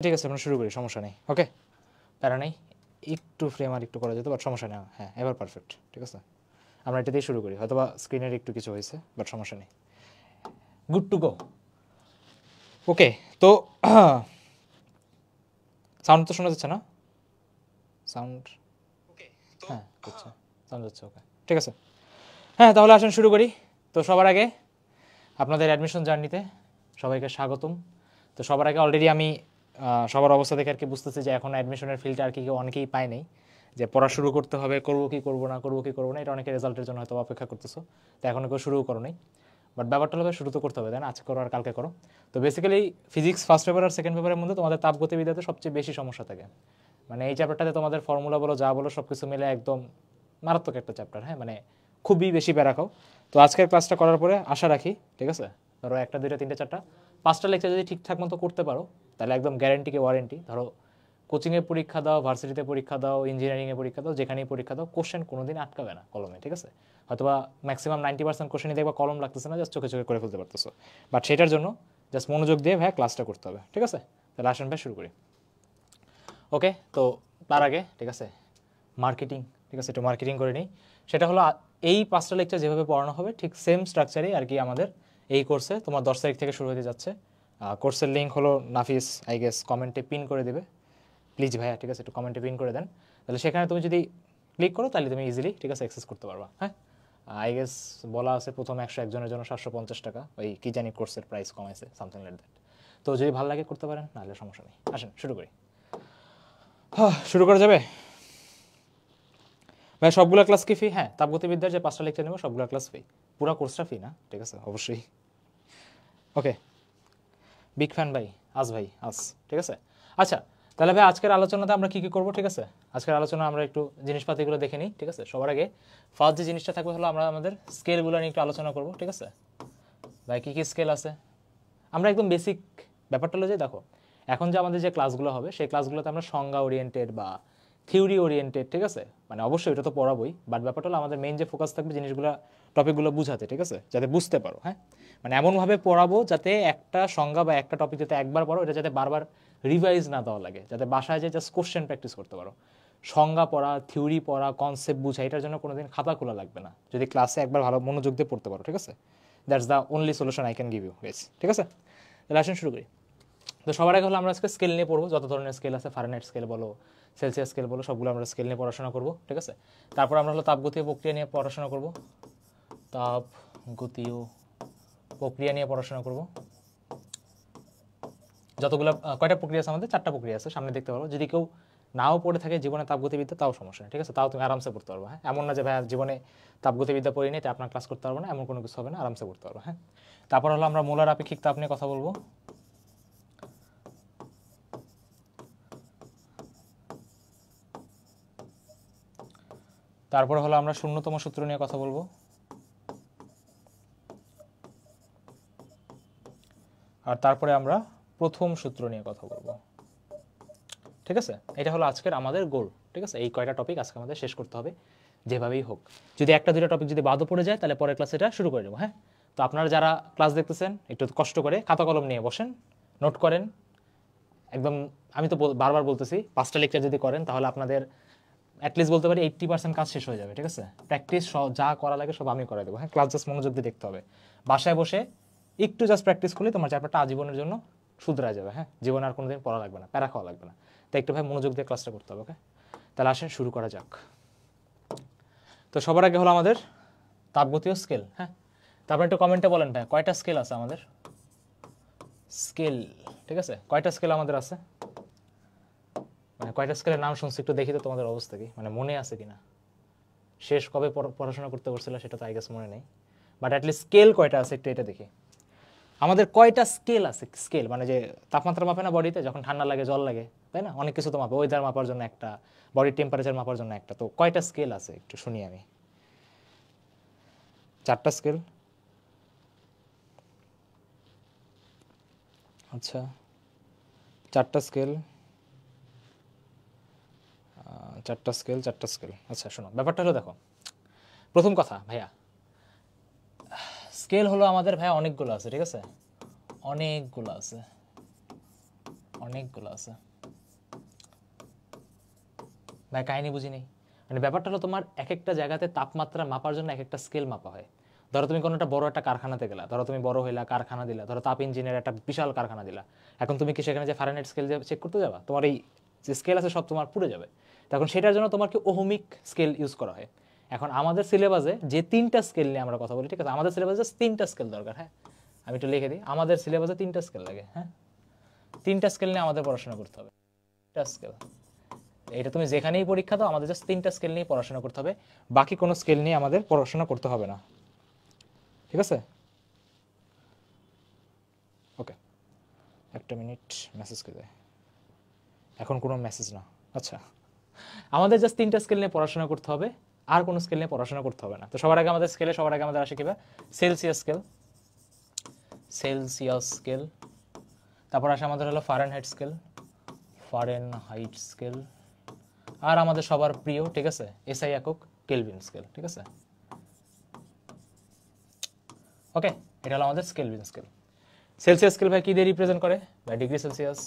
ঠিক আছে আমরা শুরু করি, সমস্যা নেই। ওকে, প্যারা নেই, একটু ফ্রেম আর একটু করা যেত, বাট সমস্যা নেই। হ্যাঁ, এবার পারফেক্ট। ঠিক আছে, আমরা এটা দিয়ে শুরু করি। হয়তো বা স্ক্রিনের একটু কিছু হয়েছে, বাট সমস্যা নেই, গুড টু গো। ওকে, তো সাউন্ড তো শোনা যাচ্ছে না? সাউন্ড হ্যাঁ আচ্ছা, সাউন্ড যাচ্ছে। ওকে ঠিক আছে, হ্যাঁ তাহলে আসেন শুরু করি। তো সবার আগে আপনাদের অ্যাডমিশন জার্নিতে সবাইকে স্বাগতম। তো সবার আগে অলরেডি আমি সবার অবস্থা দেখে আর কি বুঝতেছি যে এখন অ্যাডমিশনের ফিল্ডটা আর কি অনেকেই পায় নাই, যে পড়া শুরু করতে হবে, করবো কি করবো না, করবো কি করবো না, এটা অনেকে রেজাল্টের জন্য হয়তো অপেক্ষা করতেছো। তো এখনও কেউ শুরুও করো নাই, বাট ব্যাপারটা হবে শুরু তো করতে হবে, তাই না? আজকে করো আর কালকে করো। তো বেসিক্যালি ফিজিক্স ফার্স্ট পেপার আর সেকেন্ড পেপারের মধ্যে তোমাদের তাপগতিবিদ্যাতে সবচেয়ে বেশি সমস্যা থাকে। মানে এই চ্যাপ্টারটাতে তোমাদের ফর্মুলা বলো যা বলো সব কিছু মিলে একদম মারাত্মক একটা চ্যাপ্টার। হ্যাঁ, মানে খুবই বেশি প্যারা খাও। তো আজকের ক্লাসটা করার পরে আশা রাখি, ঠিক আছে, ধরো একটা দুইটা তিনটা চারটা পাঁচটা লেকচার যদি ঠিকঠাক মতো করতে পারো তাহলে একদম গ্যারেন্টি কে ওয়ারেন্টি। ধরো কোচিংয়ে পরীক্ষা দাও, ভার্সিটিতে পরীক্ষা দাও, ইঞ্জিনিয়ারিংয়ে পরীক্ষা দাও, যেখানেই পরীক্ষা দাও, কোশ্চেন কোনোদিন আটকাবে না কলমে। ঠিক আছে, হয়তোবা ম্যাক্সিমাম 90% কোশ্চেনই দেখবা কলম লাগতেছে না, জাস্ট চোখে চোখে করে ফেলতে পারতেছো। বাট সেটার জন্য জাস্ট মনোযোগ দিয়ে ভাই ক্লাসটা করতে হবে। ঠিক আছে, তাহলে আসেন ভাই শুরু করি। ওকে, তো তার আগে ঠিক আছে মার্কেটিং, ঠিক আছে একটু মার্কেটিং করে নিই। সেটা হলো এই পাঁচটা লেকচার যেভাবে পড়ানো হবে ঠিক সেম স্ট্রাকচারেই আর কি আমাদের এই কোর্সে তোমার 10 তারিখ থেকে শুরু হতে যাচ্ছে। কোর্সের লিঙ্ক হলো নাফিস আই গেস কমেন্টে পিন করে দেবে, প্লিজ ভাইয়া। ঠিক আছে, একটু কমেন্টে পিন করে দেন, তাহলে সেখানে তুমি যদি ক্লিক করো তাহলে তুমি ইজিলি ঠিক আছে অ্যাক্সেস করতে পারবা। হ্যাঁ, আই গেস বলা আছে প্রথম 101 জনের জন্য 750 টাকা, ওই কি জানি কোর্সের প্রাইস কমাইছে, সামথিং লাইক দ্যাট। তো যদি ভালো লাগে করতে পারেন, নাহলে সমস্যা নেই। আসেন শুরু করি। শুরু করা যাবে ভাই? সবগুলো ক্লাস কি ফি? হ্যাঁ, তাপগতিবিদ্যার যে পাঁচটা লেকচার নেব সবগুলো ক্লাস ফি, পুরো কোর্সটা ফি না। ঠিক আছে, অবশ্যই। ওকে, বিগ ফ্যান ভাই, ভাই ঠিক আছে। আচ্ছা, তাহলে ভাই আজকের আলোচনাতে আমরা কি কি করবো? ঠিক আছে, আজকের আলোচনা আমরা একটু জিনিসপাতিগুলো দেখে নিই। ঠিক আছে, সবার আগে ফার্স্ট যে জিনিসটা থাকবে হলো আমরা আমাদের স্কেলগুলো নিয়ে একটু আলোচনা করবো। ঠিক আছে ভাই, কী কী স্কেল আছে আমরা একদম বেসিক ব্যাপারটা হলো যে দেখো এখন যে আমাদের যে ক্লাসগুলো হবে সেই ক্লাসগুলোতে আমরা সংজ্ঞা ওরিয়েন্টেড বা থিওরি ওরিয়েন্টেড, ঠিক আছে, মানে অবশ্যই এটা তো পড়াবোই, বাট ব্যাপারটা হলো আমাদের মেইন যে ফোকাস থাকবে জিনিসগুলো টপিকগুলো বুঝাতে, ঠিক আছে, যাতে বুঝতে পারো। হ্যাঁ, মানে এমনভাবে পড়াবো যাতে একটা সংজ্ঞা বা একটা টপিক যাতে একবার পড়ো এটা যাতে বারবার রিভাইজ না দেওয়া লাগে, যাতে বাসায় যে জাস্ট কোশ্চেন প্র্যাকটিস করতে পারো। সংজ্ঞা পড়া, থিওরি পড়া, কনসেপ্ট বুঝা, এটার জন্য কোনোদিন খাতা খোলা লাগবে না যদি ক্লাসে একবার ভালো মনোযোগ দিয়ে পড়তে পারো। ঠিক আছে, that's the only solution I can give you guys. ঠিক আছে, তাহলে আসেন শুরু করি। তো সবার আগে হলো আমরা আজকে স্কেল নিয়ে পড়বো, যত ধরনের স্কেল আছে, ফারেনহাইট স্কেল বলো, সেলসিয়াস স্কেল বলো, সবগুলো আমরা স্কেল নিয়ে পড়াশোনা করবো। ঠিক আছে, তারপর আমরা হলো তাপগতীয় প্রক্রিয়া নিয়ে পড়াশোনা করব, তাপগতীয় প্রক্রিয়া নিয়ে পড়াশোনা করব। যতগুলো কয়টা প্রক্রিয়া আছে আমাদের? 4টা প্রক্রিয়া আছে, সামনে দেখতে পারবো। যদি কেউ নাও পড়ে থাকে জীবনে তাপগতিবিদ্যা তাও সমস্যা নেই, ঠিক আছে, তাও তুমি আরামসে পড়তে পারবো। হ্যাঁ, এমন না যে ভাই জীবনে তাপগতিবিদ্যা পড়ি নেই তাই আপনার ক্লাস করতে পারবো না, এমন কোনো কিছু হবে না, আরামসে পড়তে পারবো। হ্যাঁ, তারপর হলো আমরা মোলার আপেক্ষিক তাপ নিয়ে কথা বলবো। তারপরে হলো আমরা শূন্যতম সূত্র নিয়ে কথা বলবো। আর তারপরে আমরা প্রথম সূত্র নিয়ে কথা বলবো। ঠিক আছে, এটা হলো আজকের আমাদের গোল। ঠিক আছে, এই কয়টা টপিক আজকে আমাদের শেষ করতে হবে যেভাবেই হোক। যদি একটা দুইটা টপিক যদি বাদও পড়ে যায় তাহলে পরের ক্লাসে এটা শুরু করে দেবো। হ্যাঁ, তো আপনারা যারা ক্লাস দেখতেছেন একটু কষ্ট করে খাতা কলম নিয়ে বসেন, নোট করেন একদম। আমি তো বারবার বলতেছি 5টা লেকচার যদি করেন তাহলে আপনাদের অ্যাটলিস্ট বলতে পারি 80% কাজ শেষ হয়ে যাবে। ঠিক আছে, প্র্যাকটিস যা করা লাগে সব আমি করে দেবো। হ্যাঁ, ক্লাস জাস্ট মনোযোগ দিয়ে দেখতে হবে। বাসায় বসে একটু জাস্ট প্র্যাকটিস করলে তোমার চ্যাপ্টারটা আজীবনের জন্য শুধরা যাবে। হ্যাঁ, জীবনে আর কোনোদিন পড়া লাগবে না, প্যারা খাওয়া লাগবে না। তাই একটু ভাই মনোযোগ দিয়ে ক্লাসটা করতে হবে। ওকে, তাহলে আসেন শুরু করা যাক। তো সবার আগে হলো আমাদের তাপগতীয় স্কেল। হ্যাঁ, তারপর একটু কমেন্টে বলেন ভাই কয়টা স্কেল আছে আমাদের? স্কেল, ঠিক আছে, কয়টা স্কেল আমাদের আছে? মানে কয়টা স্কেলের নাম শুনছি একটু দেখি তো তোমাদের অবস্থা কি, মানে মনে আছে কিনা। শেষ কবে পড়াশোনা করতে পারছিল সেটা তো আই গেস মনে নেই, বাট অ্যাটলিস্ট স্কেল কয়টা আছে একটু এটা দেখি। আমাদের কয়টা স্কেল আছে? স্কেল মানে যে তাপমাত্রা মাপে না বডিতে, যখন ঠান্ডা লাগে জল লাগে, তাই না, অনেক কিছু তো মাপে, ওয়েদার মাপার জন্য একটা, বডির টেম্পারেচার মাপার জন্য একটা। তো কয়টা স্কেল আছে একটু শুনি আমি। 4টা স্কেল। আচ্ছা, 4টা স্কেল, 4টা স্কেল, 4টা স্কেল। আচ্ছা শোনো, ব্যাপারটা হলো দেখো, প্রথম কথা ভাইয়া, স্কেল হলো আমাদের ভাইয়া অনেকগুলো আছে। ঠিক আছে, অনেকগুলো আছে, অনেকগুলো আছে ভাই, কাহিনী বুঝি নেই। মানে ব্যাপারটা হলো তোমার এক একটা জায়গাতে তাপমাত্রা মাপার জন্য এক একটা স্কেল মাপা হয়। ধরো তুমি কোনো একটা বড় একটা কারখানাতে গেলা, ধরো তুমি বড় হইলা, কারখানা দিলা, ধরো তাপ ইঞ্জিনের একটা বিশাল কারখানা দিলা, এখন তুমি কি সেখানে যে ফারেনহাইট স্কেল চেক করতে যাবা? তোমার এই যে স্কেল আছে সব তোমার পুড়ে যাবে। তখন সেটার জন্য তোমার কি ওহমিক স্কেল ইউজ করা হয়। এখন আমাদের সিলেবাসে যে 3টা স্কেল নিয়ে আমরা কথা বলি, ঠিক আছে, আমাদের সিলেবাসে 3টা স্কেল দরকার। হ্যাঁ, আমি একটু লিখে দিই, আমাদের সিলেবাসে 3টা স্কেল লাগে। হ্যাঁ, 3টা স্কেল নিয়ে আমাদের পড়াশোনা করতে হবে। 3টা স্কেল, এটা তুমি যেখানেই পরীক্ষা দাও আমাদের জাস্ট 3টা স্কেল নিয়ে পড়াশোনা করতে হবে, বাকি কোনো স্কেল নিয়ে আমাদের পড়াশোনা করতে হবে না, ঠিক আছে? ওকে, একটা মিনিট, মেসেজ করে দেয়, এখন কোনো মেসেজ না। আচ্ছা, আমাদের জাস্ট 3টা স্কেল নিয়ে পড়াশোনা করতে হবে, আর কোনো স্কেল নিয়ে পড়াশোনা করতে হবে না। তো সবার আগে আমাদের স্কেলে সবার আগে আমাদের আসে কিবা সেলসিয়াস স্কেল, সেলসিয়াস স্কেল। তারপর আসে আমাদের হলো ফারেনহাইট স্কেল, ফারেনহাইট স্কেল। আর আমাদের সবার প্রিয়, ঠিক আছে, এসআই একক, কেলভিন স্কেল, ঠিক আছে? ওকে, এটা হলো আমাদের কেলভিন স্কেল। সেলসিয়াস স্কেল ভাই কি দিয়ে রিপ্রেজেন্ট করে? By degree Celsius.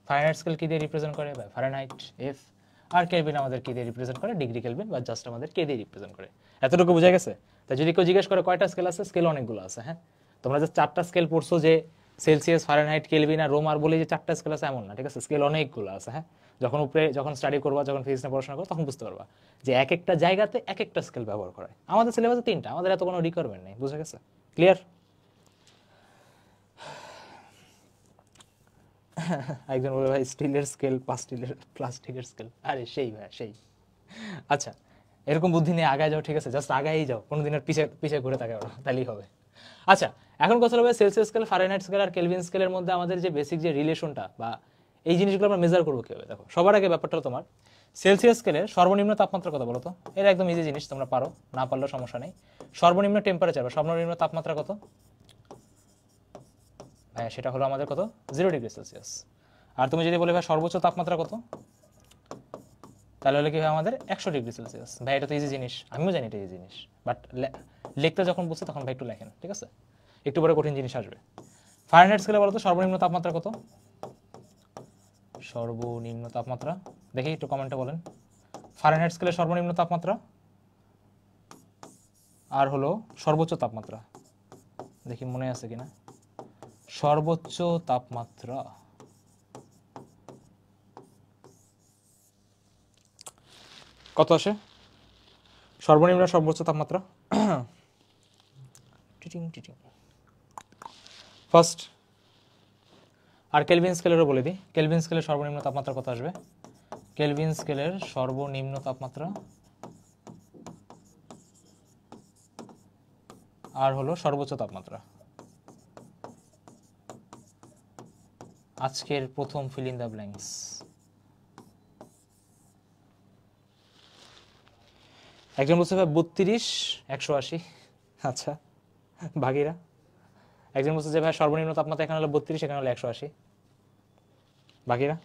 Fahrenheit scale কি দিয়ে রিপ্রেজেন্ট করে? By Fahrenheit, F. আর কেলভিন আমাদের কি দিয়ে রিপ্রেজেন্ট করে? ডিগ্রি কেলভিন, বা জাস্ট আমাদের কে দিয়ে রিপ্রেজেন্ট করে। এতটুকু বোঝা গেছে? তাই যদি কেউ জিজ্ঞেস করে কয়টা স্কেল আছে, স্কেল অনেকগুলো আছে। হ্যাঁ, তোমরা যে 4টা স্কেল পড়ছো যে সেলসিয়াস, ফারেনহাইট, কেলভিন আর রোমার বলে যে 4টা স্কেল আছে এমন না, ঠিক আছে? স্কেল অনেকগুলো আছে। হ্যাঁ, যখন স্টাডি করবা, যখন ফিজিক্স নিয়ে পড়াশোনা করো, তখন বুঝতে পারবা যে এক একটা জায়গাতে এক একটা স্কেল ব্যবহার করে। আমাদের সিলেবাসে 3টা, আমাদের এত কোনো রিকোয়ারমেন্ট নেই। বুঝা গেছে? ক্লিয়ার? একজন বলে ভাই স্টিলের স্কেল, প্লাস্টিকের স্কেল। আরে সেই ভাই, সেই। আচ্ছা, এরকম বুদ্ধি নিয়ে আগায় যাও, ঠিক আছে? জাস্ট আগাই যাও, কোনোদিনের পিছিয়ে পিছিয়ে ঘুরে থাকে ওরা, তাহলেই হবে। আচ্ছা, এখন কথা হবে সেলসিয়াস স্কেল, ফারেনহাইট স্কেল আর কেলভিন স্কেলের মধ্যে আমাদের যে বেসিক যে রিলেশনটা বা এই জিনিসগুলো আমরা মেজার করবো কীভাবে? দেখো, সবার আগে ব্যাপারটা তোমার সেলসিয়াস স্কেলের সর্বনিম্ন তাপমাত্রা কত বলো তো? এটা একদম ইজি জিনিস, তোমরা পারো, না পারলেও সমস্যা নেই। সর্বনিম্ন টেম্পারেচার বা সর্বনিম্ন তাপমাত্রা কত ভাই? সেটা হলো আমাদের কত? 0 ডিগ্রি সেলসিয়াস। আর তুমি যদি বলে ভাই সর্বোচ্চ তাপমাত্রা কত, তাহলে হলে কি হয় আমাদের 100 ডিগ্রি সেলসিয়াস। ভাই এটা তো ইজি জিনিস, আমিও জানি এটা ইজি জিনিস, বাট লিখতে যখন বসে তখন ভাই একটু লেখেন, ঠিক আছে? একটু পরে কঠিন জিনিস আসবে। ফারেনহাইট স্কেলে বলো তো সর্বনিম্ন তাপমাত্রা কত? সর্বনিম্ন তাপমাত্রা দেখি একটু কমেন্টে বলেন। ফারেনহাইট স্কেলে সর্বনিম্ন তাপমাত্রা আর হলো সর্বোচ্চ তাপমাত্রা, দেখি মনে আছে কিনা। সর্বোচ্চ তাপমাত্রা কত আসে? সর্বনিম্ন সর্বোচ্চ তাপমাত্রা ফার্স্ট। আর কেলভিন স্কেলেরও বলে দিই, কেলভিন স্কেলের সর্বনিম্ন তাপমাত্রা কত আসবে? কেলভিন স্কেলের সর্বনিম্ন তাপমাত্রা আর হলো সর্বোচ্চ তাপমাত্রা। আজকের প্রথম ফিল ইন দ্য ব্ল্যাঙ্কস। একজন বলছে ভাই 32, 180। আচ্ছা, ভাগিরা। একজন বলছে যে ভাই সর্বনিম্ন তাপমাত্রা এখানে হলো 32, এখানে হলো 180। বাকিরা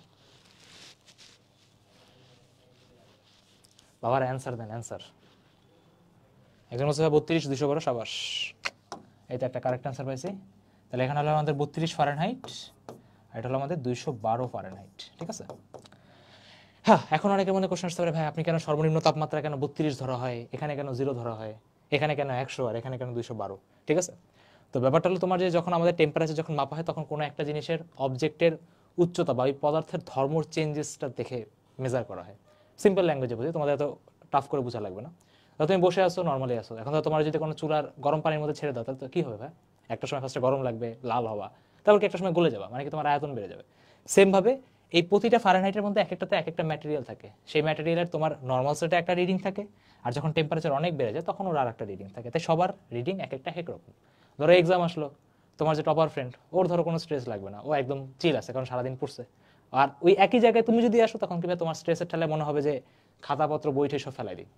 বাবার অ্যান্সার দেন, অ্যান্সার। একজন বলছে ভাই 32, 212, সাবাস। এই তো একটা কারেক্ট অ্যান্সার পাইছি। তাহলে এখানে হলো আমাদের 32 ফারেনহাইট, আর এটা হলো আমাদের 212 ফারেনহাইট, ঠিক আছে? হ্যাঁ, এখন অনেকের মনে কোশ্চেন আসতে পারে ভাই আপনি কেন সর্বনিম্ন তাপমাত্রা কেন 32 ধরা হয়, এখানে কেন 0 ধরা হয়, এখানে কেন 100 আর এখানে কেন 212, ঠিক আছে? তো ব্যাপারটা হলো তোমার যে যখন আমাদের টেম্পারেচার যখন মাপা হয় তখন কোনো একটা জিনিসের অবজেক্টের উচ্চতা বা ওই পদার্থের ধর্মর চেঞ্জেসটা দেখে মেজার করা হয়। সিম্পল ল্যাঙ্গুয়েজে বুঝি, তোমাদের এত টাফ করে বোঝা লাগবে না। তুমি বসে আসো, নর্মালি আসো, এখন তো তোমার যদি কোনো চুলার গরম পানির মধ্যে ছেড়ে দাও তাহলে তো কী হবে ভাই? একটা সময় ফার্স্টে গরম লাগবে, লাল হওয়া, তারপর কি একটা সময় গলে যাবা, মানে কি তোমার আয়তন বেড়ে যাবে। সেমভাবে এই প্রতিটা ফারেনহাইটের মধ্যে এক একটাতে এক একটা ম্যাটেরিয়াল থাকে, সেই ম্যাটেরিয়ালের তোমার নর্মাল সেটে একটা রিডিং থাকে, আর যখন টেম্পারেচার অনেক বেড়ে যায় তখন ওর আর একটা রিডিং থাকে। তাই সবার রিডিং এক একটা এক রকম। ধরো এক্সাম আসলো, তোমার যে টপার ফ্রেন্ড, ওর ধরো কোনো স্ট্রেস লাগবে না, ও একদম চিল আছে কারণ সারাদিন পড়ছে। আর ওই একই জায়গায় তুমি যদি আসো তখন কিভাবে তোমার স্ট্রেসের ঠালে মনে হবে যে খাতাপত্র বইটে সব ফেলাই দিই।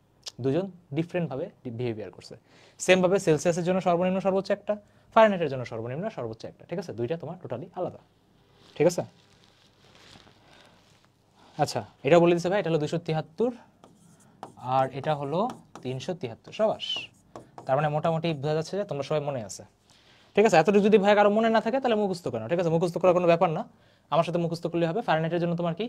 দুজন ডিফারেন্টভাবে বিহেভিয়ার করছে। সেমভাবে সেলসিয়াসের জন্য সর্বনিম্ন সর্বোচ্চ একটা, ফারেনহাইটের জন্য সর্বনিম্ন সর্বোচ্চ একটা, ঠিক আছে? দুইটা তোমার টোটালি আলাদা, ঠিক আছে? আচ্ছা, এটা বলে দিচ্ছে ভাই এটা হলো 273 আর এটা হলো 373, সাবাস। তার মানে মোটামুটি বোঝা যাচ্ছে যে তোমরা সবাই মনে আছে, ঠিক আছে? এতটুকু যদি ভাই কারো মনে না থাকে তাহলে মুখস্থ কেন, ঠিক আছে? মুখস্থ করার কোনো ব্যাপার না, আমার সাথে মুখস্থ করলে হবে। ফারেনহাইটের জন্য তোমার কি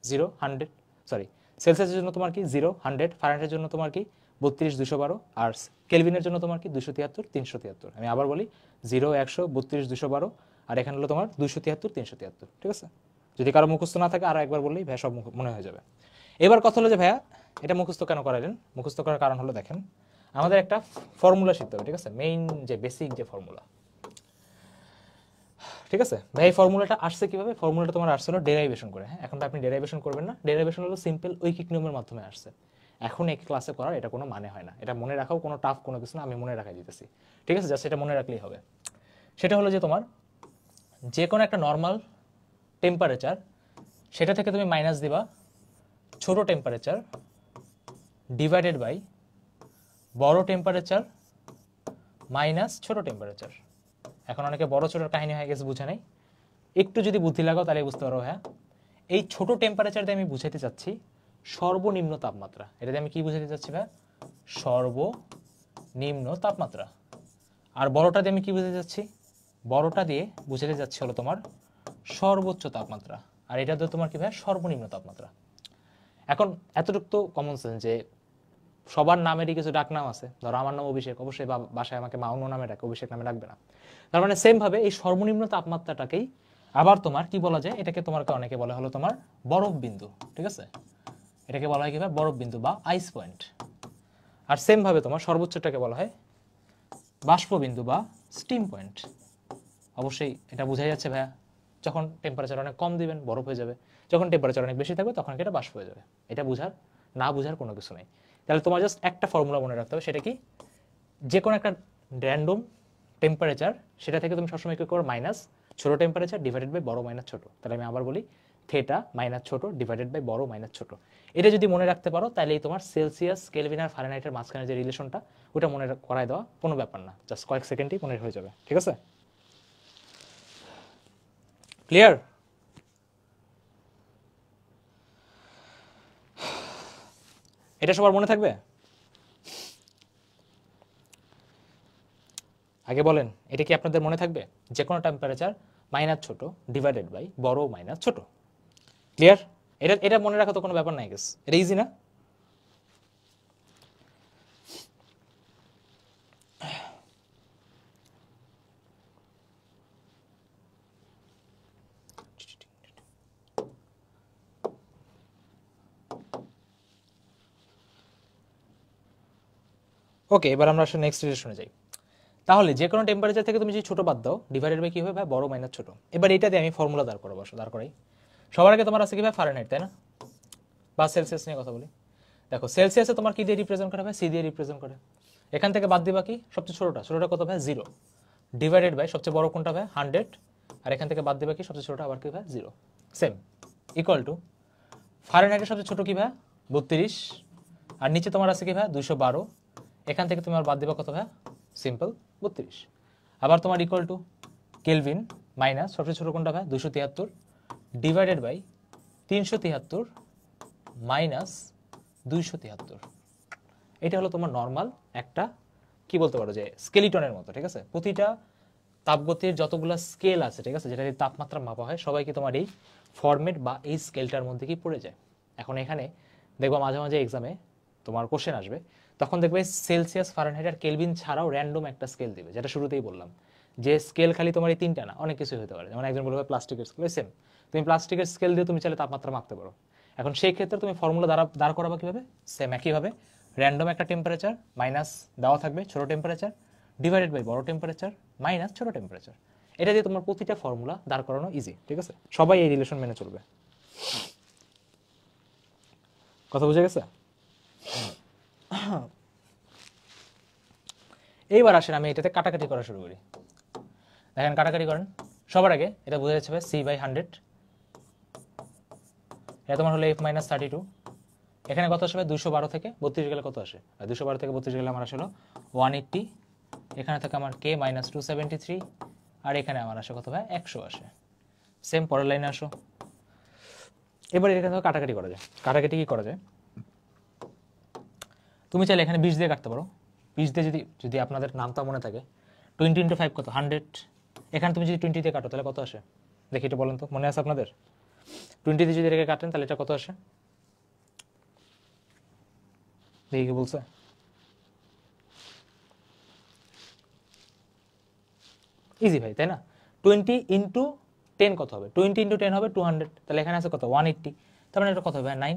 0 100, সরি সেলসিয়াসের জন্য তোমার কি 0 100, ফারেনহাইটের জন্য তোমার কি 32 212, আর কেলভিনের জন্য তোমার কি 273 373। আমি আবার বলি 0 100 32 212, আর এখানে হলো তোমার 273 373। ঠিক আছে, যদি কারো মুখস্থ না থাকে আরও একবার বললেই ভাইয়া সব মনে হয়ে যাবে। এবার কথা হলো যে ভাইয়া এটা মুখস্থ কেন করালেন? মুখস্থ করার কারণ হলো দেখেন আমাদের একটা ফর্মুলা শিখতে হবে। ঠিক আছে, মেইন যে বেসিক যে ফর্মুলা। ঠিক আছে ভাই, এই ফর্মুলাটা আসছে কিভাবে? ফর্মুলাটা তোমার আসছে হলো ডেরাইভেশন করে। হ্যাঁ, এখন তো আপনি ডেরাইভেশন করবেন না। ডেরাইভেশন হলো সিম্পল ঐকিক নিয়মের মাধ্যমে আসছে। এখন এই ক্লাসে করার এটা কোনো মানে হয় না। এটা মনে রাখাও কোনো টাফ কোনো কিছু না, আমি মনে রাখাই দিতেছি। ঠিক আছে, জাস্ট এটা মনে রাখলেই হবে। সেটা হলো যে তোমার যে কোনো একটা নর্মাল টেম্পারেচার, সেটা থেকে তুমি মাইনাস দিবা ছোট টেম্পারেচার ডিভাইডেড বাই বড় টেম্পারেচার মাইনাস ছোট টেম্পারেচার। এখন অনেকে বড় ছোটোর কাহিনী হয়ে গেছে, বুঝে নেই। একটু যদি বুদ্ধি লাগাও তাহলে বুঝতে পারো। হ্যাঁ, এই ছোট টেম্পারেচার দিয়ে আমি বুঝাতে চাচ্ছি সর্বনিম্ন তাপমাত্রা। এটা দিয়ে আমি কি বুঝাতে চাচ্ছি ভাই? সর্বনিম্ন তাপমাত্রা। আর বড়টা দিয়ে আমি কি বুঝাতে চাচ্ছি? বড়টা দিয়ে বুঝাতে যাচ্ছি হলো তোমার সর্বোচ্চ তাপমাত্রা। আর এটা দিয়ে তোমার কি ভাই? সর্বনিম্ন তাপমাত্রা। এখন এতটুকু তো কমন সেন্স যে সবার নামেরই কিছু ডাক নাম আছে। ধরো আমার নাম অভিষেক, অবশ্যই বাসায় আমাকে মা অন্য নামে ডাকে, অভিষেক নামে ডাকবে না। তার মানে সেম ভাবে এই সর্বনিম্ন তাপমাত্রাটাকেই আবার তোমার কি বলা যায়? এটাকে তোমার অনেকে বলে হলো তোমার বরফ বিন্দু। ঠিক আছে, এটাকে বলা হয় কি ভাই? বরফ বিন্দু বা আইস পয়েন্ট। আর সেম ভাবে তোমার সর্বোচ্চটাকে বলা হয় বাষ্প বিন্দু বা স্টিম পয়েন্ট। অবশ্যই এটা বোঝাই যাচ্ছে ভাইয়া, যখন টেম্পারেচার অনেক কম দিবেন বরফ হয়ে যাবে, যখন টেম্পারেচার অনেক বেশি থাকবে তখন এটা বাষ্প হয়ে যাবে। এটা বুঝার না বুঝার কোনো কিছু নেই। তাহলে তোমার জাস্ট একটা ফর্মুলা মনে রাখতে হবে, সেটা কি? যে কোনো একটা র্যান্ডম টেম্পারেচার, সেটা থেকে তুমি সবসময় কি করো? মাইনাস ছোট টেম্পারেচার ডিভাইডেড বাই বড় মাইনাস ছোট। তাহলে আমি আবার বলি থেটা মাইনাস ছোট ডিভাইডেড বাই বড় মাইনাস ছোট। এটা যদি মনে রাখতে পারো তাহলেই তোমার সেলসিয়াস, কেলভিন আর ফারেনহাইটের মাঝখানে যে রিলেশনটা, ওটা মনে করায় দেওয়া কোনো ব্যাপার না, জাস্ট কয়েক সেকেন্ডই মনে হয়ে যাবে। ঠিক আছে, ক্লিয়ার? এটা সবার মনে থাকবে? আগে বলেন, এটা কি আপনাদের মনে থাকবে? যে কোনো টেম্পারেচার মাইনাস ছোট ডিভাইডেড বাই বড় মাইনাস ছোট। ক্লিয়ার? এটা এটা মনে রাখা তো কোনো ব্যাপার নাই গেস, এটা ইজি না? ওকে, এবার আমরা আসলে নেক্সট রিলেশনে যাই। তাহলে যে কোনো টেম্পারেচার থেকে তুমি যদি ছোট বাদ দাও, ডিভাইডেড বাই কি হবে ভাই? বড় মাইনাস ছোট। এবার এটা দিয়ে আমি ফর্মুলা দাঁড় করাবো, দাঁড় করাই। সবার আগে তোমার আছে কি ভাই? ফারেনহাইট, তাই না? বা সেলসিয়াস নিয়ে কথা বলি। দেখো সেলসিয়াসে তোমার কি দিয়ে রিপ্রেজেন্ট করে ভাই? সি দিয়ে রিপ্রেজেন্ট করে। এখান থেকে বাদ দিবা কি? সবচেয়ে ছোটটা। ছোটটা কত ভাই? 0 ডিভাইডেড বাই সবচেয়ে বড় কোনটা ভাই? 100। আর এখান থেকে বাদ দিবা কি? সবচেয়ে ছোটটা আবার কি ভাই? 0। সেম ইকুয়াল টু ফারেনহাইটের সবচেয়ে ছোট কি ভাই? 32। আর নিচে তোমার আছে কি ভাই? 212। এখান থেকে তুমি আর বাদ দিবা কত ভাই? সিম্পল 32। আবার তোমার ইকুয়াল টু কেলভিন মাইনাস সবচেয়ে ছোট কোনটা ভাই? 273 ডিভাইডেড বাই 373 মাইনাস 273। এটা হলো তোমার নর্মাল একটা কি বলতে পারো যে স্কেলিটনের মতো। ঠিক আছে, প্রতিটা তাপগতির যতগুলো স্কেল আছে, ঠিক আছে, যেটা দিয়ে তাপমাত্রা মাপা হয়, সবাইকে তোমার এই ফরম্যাট বা এই স্কেলটার মধ্যে কি পড়ে যায়। এখন এখানে দেখবো মাঝে মাঝে এক্সামে তোমার কোশ্চেন আসবে, তখন দেখবে সেলসিয়াস, ফারেনহাইট আর কেলভিন ছাড়াও র্যান্ডম একটা স্কেল দিবে, যেটা শুরুতেই বললাম যে স্কেল খালি তোমার এই তিনটা না, অনেক কিছু হতে পারে। যেমন একজন বলবে প্লাস্টিকের স্কেল, সেম তুমি প্লাস্টিকের স্কেল দিয়ে তুমি চাইলে তাপমাত্রা মাপতে পারো। এখন সেই ক্ষেত্রে তুমি ফর্মুলা দাঁড় করাবা কিভাবে? সেম একইভাবে র্যান্ডম একটা টেম্পারেচার মাইনাস দেওয়া থাকবে ছোট টেম্পারেচার ডিভাইডেড বাই বড় টেম্পারেচার মাইনাস ছোট টেম্পারেচার। এটা দিয়ে তোমার প্রতিটা ফর্মুলা দাঁড় করানো ইজি। ঠিক আছে, সবাই এই রিলেশন মেনে চলবে। কথা বুঝে গেছে? এইবার আসেন আমি এটাতে কাটাকাটি করা শুরু করি। দেখেন কাটাকাটি করেন। সবার আগে এটা বোঝা যাচ্ছে ভাই C/100, এটা তোমার হলো F-32। এখানে কত আসবে? 212 থেকে 32 গেলে কত আসে? 212 থেকে 32 গেলে আমার আসলো 180। এখানে থেকে আমার K-273, আর এখানে আমার আসে কত ভাই? 100 আসে। সেম পরের লাইনে আসো। এবার এখানে কাটাকাটি করা যায়। কাটাকাটি কি করা যায়? তুমি চাইলে এখানে 20 দিয়ে কাটতে পারো। 20 দিয়ে যদি আপনাদের নামটা মনে থাকে, 20 × 5 কত? 100। এখানে তুমি যদি 20 দিয়ে কাটো তাহলে কত আসে? দেখি এটা বলেন তো, মনে আছে আপনাদের? 20 দিয়ে যদি এটাকে কাটেন তাহলে এটা কত আসে? দেখি কি বলছে। ইজি ভাই, তাই না? 20 ইন্টু 10 কত হবে? 20 ইন্টু 10 হবে 200, তাহলে এখানে আছে কত? 180, তার মানে এটা কত হবে? 9।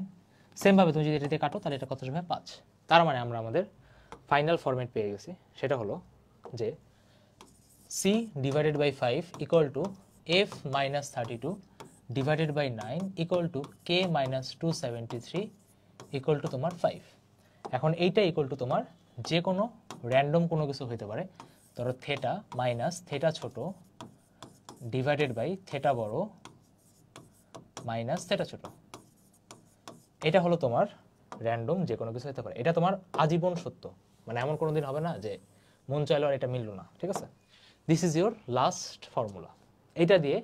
সেমভাবে তুমি যদি এটা দিয়ে কাটো তাহলে এটা কত হবে? 5। তার মানে আমরা আমাদের ফাইনাল ফরম্যাট পেয়ে গেছি, সেটা হলো যে c divided by 5 equal to f minus 32 divided by 9 equal two k minus 273 equal to তোমার 5। এখন এইটা ইকুয়াল টু তোমার যে কোনো র্যান্ডম কোনো কিছু হতে পারে, ধরো থেটা মাইনাস থেটা ছোট ডিভাইডেড বাই থেটা বড় মাইনাস থেটা ছোট। এটা হলো তোমার র্যান্ডম যে কোনো কিছু হতে পারে। এটা তোমার আজীবন সত্য, মানে এমন কোনো দিন হবে না যে মন চাইলো আর এটা মিলল না, ঠিক আছে? This is your last formula. এটা দিয়ে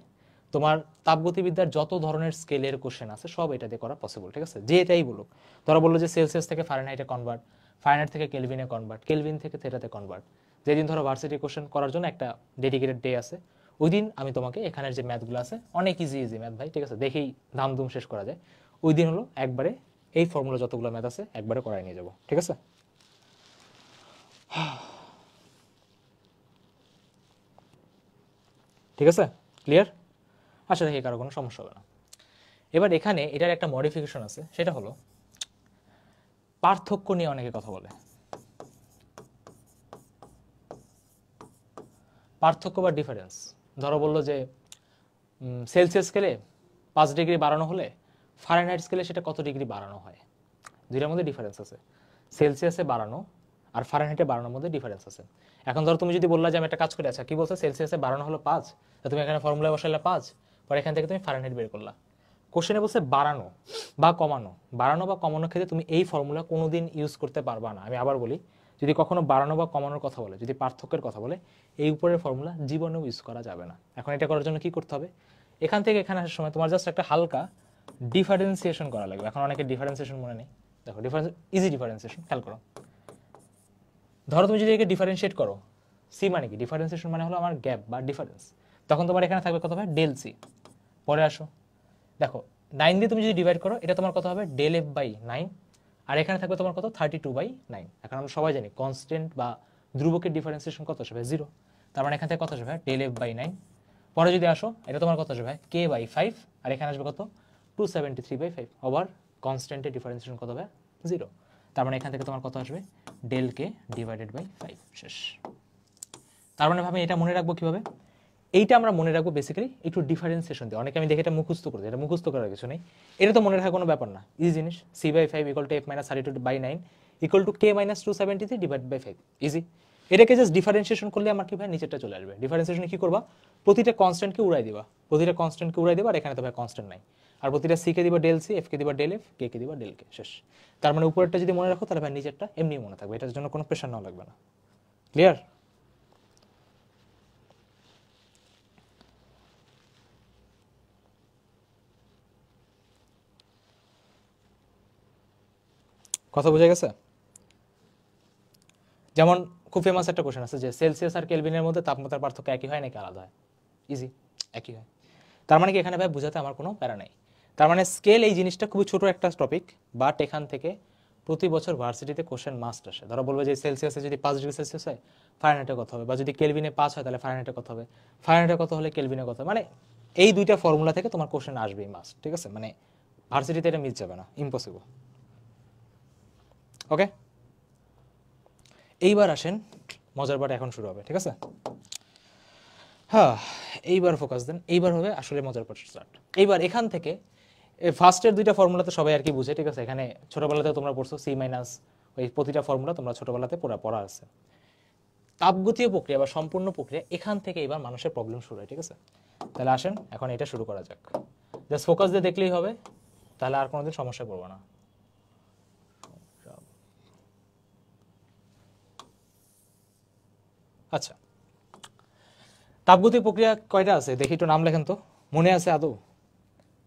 তোমার তাপগতিবিদ্যার যত ধরনের স্কেলের কোশ্চেন আছে সব এটা দিয়ে করা পসিবল, ঠিক আছে? যে এটাই বলুক, ধরা বললো যে সেলসিয়াস থেকে ফারেনহাইটে কনভার্ট, ফারেনহাইট থেকে কেলভিনে কনভার্ট, কেলভিন থেকে থেটাতে কনভার্ট। যেদিন ধরো ভার্সিটি কোশ্চেন করার জন্য একটা ডেডিকেটেড ডে আছে, ওই দিন আমি তোমাকে এখানের যে ম্যাথগুলো আছে, অনেক ইজি ইজি ম্যাথ ভাই, ঠিক আছে? দেখেই ধামধুম শেষ করা যায়। ওই দিন হলো একবারে এই ফর্মুলা যতগুলো ম্যাথ আছে একবারে করাই নিয়ে যাবো, ঠিক আছে? ঠিক আছে, ক্লিয়ার? আশা দেখি কারো কোনো সমস্যা হবে না। এবার এখানে এটার একটা মডিফিকেশন আছে, সেটা হলো পার্থক্য নিয়ে অনেকে কথা বলে। পার্থক্য বা ডিফারেন্স, ধরো বললো যে সেলসিয়াস স্কেলে 5 ডিগ্রি বাড়ানো হলে ফারেনহাইট স্কেলে সেটা কত ডিগ্রি বাড়ানো হয়। দুইটার মধ্যে ডিফারেন্স আছে, সেলসিয়াসে বাড়ানো আর ফারেনহাইটে বাড়ানোর মধ্যে ডিফারেন্স আছে। এখন ধরো তুমি যদি বললা যে আমি একটা কাজ করে, আচ্ছা কি বলছো, সেলসিয়াসে বাড়ানো হলো 5, তা তুমি এখানে ফর্মুলা বসাইলে 5, পরে এখান থেকে তুমি ফারেনহাইট বের করলা। কোশ্চেনে বলছে বাড়ানো বা কমানো, বাড়ানো বা কমানোর ক্ষেত্রে তুমি এই ফর্মুলা কোনোদিন ইউজ করতে পারবা না। আমি আবার বলি, যদি কখনো বাড়ানো বা কমানোর কথা বলে, যদি পার্থক্যের কথা বলে, এই উপরের ফর্মুলা জীবনেও ইউজ করা যাবে না। এখন এটা করার জন্য কি করতে হবে, এখান থেকে এখানে আসার সময় তোমার জাস্ট একটা হালকা ডিফারেন্সিয়েশন করা লাগবে। এখন অনেকে ডিফারেন্সিয়েশন মনে নেই, দেখো ইজি ডিফারেন্সিয়েশন খেয়াল করো। ধরো তুমি যদি একে ডিফারেন্সিয়েট করো, সি মানে কি, ডিফারেন্সিয়েশন মানে হলো আমার গ্যাপ বা ডিফারেন্স, তখন তোমার এখানে থাকবে কত হবে? Del C. পরে আসো, দেখো 9 দিয়ে তুমি যদি ডিভাইড করো, এটা তোমার কত হবে? ডেল এফ বাই 9, আর এখানে থাকবে তোমার কত? 32/9। এখন আমরা সবাই জানি কনস্ট্যান্ট বা ধ্রুবকের ডিফারেন্সিয়েশন কত আসবে? 0। তার মানে এখান থেকে কত আসবে? Del F by 9। পরে যদি আসো, এটা তোমার কত আসবে? কে বাই 5, আর এখানে আসবে কত? 273/5। ওভার কনস্ট্যান্টের ডিফারেন্সিয়েশন কত হবে? 0। তার মানে এখান থেকে তোমার কত আসবে? Del K divided by 5। শেষ। তার মানে ভাবে এটা মনে রাখবো কিভাবে? এইটা আমরা মনে রাখবো বেসিক্যালি একটু ডিফারেন্সিয়েশন দিয়ে। অনেকে আমি দেখে এটা মুখস্থ করে দিই, এটা মুখস্থ করার কিছু নেই, এটা তো মনে রাখার কোনো ব্যাপার না, ইজি জিনিস। c/5 equal to f minus 32/9 ইকুয়াল two k minus 273 divide by 5, easy. এটাকে জাস্ট ডিফারেন্সিয়েশন করলে আমার কি ভাই নিচেরটা চলে আসবে। ডিফারেন্সিয়েশনে কি করবা? প্রতিটা কনস্ট্যান্টকে উড়াই দিবা, প্রতিটা কনস্ট্যান্টকে উড়াই দিবা, আর এখানে তো ভাই কনস্ট্যান্ট নাই, আর প্রতিটা c কে দিবা ডেল c, f কে দিবা ডেল f, k কে দিবা ডেল k। শেষ। তার মানে উপরেরটা যদি মনে রাখো তাহলে ভাই নিচেরটা এমনি মনে থাকবে, এটার জন্য কোনো প্রেশার নেওয়া লাগবে না। ক্লিয়ার? কথা বোঝা গেছে? যেমন খুব ফেমাস একটা কোশ্চেন আছে যে সেলসিয়াস আর কেলভিনের মধ্যে তাপমাত্রার পার্থক্য একই হয় নাকি আলাদা হয়? ইজি, একই হয়। তার মানে কি এখানে ভাই বোঝাতে আমার কোনো প্যারা নেই। তার মানে স্কেল এই জিনিসটা খুবই ছোট একটা টপিক, বাট এখান থেকে প্রতি বছর ভার্সিটিতে কোশ্চেন মাস্ট আসে। ধরো বলবে যে সেলসিয়াসে যদি 5 ডিগ্রি সেলসিয়াস হয় ফারেনহাইটে কত হবে, বা যদি কেলভিনে 5 হয় তাহলে ফারেনহাইটে কত হবে, ফারেনহাইটে কত হলে কেলভিনে কত হবে। মানে এই দুইটা ফর্মুলা থেকে তোমার কোশ্চেন আসবেই মাস্ট, ঠিক আছে? মানে ভার্সিটিতে এটা মিস যাবে না, ইম্পসিবল। ওকে, এইবার আসেন, মজার পার্ট এখন শুরু হবে, ঠিক আছে? হ্যাঁ, এইবার ফোকাস দেন, এইবার হবে আসলে মজার পার্ট স্টার্ট। এইবার এখান থেকে ফার্স্টের দুইটা ফর্মুলা তো সবাই আর কি বুঝে, ঠিক আছে? এখানে ছোটবেলাতে তোমরা পড়ছো সি মাইনাস, ওই প্রতিটা ফর্মুলা তোমরা ছোটবেলাতে পড়া আছে। তাপগতীয় প্রক্রিয়া বা সম্পূর্ণ প্রক্রিয়া, এখান থেকে এবার মানুষের প্রবলেম শুরু হয়, ঠিক আছে? তাহলে আসেন এখন এটা শুরু করা যাক। জাস্ট ফোকাস দিয়ে দেখলেই হবে, তাহলে আর কোনোদিন সমস্যায় পড়বো না। আচ্ছা, তাপগতীয় প্রক্রিয়া কয়টা আছে দেখি, একটু নাম লেখেন তো। মনে আছে আদৌ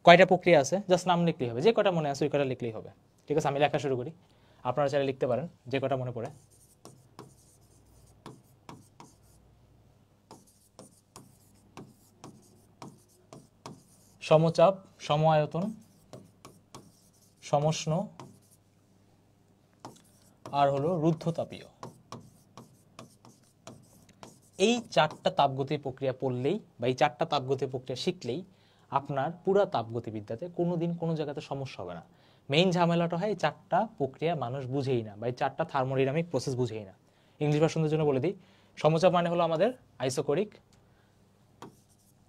কয়টা প্রক্রিয়া আছে? জাস্ট নাম লিখলেই হবে, যে কটা মনে আছে ওই কটা লিখলেই হবে, ঠিক আছে? আমি লেখা শুরু করি, আপনারা চাইলে লিখতে পারেন যে কটা মনে পড়ে। সমচাপ, সম আয়তন, সমষ্ণ আর হলো রুদ্ধতাপীয়। এই চারটা তাপগতিক প্রক্রিয়া পড়লেই বা এই চারটা তাপগতিক প্রক্রিয়া শিখলেই আপনার পুরো তাপগতিবিদ্যাতে কোনোদিন কোনো জায়গাতে সমস্যা হবে না। মেইন ঝামেলাটা হয় এই চারটা প্রক্রিয়া মানুষ বুঝেই না, বা এই চারটা থার্মোডাইনামিক প্রসেস বুঝেই না। ইংলিশ ভার্সনদের জন্য বলে দিই, সমচাপ মানে হলো আমাদের আইসোকোরিক,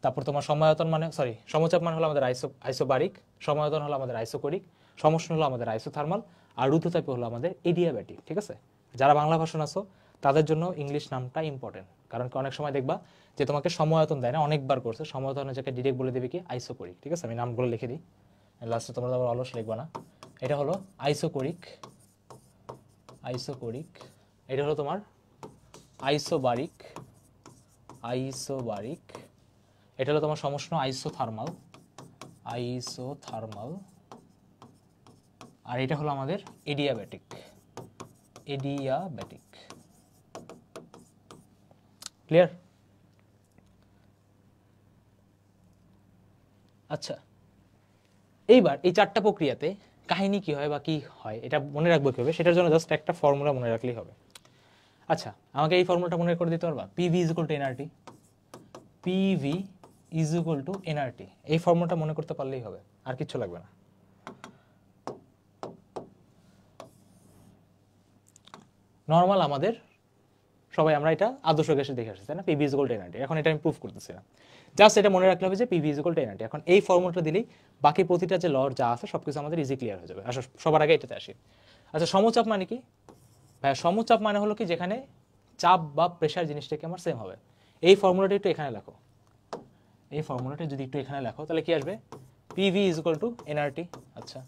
তারপর তোমার সমায়তন মানে সমচাপ মানে হলো আমাদের আইসোবারিক, সমায়তন হলো আমাদের আইসোকোরিক, সমষ্ণ হলো আমাদের আইসোথার্মাল, আর রুদ্ধতাপীয় হলো আমাদের এডিয়াব্যাটিক। ঠিক আছে, যারা বাংলা ভাষণ আছো তাদের জন্য ইংলিশ নামটা ইম্পর্টেন্ট, কারণ অনেক সময় দেখবা যে তোমাকে সমায়তন দেয় না, অনেকবার করছে সমায়তনের জায়গায় ডিরেক্ট বলে দেবে কি আইসোকোরিক। ঠিক আছে, আমি নামগুলো লিখে দিই, লাস্টে তোমরা আবার অলস লিখবা না। এটা হলো আইসোকোরিক, আইসোকোরিক। এটা হলো তোমার আইসোবারিক, আইসোবারিক। এটা হলো তোমার সমষ্ণ আইসোথার্মাল, আইসোথার্মাল। আর এটা হলো আমাদের এডিয়াব্যাটিক, এডিয়াব্যাটিক। ক্লিয়ার? আচ্ছা, এইবার এই চারটা প্রক্রিয়াতে কাহিনী কি হয় বা কি হয় এটা মনে রাখবো কিভাবে, সেটার জন্য জাস্ট একটা ফর্মুলা মনে রাখলেই হবে। আচ্ছা, আমাকে এই ফর্মুলাটা মনে করে দিতে পারবা? PV is equal to nRT, PV is equal to nRT. এই ফর্মুলাটা মনে করতে পারলেই হবে, আর কিচ্ছু লাগবে না। নর্মাল আমাদের সবাই আমরা এটা আদর্শ গ্যাসে দেখে আসছি, তাই না? PV is equal to nRT. এখন এটা আমি প্রুফ করতেছি না, জাস্ট এটা মনে রাখলে হবে যে PV is equal to nRT. এখন এই ফর্মুলাটা দিলেই বাকি প্রতিটা যে লর যা আছে সবকিছু আমাদের ইজি ক্লিয়ার হয়ে যাবে। আসলে সবার আগে এটাতে আসি। আচ্ছা, সমচাপ মানে কি ভাই? সমচাপ মানে হলো কি যেখানে চাপ বা প্রেশার জিনিসটাকে আমার সেম হবে। এই ফর্মুলাটা একটু এখানে লেখো, এই ফর্মুলাটা যদি একটু এখানে লেখো তাহলে কি আসবে? PV is equal to nRT. আচ্ছা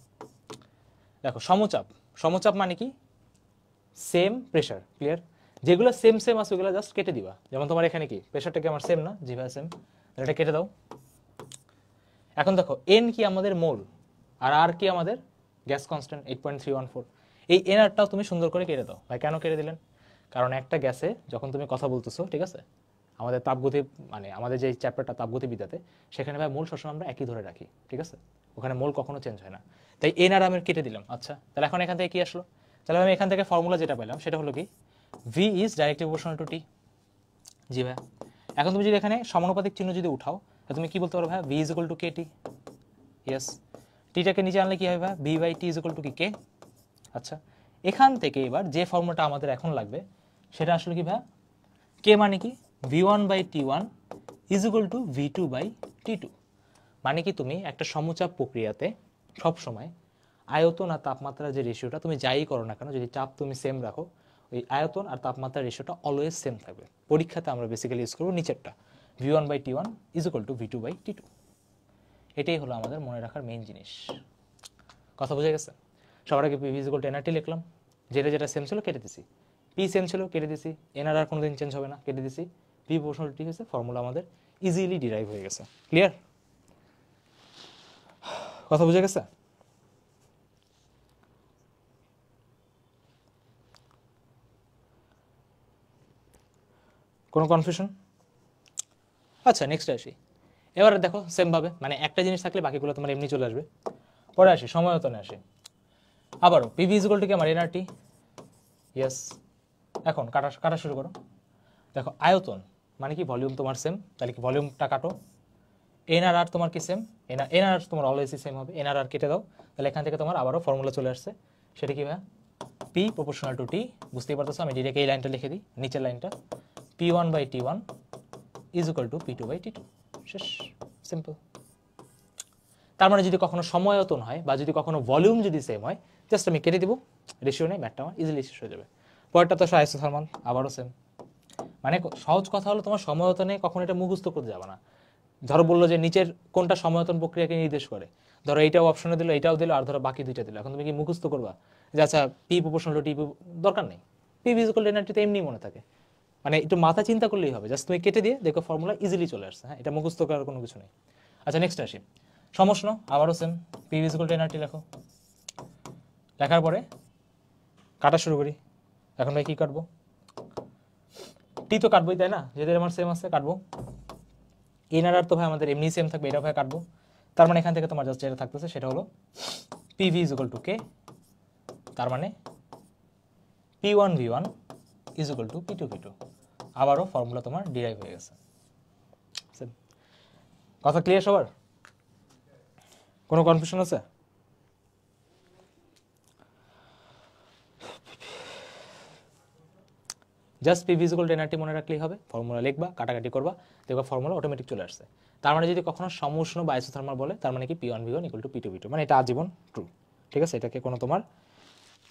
দেখো, সমচাপ, সমচাপ মানে কি? Same pressure. ক্লিয়ার? যেগুলো সেম সেম আছে ওগুলো জাস্ট কেটে দিবা। যেমন তোমার এখানে কি প্রেশারটা কি আমার সেম না? জি ভাই সেম, তাহলে এটা কেটে দাও। এখন দেখো এন কি আমাদের মোল, আর আর কি আমাদের গ্যাস কনস্ট্যান্ট 8.314। এই এন আরটাও তুমি সুন্দর করে কেটে দাও। ভাই কেন কেটে দিলেন? কারণ একটা গ্যাসে যখন তুমি কথা বলতেছো, ঠিক আছে, আমাদের তাপগতি মানে আমাদের যে চ্যাপ্টারটা তাপগতিবিদ্যাতে, সেখানে ভাই মোল সবসময় আমরা একই ধরে রাখি। ঠিক আছে, ওখানে মোল কখনো চেঞ্জ হয় না, তাই এন আর আমি কেটে দিলাম। আচ্ছা, তাহলে এখন এখান থেকে কি আসলো? তাহলে আমি এখান থেকে ফর্মুলা যেটা পেলাম সেটা হলো কি V is directly proportional to T. জি ভাই, এখন তুমি যদি এখানে সমানুপাতিক চিহ্ন যদি উঠাও তাহলে তুমি কি বলতে পারো ভাই? V is equal to K T. Yes, টিটাকে নিচে আনলে কি হবে ভাই? V by T is equal to কি কে। আচ্ছা, এখান থেকে এবার যে ফর্মুলাটা আমাদের এখন লাগবে সেটা আসলে কি ভাই? কে মানে কি? V one by T one is equal to V two by T two. মানে কি তুমি একটা সমচাপ প্রক্রিয়াতে সবসময় আয়তন আর তাপমাত্রার যে রেশিওটা তুমি যাই করো না কেন, যদি চাপ তুমি সেম রাখো, ওই আয়তন আর তাপমাত্রার রেশিওটা অলওয়েজ সেম থাকবে। পরীক্ষাতে আমরা বেসিক্যালি ইউজ করবো নিচেরটা, V one by T one is equal to V two by T two. এটাই হলো আমাদের মনে রাখার মেইন জিনিস। কথা বোঝা গেছে? সবার আগে PV is equal to nRT লিখলাম, যেটা যেটা সেম ছিল কেটে দিছি, পি সেম ছিল কেটে দিছি, এনআর আর কোনোদিন চেঞ্জ হবে না কেটে দিছি, পি প্রপোর্শনাল টি হয়েছে, ফর্মুলা আমাদের ইজিলি ডিরাইভ হয়ে গেছে। ক্লিয়ার? কথা বুঝে গেছে? কোনো কনফিউশন? আচ্ছা, নেক্সট আসি। এবার দেখো সেমভাবে মানে একটা জিনিস থাকলে বাকিগুলো তোমার এমনি চলে আসবে। পরে আসি সমায়তনে আসি। আবারও পিভি ইজ ইকুয়াল টু কি আমার এনআরটি। ইয়েস, এখন কাটা শুরু করো। দেখো আয়তন মানে কি? ভলিউম তোমার সেম, তাহলে কি ভলিউমটা কাটো। এনআর আর তোমার কি সেম? এনআর তোমার অলওয়েজই সেম হবে, এনআর আর কেটে দাও। তাহলে এখান থেকে তোমার আবারও ফর্মুলা চলে আসছে, সেটা কি ভাই? পি প্রপোর্শনাল টু টি। বুঝতেই পারতেছো, আমি ডিরেক্ট এই লাইনটা লিখে দিই, নিচের লাইনটা P one by T one is equal to P two by T two. শেষ, সিম্পল। তার মানে যদি কখনো সমায়তন হয় বা যদি কখনো ভলিউম যদি সেম হয়, জাস্ট আমি কেটে দিব, রেশিও নেই, ম্যাথটা আমার ইজিলি শেষ হয়ে যাবে। পরেরটা তো আইসোথার্মাল, আবারও সেম। মানে সহজ কথা হলো তোমার সমায়তনে কখনো এটা মুখস্থ করতে যাবে না। ধরো বললো যে নিচের কোনটা সমায়তন প্রক্রিয়াকে নির্দেশ করে, ধরো এইটাও অপশনে দিল, এটাও দিল, আর ধরো বাকি দুইটা দিল। এখন তুমি কি মুখস্থ করবা যে আচ্ছা পি প্রপোর্শনাল টু টি? দরকার নেই, পি ইকুয়াল টু এনআরটি তো এমনি মনে থাকে। মানে একটু মাথা চিন্তা করলেই হবে, জাস্ট তুমি কেটে দিয়ে দেখো ফর্মুলা ইজিলি চলে আসছে। হ্যাঁ, এটা মুখস্থ করার কোনো কিছু নেই। আচ্ছা, নেক্সট আসি সমষ্ণ, আবারও same, P equal to nRT লেখো। লেখার পরে কাটা শুরু করি। এখন ভাই কি কাটবো? টি তো কাটবোই, তাই না? যেদের আমার সেম আছে কাটবো। এনআর আর তো ভাই আমাদের এমনি সেম থাকবে, এটা ভাই কাটবো। তার মানে এখান থেকে তোমার জাস্ট যেটা থাকতেছে সেটা হলো PV is equal two K, তার মানে P1 V1 is equal two P2 V2। আবারও ফর্মুলা তোমার ডিরাইভ হয়ে গেছে। কথা ক্লিয়ার সবার? কোনো কনফিউশন আছে? Just PV is equal two nRT মনে রাখলেই হবে, ফর্মুলা লিখবা, কাটাকাটি করবা, দেখবা ফর্মুলা অটোমেটিক চলে আসছে। তার মানে যদি কখনো সমউষ্ণ বা আইসোথার্মাল বলে, তার মানে কি P1 V1 equal to P2 V2, মানে এটা আজীবন ট্রু। ঠিক আছে, এটাকে কোনো তোমার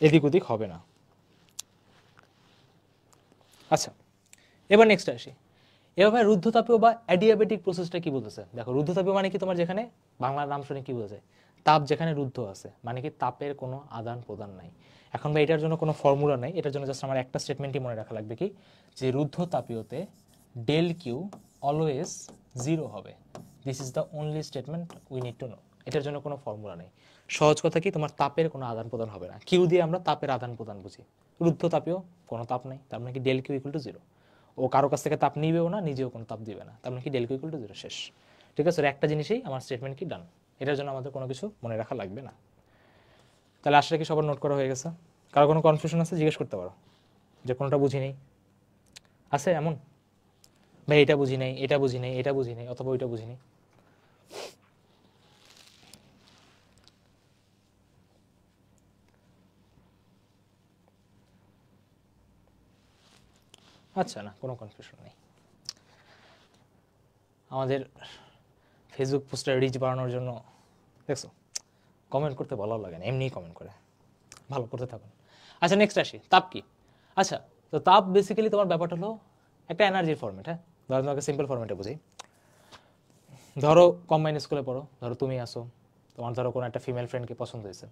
এদিক ওদিক হবে না। আচ্ছা, এবার নেক্সট আসি। এভাবে রুদ্ধতাপীয় বা অ্যাডিয়াবেটিক প্রসেসটা কি বলতেছে? দেখো, রুদ্ধতাপীয় মানে কি, তোমার যেখানে বাংলার নাম শুনে কি বোঝায়, তাপ যেখানে রুদ্ধ আছে, মানে কি তাপের কোনো আদান প্রদান নাই। এখন বা এটার জন্য কোনো ফর্মুলা নাই, এটার জন্য জাস্ট আমার একটা স্টেটমেন্টই মনে রাখা লাগবে, কি যে রুদ্ধতাপীয়তে ডেল কিউ অলওয়েজ 0 হবে। This is the only statement we need to know. এটার জন্য কোনো ফর্মুলা নেই। সহজ কথা কি, তোমার তাপের কোনো আদান প্রদান হবে না। কিউ দিয়ে আমরা তাপের আদান প্রদান বুঝি, রুদ্ধতাপীয় কোনো তাপ নেই, তার মানে কি ডেল কিউ ইকুয়াল টু 0। ও কারো কাছ থেকে তাপ নিবেও না, নিজেও কোনো তাপ দিবে না, তার মানে কি ডেল কিউ ইকুয়াল টু 0, শেষ। ঠিক আছে, একটা জিনিসই আমার স্টেটমেন্ট কি ডান। এটার জন্য আমাদের কোনো কিছু মনে রাখা লাগবে না। তাহলে আসলে কি সবার নোট করা হয়ে গেছে? কারো কোনো কনফিউশন আছে জিজ্ঞেস করতে পারো, যে কোনোটা বুঝি নেই আছে এমন, ভাই এটা বুঝি নাই, এটা বুঝি নাই, এটা বুঝি নাই, অথবা ওইটা বুঝি নাই। আচ্ছা, না কোনো কনফিউশন নেই। আমাদের ফেসবুক পোস্টে রিচ বাড়ানোর জন্য দেখছো কমেন্ট করতে ভালো লাগে না, এমনিই কমেন্ট করে, ভালো করতে থাকুন। আচ্ছা, নেক্সট আসি, তাপ কি? আচ্ছা, তো তাপ বেসিক্যালি তোমার ব্যাপারটা হলো একটা এনার্জির ফরম্যাট। হ্যাঁ, ধরো তোমাকে সিম্পল ফরম্যাটে বুঝি। ধরো কম্বাইন স্কুলে পড়ো, ধরো তুমি আসো, তোমার ধরো কোনো একটা ফিমেল ফ্রেন্ডকে পছন্দ হয়েছে।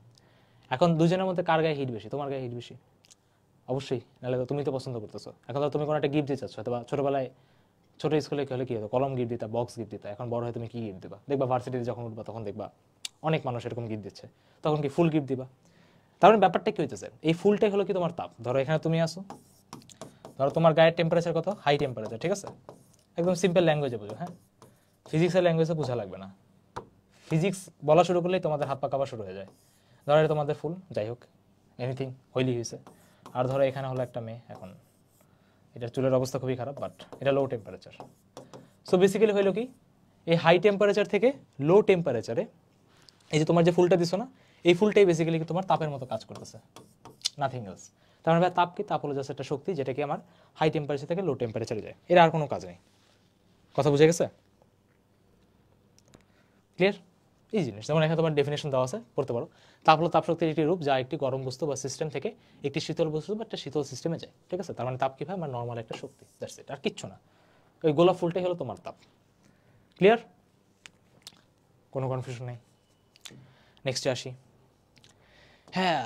এখন দুজনের মধ্যে কার গায়ে হিট বেশি? তোমার গায়ে হিট বেশি অবশ্যই, নাহলে তো তুমি তো পছন্দ করতেছো। এখন তো তুমি কোনো একটা গিফট দিতে চাচ্ছ, অথবা ছোটবেলায় ছোট স্কুলে কি হলে কি হতো, কলম গিফট দিতা, বক্স গিফট দিতা। এখন বড় হয়ে তুমি কি গিফট দিবা? দেখবা ভার্সিটিতে যখন উঠবা তখন দেখবা অনেক মানুষ এরকম গিফট দিচ্ছে, তখন কি ফুল গিফট দিবা? তার মানে ব্যাপারটা কি হইতেছে, এই ফুলটাই হলো কি তোমার তাপ। ধরো এখানে তুমি আসো, ধরো তোমার গায়ের টেম্পারেচার কত, হাই টেম্পারেচার, ঠিক আছে, একদম সিম্পল ল্যাঙ্গুয়েজে বুঝো। হ্যাঁ, ফিজিক্সের ল্যাঙ্গুয়েজে বোঝা লাগবে না, ফিজিক্স বলা শুরু করলেই তোমাদের হাত পা কাঁপা শুরু হয়ে যায়। ধরো এটা তোমাদের ফুল, যাই হোক, এনিথিং হইলি হয়েছে। আর ধরো এখানে হলো একটা মেয়ে, এখন এটার চুলের অবস্থা খুবই খারাপ, বাট এটা লো টেম্পারেচার। সো বেসিক্যালি হইলো কি, এই হাই টেম্পারেচার থেকে লো টেম্পারেচারে এই যে তোমার যে ফুলটা দিছো না, এই ফুলটাই বেসিক্যালি তোমার তাপের মতো কাজ করতেছে, নাথিং এলস। তার মানে তাপ কি? তাপ হলো জাস্ট একটা শক্তি যেটা কি আমার হাই টেম্পারেচার থেকে লো টেম্পারেচারে যায়, এর আর কোনো কাজ নেই। কথা বুঝে গেছে? ক্লিয়ার? এই জিনিস যেমন এখানে তোমার ডেফিনেশন দেওয়া আছে, পড়তে পারো। তাপ হলো তাপশক্তির একটি রূপ যা একটি গরম বস্তু বা সিস্টেম থেকে একটি শীতল বস্তু বা একটা শীতল সিস্টেমে যায়। ঠিক আছে, তার মানে তাপ কি ভাই, আমার নর্মাল একটা শক্তি, দ্যাটস ইট, আর কিচ্ছু না। ওই গোলাপ ফুলটাই হলো তোমার তাপ। ক্লিয়ার? কোনো কনফিউশন নেই। নেক্সটে আসি। হ্যাঁ,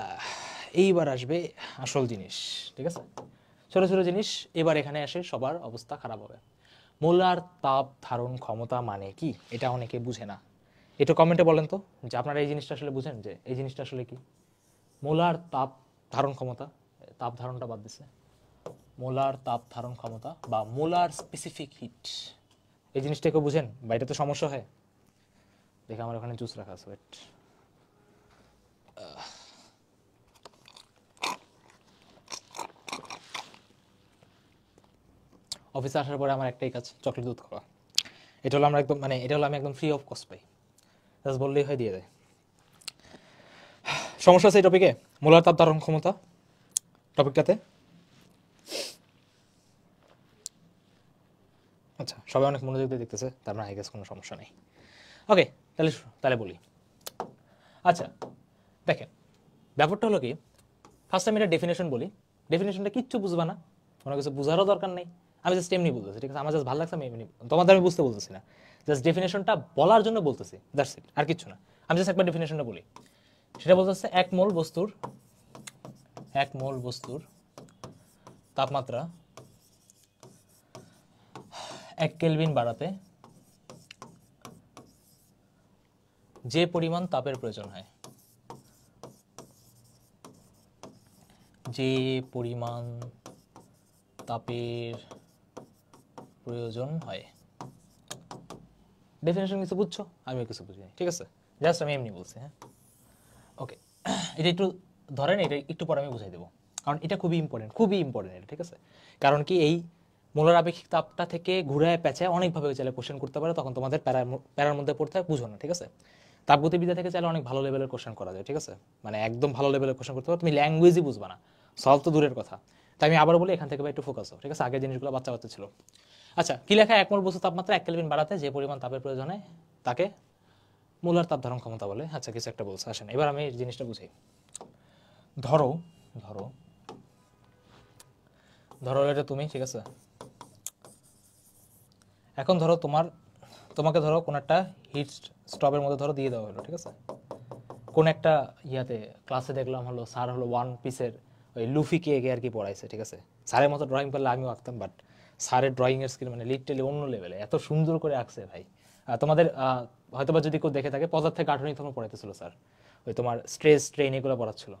এইবার আসবে আসল জিনিস। ঠিক আছে, ছোটো ছোটো জিনিস এবার এখানে আসে, সবার অবস্থা খারাপ হবে। মোলার তাপ ধারণ ক্ষমতা মানে কি, এটা অনেকে বুঝে না। একটু কমেন্টে বলেন তো যে আপনারা এই জিনিসটা আসলে বুঝেন, যে এই জিনিসটা আসলে কি। মোলার তাপ ধারণ ক্ষমতা, তাপ ধারণটা বাদ দিছে, মোলার তাপ ধারণ ক্ষমতা বা মোলার স্পেসিফিক হিট, এই জিনিসটা কেউ বুঝেন? বা এটা তো সমস্যা হয়। দেখে আমার ওখানে জুস রাখা আছে, ওয়েট। অফিসে আসার পরে আমার একটাই কাজ, চকলেট দুধ খাওয়া। এটা হলো আমরা একদম, মানে এটা হলো আমি একদম free of cost pi, just বললেই হয় দিয়ে দেয়। সমস্যা আছে এই টপিকে, মোলার তাপ ধারণ ক্ষমতা টপিকটাতে? আচ্ছা, সবাই অনেক মনোযোগ দিয়ে দেখতেছে, তার মানে আই গেস কোনো সমস্যা নেই। ওকে, তাহলে তাহলে বলি। আচ্ছা দেখেন, ব্যাপারটা হলো কি, ফার্স্ট আমি এটা ডেফিনেশন বলি। ডেফিনেশনটা কিচ্ছু বুঝবা না, কোনো কিছু বুঝারও দরকার নেই, আমি জাস্ট এমনি বলতেছি। ঠিক আছে, আমার জাস্ট ভালো লাগছে, আমি এমনি, তোমাদের আমি বুঝতে বলতেছি না, জাস্ট ডেফিনেশনটা বলার জন্য বলতেছি, দ্যাটস ইট, আর কিচ্ছু না। আমি জাস্ট একবার ডেফিনেশনটা বলি। সেটা বলতেছে এক মোল বস্তুর তাপমাত্রা 1 কেলভিন বাড়াতে যে পরিমাণ তাপের প্রয়োজন হয়, যে পরিমাণ তাপের প্রয়োজন হয় ডেফিনেশন কিছু বুঝছো, আমিও কিছু বুঝিনি, ঠিক আছে, জাস্ট আমি এমনি বলছি। হ্যাঁ ওকে, এটা একটু ধরেন, এটা একটু পরে আমি বুঝাই দেবো, কারণ এটা খুবই ইম্পর্টেন্ট এটা, ঠিক আছে। কারণ কি এই মোলার আপেক্ষিক তাপটা থেকে ঘুরায় পেঁচায় অনেকভাবে চাইলে কোশ্চেন করতে পারে, তখন তোমাদের প্যারার মধ্যে পড়তে হয়, বুঝো না, ঠিক আছে। তাপগতিবিদ্যা থেকে চাইলে অনেক ভালো লেভেলের কোশ্চেন করা যায়, ঠিক আছে, মানে একদম ভালো লেভেলের কোশ্চেন করতে পারো, তুমি ল্যাঙ্গুয়েজই বুঝবা না, সলভ তো দূরের কথা। তাই আমি আবার বলি, এখান থেকে একটু ফোকাস হও, ঠিক আছে, আগের জিনিসগুলো বাচ্চা ছিল। আচ্ছা, কি লেখা, এক মোল বস্তু তাপমাত্রা 1 কেলভিন বাড়াতে যে পরিমাণ তাপের প্রয়োজন হয় তাকে মোলার তাপ ধারণ ক্ষমতা বলে। আচ্ছা, কিছু একটা বলছে, আসেন এবার আমি এই জিনিসটা বুঝাই। ধরো ধরো ধরো এটা তুমি, ঠিক আছে, এখন ধরো তোমাকে ধরো কোন একটা হিট স্টপের মধ্যে ধরো দিয়ে দেওয়া হলো, ঠিক আছে, কোন একটা ইয়াতে ক্লাসে দেখলাম হলো স্যার হলো ওয়ান পিসের ওই লুফি কেকে আর কি পড়াইছে, ঠিক আছে, স্যারের মতো ড্রয়িং করলে আমিও আঁকতাম, বাট স্যারের ড্রয়িং এর স্কিল মানে লিটারালি অন্য লেভেলে, এত সুন্দর করে আঁকছে ভাই। তোমাদের হয়তোবা যদি কেউ দেখে থাকে, পদার্থের গাঠনিক তখন পড়াইতেছিল স্যার, ওই তোমার স্ট্রেস স্ট্রেন এগুলো পড়াচ্ছিল।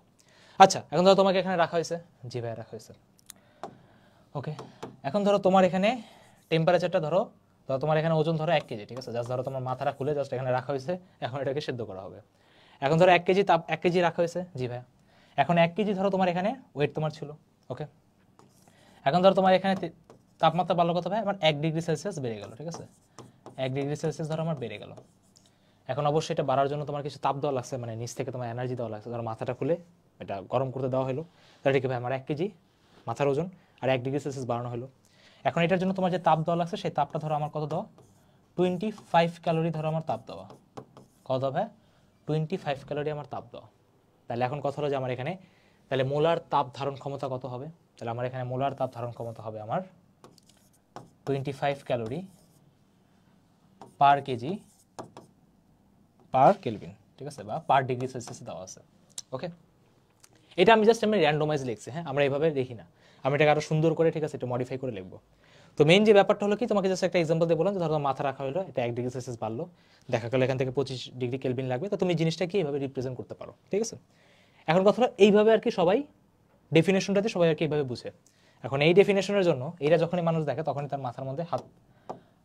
আচ্ছা, এখন ধরো তোমাকে এখানে রাখা হয়েছে, জি ভাই রাখা হয়েছে, ওকে। এখন ধরো তোমার এখানে টেম্পারেচারটা ধরো তোমার এখানে ওজন ধরো 1 কেজি, ঠিক আছে, জাস্ট ধরো তোমার মাথাটা খুলে জাস্ট এখানে রাখা হয়েছে, এখন এটাকে সিদ্ধ করা হবে। এখন ধরো 1 কেজি 1 কেজি রাখা হয়েছে, জি ভাই। এখন 1 কেজি ধরো তোমার এখানে ওয়েট তোমার ছিল, ওকে। এখন ধরো তোমার এখানে তাপমাত্রা বাড়লো কত ভাই, আমার 1 ডিগ্রি সেলসিয়াস বেড়ে গেল, ঠিক আছে, 1 ডিগ্রি সেলসিয়াস ধরো আমার বেড়ে গেল। এখন অবশ্যই এটা বাড়ার জন্য তোমার কিছু তাপ দেওয়া লাগছে, মানে নিচ থেকে তোমার এনার্জি দেওয়া লাগছে, ধরো মাথাটা খুলে এটা গরম করতে দেওয়া হলো, তাহলে ঠিক ভাই আমার 1 কেজি মাথার ওজন আর 1 ডিগ্রি সেলসিয়াস বাড়ানো হলো। এখন এটার জন্য তোমার যে তাপ দেওয়া লাগছে, সেই তাপটা ধরো আমার কত দেওয়া, 25 ক্যালোরি ধরো আমার তাপ দেওয়া, কত দেওয়া, 25 ক্যালোরি আমার তাপ দেওয়া। তাহলে এখন কথা হলো যে আমার এখানে তাহলে মোলার তাপ ধারণ ক্ষমতা কত হবে, তাহলে আমার এখানে মোলার তাপ ধারণ ক্ষমতা হবে আমার 25 calorie per KG per Kelvin, ঠিক আছে, বা পার ডিগ্রি সেলসিয়াসে দেওয়া আছে, ওকে। এটা আমি জাস্ট র্যান্ডমাইজ লিখছি, হ্যাঁ, আমরা এইভাবে লিখি না, আমি এটাকে আরো সুন্দর করে, ঠিক আছে, এটা মডিফাই করে লিখবো। তো মেইন যে ব্যাপারটা হলো কি, তোমাকে জাস্ট একটা এক্সাম্পল দিয়ে বললাম যে ধরো মাথা রাখা হলো, এটা 1 ডিগ্রি সেলসিয়াস বাড়লো, দেখা গেলো এখান থেকে 25 ডিগ্রি কেলভিন লাগবে, তো তুমি জিনিসটা কি এইভাবে রিপ্রেজেন্ট করতে পারো, ঠিক আছে। এখন কথা হলো এইভাবে আর কি সবাই ডেফিনেশনটাতে সবাই আর কি এইভাবে বুঝে। এখন এই ডেফিনেশনের জন্য এইটা যখনই মানুষ দেখে, তখনই তার মাথার মধ্যে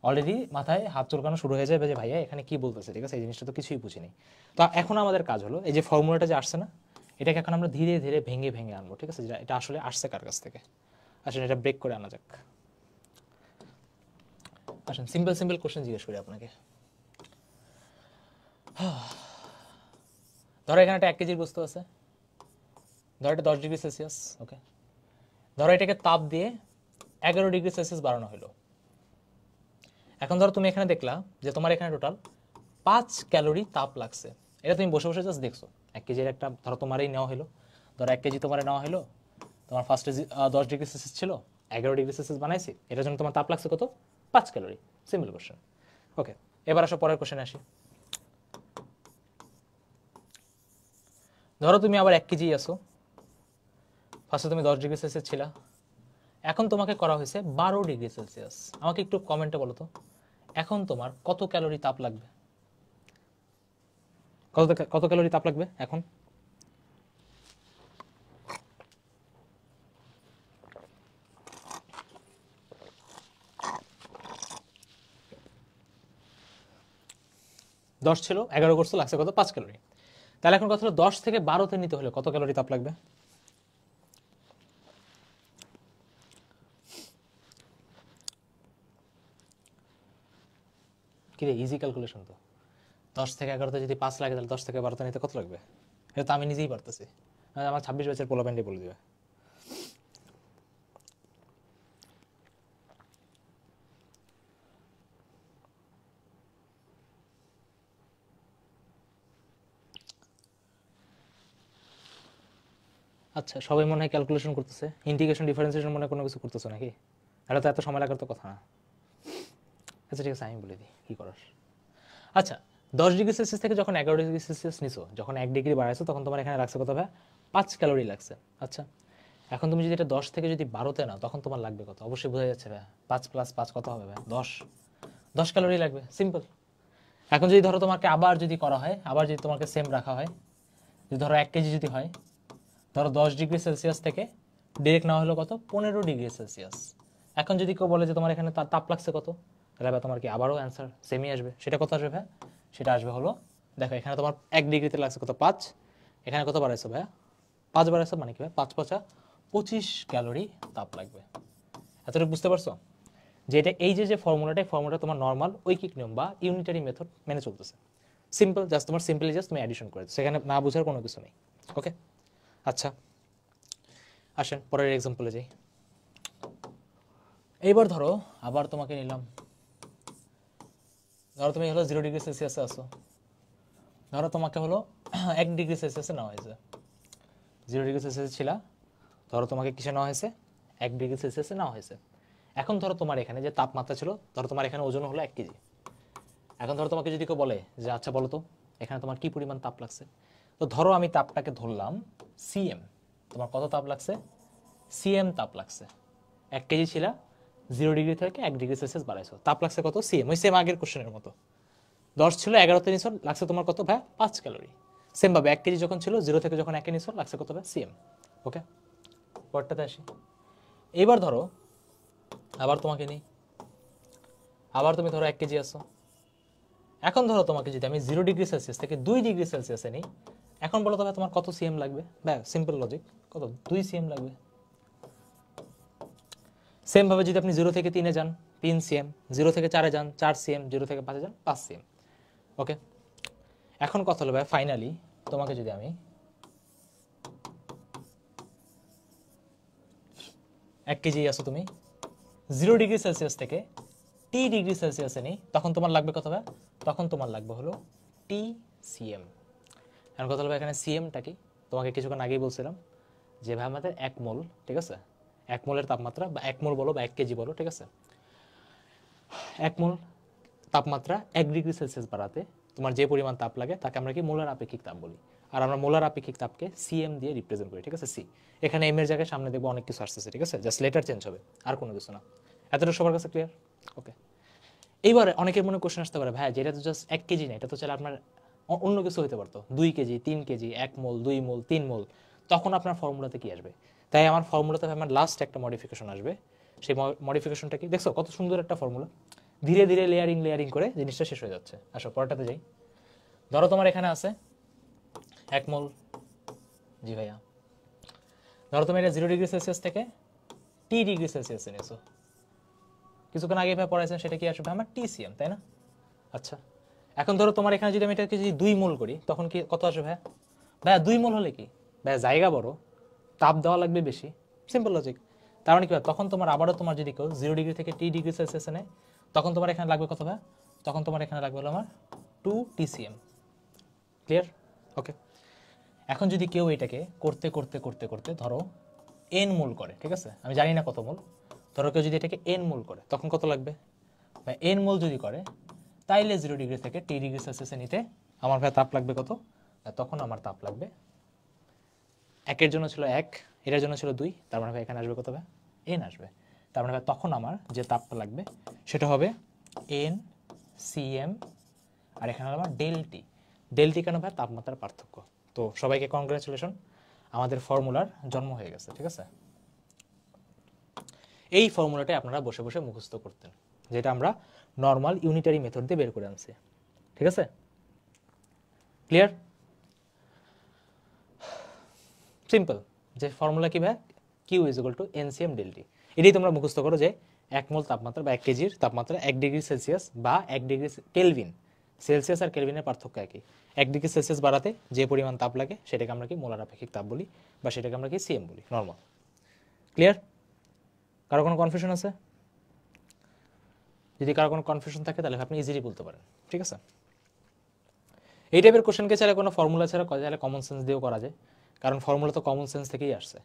অলরেডি মাথায় হাত চুলকানো শুরু হয়ে যায় যে ভাইয়া এখানে কি বলতেছে, ঠিক আছে, এই জিনিসটা তো কিছুই বুঝিনি। তো এখন আমাদের কাজ হলো এই যে ফর্মুলাটা যে আসছে না, এটাকে এখন আমরা ধীরে ধীরে ভেঙে ভেঙে আনবো, ঠিক আছে, এটা আসলে আসছে কার কাছ থেকে, আসলে এটা ব্রেক করে আনা যাক। আসেন সিম্পল কোশ্চেন জিজ্ঞেস করি আপনাকে। ধরো এখানে একটা 1 কেজির বস্তু আছে, ধরো এটা 10 ডিগ্রি সেলসিয়াস, ওকে। ধরো এটাকে তাপ দিয়ে 11 ডিগ্রি সেলসিয়াস বাড়ানো হলো। এখন ধরো তুমি এখানে দেখলা যে তোমার এখানে টোটাল 5 ক্যালোরি তাপ লাগছে, এটা তুমি বসে বসে জাস্ট দেখছো। 1 কেজির একটা ধরো তোমারই নেওয়া হলো, ধরো 1 কেজি তোমার নেওয়া হলো, তোমার ফার্স্টে 10 ডিগ্রি সেলসিয়াস ছিল, 11 ডিগ্রি সেলসিয়াস বানাইছি, এটার জন্য তোমার তাপ লাগছে কত, 5 ক্যালোরি, সিম্পল কোশ্চেন, ওকে। এবার আসো পরের কোশ্চেনে আসি। ধরো তুমি আবার 1 কেজি আসো, ফার্স্টে তুমি 10 ডিগ্রি সেলসিয়াস ছিলা, এখন তোমাকে করা হয়েছে 12 ডিগ্রি সেলসিয়াস। আমাকে একটু কমেন্টে বলো তো, এখন তোমার কত ক্যালোরি তাপ লাগবে, কত ক্যালোরি তাপ লাগবে এখন? দশ ছিল, 11 করছো, লাগছে কত, 5 ক্যালোরি। তাহলে এখন কথা হলো 10 থেকে 12তে নিতে হলে কত ক্যালোরি তাপ লাগবে? কিরে ইজি ক্যালকুলেশন তো, 10 থেকে 11তে যদি 5 লাগে, তাহলে 10 থেকে 12তে নিতে কত লাগবে? এটা তো আমি নিজেই পারতেছি, আমার 26 ব্যাচের পোলা প্যান্ডে বলে দিবে। আচ্ছা, সবাই মনে হয় ক্যালকুলেশন করতেছে, ইন্টিগ্রেশন ডিফারেন্সিয়েশন মনে কোনো কিছু করতেছে নাকি? এটা তো এত সময় লাগার তো কথা না। আচ্ছা ঠিক আছে, আমি বলে দিই কী করার। আচ্ছা, 10 ডিগ্রি সেলসিয়াস থেকে যখন 11 ডিগ্রি সেলসিয়াস নিছো, যখন 1 ডিগ্রি বাড়াইছো, তখন তোমার এখানে লাগছে কত ভাই, 5 ক্যালোরি লাগছে। আচ্ছা, এখন তুমি যদি এটা 10 থেকে যদি 12তে নাও, তখন তোমার লাগবে কত? অবশ্যই বোঝা যাচ্ছে ভাই, 5 + 5 কত হবে ভাই, 10 ক্যালোরি লাগবে, সিম্পল। এখন যদি ধরো তোমাকে আবার যদি করা হয়, আবার যদি তোমাকে সেম রাখা হয়, যদি ধরো 1 কেজি যদি হয়, ধরো 10 ডিগ্রি সেলসিয়াস থেকে ডিরেক্ট নেওয়া হলো কত, 15 ডিগ্রি সেলসিয়াস। এখন যদি কেউ বলে যে তোমার এখানে তাপ লাগছে কত, তাহলে ভাই তোমার কি আবারও অ্যান্সার সেমই আসবে। সেটা কত আসবে ভাই? সেটা আসবে হলো, দেখো এখানে তোমার 1 ডিগ্রিতে লাগছে কত 5, এখানে কত বাড়াইছো ভাইয়া 5 বাড়াইছো, মানে কি ভাই 5 5 25 ক্যালোরি তাপ লাগবে। এতটুকু বুঝতে পারছো? যে এটা এই যে ফর্মুলাটা তোমার নর্মাল ঐকিক নিয়ম বা ইউনিটারি মেথড মেনে চলতেছে। সিম্পল, জাস্ট তোমার সিম্পলি জাস্ট তুমি অ্যাডিশন করেছো, সেখানে না বোঝার কোনো কিছু নেই। ওকে, আচ্ছা আসেন পরের এক্সাম্পলে যাই। এইবার ধরো আবার তোমাকে নিলাম, ধরো তুমি হলো 0 ডিগ্রি সেলসিয়াসে আসো, ধরো তোমাকে হলো 1 ডিগ্রি সেলসিয়াসে নেওয়া হয়েছে। 0 ডিগ্রি সেলসিয়াসে ছিল, ধরো তোমাকে কিসে নেওয়া হয়েছে? 1 ডিগ্রি সেলসিয়াসে নেওয়া হয়েছে। এখন ধরো তোমার এখানে যে তাপমাত্রা ছিল, ধরো তোমার এখানে ওজন হলো 1 কেজি। এখন ধরো তোমাকে যদি কেউ বলে যে আচ্ছা বলো তো এখানে তোমার কি পরিমাণ তাপ লাগছে, তো ধরো আমি তাপটাকে ধরলাম সিএম। তোমার কত তাপ লাগছে? সিএম তাপ লাগছে। 1 কেজি ছিল, 0 ডিগ্রি থেকে 1 ডিগ্রি সেলসিয়াস বাড়াইছো, তাপ লাগছে কত? সিএম। ওই সেম আগের কোশ্চেনের মতো 10 ছিল, 11তে নিছো, লাগছে তোমার কত ভাই? 5 ক্যালোরি। সেম ভাবে 1 কেজি যখন ছিল, 0 থেকে যখন 1-এ নিছো, লাগছে কত ভাই? সিএম। ওকে, পরটাতে আসি। এবার ধরো আবার তোমাকে নিই, আবার তুমি ধরো 1 কেজি আসো। এখন ধরো তোমাকে যদি আমি 0 ডিগ্রি সেলসিয়াস থেকে 2 ডিগ্রি সেলসিয়াসে নিই, এখন বলো তবে তোমার কত সিএম লাগবে? ব্যাস সিম্পল লজিক, কত? 2 সিএম লাগবে। সেম ভাবে যদি আপনি 0 থেকে 3-এ যান, 3 সিএম, 0 থেকে 4-এ যান, 4 সিএম, 0 থেকে 5-এ যান, 5 সিএম। ওকে, এখন কথা হলো ভাই ফাইনালি তোমাকে যদি আমি 1 কেজি আসো তুমি 0 ডিগ্রি সেলসিয়াস থেকে টি ডিগ্রি সেলসিয়াসে নিই, তখন তোমার লাগবে কত ভাই? তখন তোমার লাগবে হলো টি সিএম। এখন কথা হলো এখানে সিএমটা কি? তোমাকে কিছুক্ষণ আগেই বলছিলাম যে ভাই আমাদের 1 মোল, ঠিক আছে, 1 মোলের তাপমাত্রা, বা 1 মোল বলো বা 1 কেজি বলো, ঠিক আছে, 1 মোল তাপমাত্রা 1 ডিগ্রি সেলসিয়াস বাড়াতে তোমার যে পরিমাণ তাপ লাগে তাকে আমরা কি মোলার আপেক্ষিক তাপ বলি। আর আমরা মোলার আপেক্ষিক তাপকে সিএম দিয়ে রিপ্রেজেন্ট করি, ঠিক আছে, সি। এখানে এম এর জায়গায় সামনে দেখবো অনেক কিছু আসতেছে, ঠিক আছে, জাস্ট লেটার চেঞ্জ হবে, আর কোনো কিছু না। এতটা সবার কাছে ক্লিয়ার? ওকে, এইবারে অনেকের মনে কোশ্চেন আসতে পারে ভাই যেটা তো জাস্ট 1 কেজি না, এটা তো চাইলে আপনার অন্য কিছু হতে পারতো, 2 কেজি, 3 কেজি, 1 মোল, 2 মোল, 3 মোল, তখন আপনার ফর্মুলাতে কি আসবে? তাই আমার ফর্মুলাতে আমার লাস্ট একটা মডিফিকেশন আসবে। সেই মডিফিকেশনটা কি? দেখছো কত সুন্দর একটা ফর্মুলা, ধীরে ধীরে লেয়ারিং করে জিনিসটা শেষ হয়ে যাচ্ছে। আসো পরটাতে যাই। ধরো তোমার এখানে আছে 1 মোল, জি ভাইয়া, ধরো তুমি এটা 0 ডিগ্রি সেলসিয়াস থেকে টি ডিগ্রি সেলসিয়াসে নিয়েছো, কিছুক্ষণ আগে ভাই পড়াইছেন, সেটা কি আসবে আমার টিসিএম, তাই না? আচ্ছা, এখন ধরো তোমার এখানে যদি আমি এটাকে যদি 2 মোল করি, তখন কি কত আসবে ভাইয়া? ভাইয়া 2 মোল হলে কি ভাইয়া, জায়গা বড়, তাপ দেওয়া লাগবে বেশি, সিম্পল লজিক। তার মানে কি ভাই, তখন তোমার আবারও তোমার যদি কেউ 0 ডিগ্রি থেকে টি ডিগ্রি সেলসিয়াসে নেয়, তখন তোমার এখানে লাগবে কত ভাইয়া? তখন তোমার এখানে লাগবে হলো আমার 2 টিসিএম। ক্লিয়ার? ওকে, এখন যদি কেউ এটাকে করতে করতে করতে করতে ধরো এন মোল করে, ঠিক আছে, আমি জানি না কত মোল, ধরো কেউ যদি এটাকে এন মোল করে, তখন কত লাগবে ভাই? এন মোল যদি করে, তাইলে 0 ডিগ্রি থেকে টি ডিগ্রি সেলসিয়াসে নিতে আমার ভাই তাপ লাগবে কত? তখন আমার তাপ লাগবে, 1-এর জন্য ছিল 1, এটার জন্য ছিল 2, তার মানে ভাই এখানে আসবে কত ভাই? এন আসবে। তার মানে ভাই তখন আমার যে তাপটা লাগবে সেটা হবে এন সিএম, আর এখানে হলো আমার ডেলটি। ডেলটি কেন ভাই? তাপমাত্রার পার্থক্য। তো সবাইকে কংগ্রাচুলেশন, আমাদের ফর্মুলার জন্ম হয়ে গেছে, ঠিক আছে। এই ফর্মুলাটাই আপনারা বসে বসে মুখস্থ করতেন, যেটা আমরা নর্মাল ইউনিটারি মেথড দিয়ে বের করে আনছি, ঠিক আছে, ক্লিয়ার? সিম্পল, যে ফর্মুলা কি ভাই? Q is equal to NCM del T. এটাই তোমরা মুখস্থ করো যে 1 মোল তাপমাত্রা বা 1 কেজির তাপমাত্রা 1 ডিগ্রি সেলসিয়াস বা 1 ডিগ্রি কেলভিন, সেলসিয়াস আর কেলভিনের পার্থক্য একই। 1 ডিগ্রি সেলসিয়াস বাড়াতে যে পরিমাণ তাপ লাগে সেটাকে আমরা কি মোলার আপেক্ষিক তাপ বলি, বা সেটাকে আমরা কি সিএম বলি, নর্মাল। ক্লিয়ার? কারো কোনো কনফিউশন আছে? যদি কারো কোনো কনফিউশন থাকে তাহলে আপনি ইজিলি বলতে পারেন, ঠিক আছে। এই টাইপের কোশ্চেনকে চাইলে কোনো ফর্মুলা ছাড়া চাইলে কমন সেন্স দিয়েও করা যায়, কারণ ফর্মুলা তো কমন সেন্স থেকেই আসছে।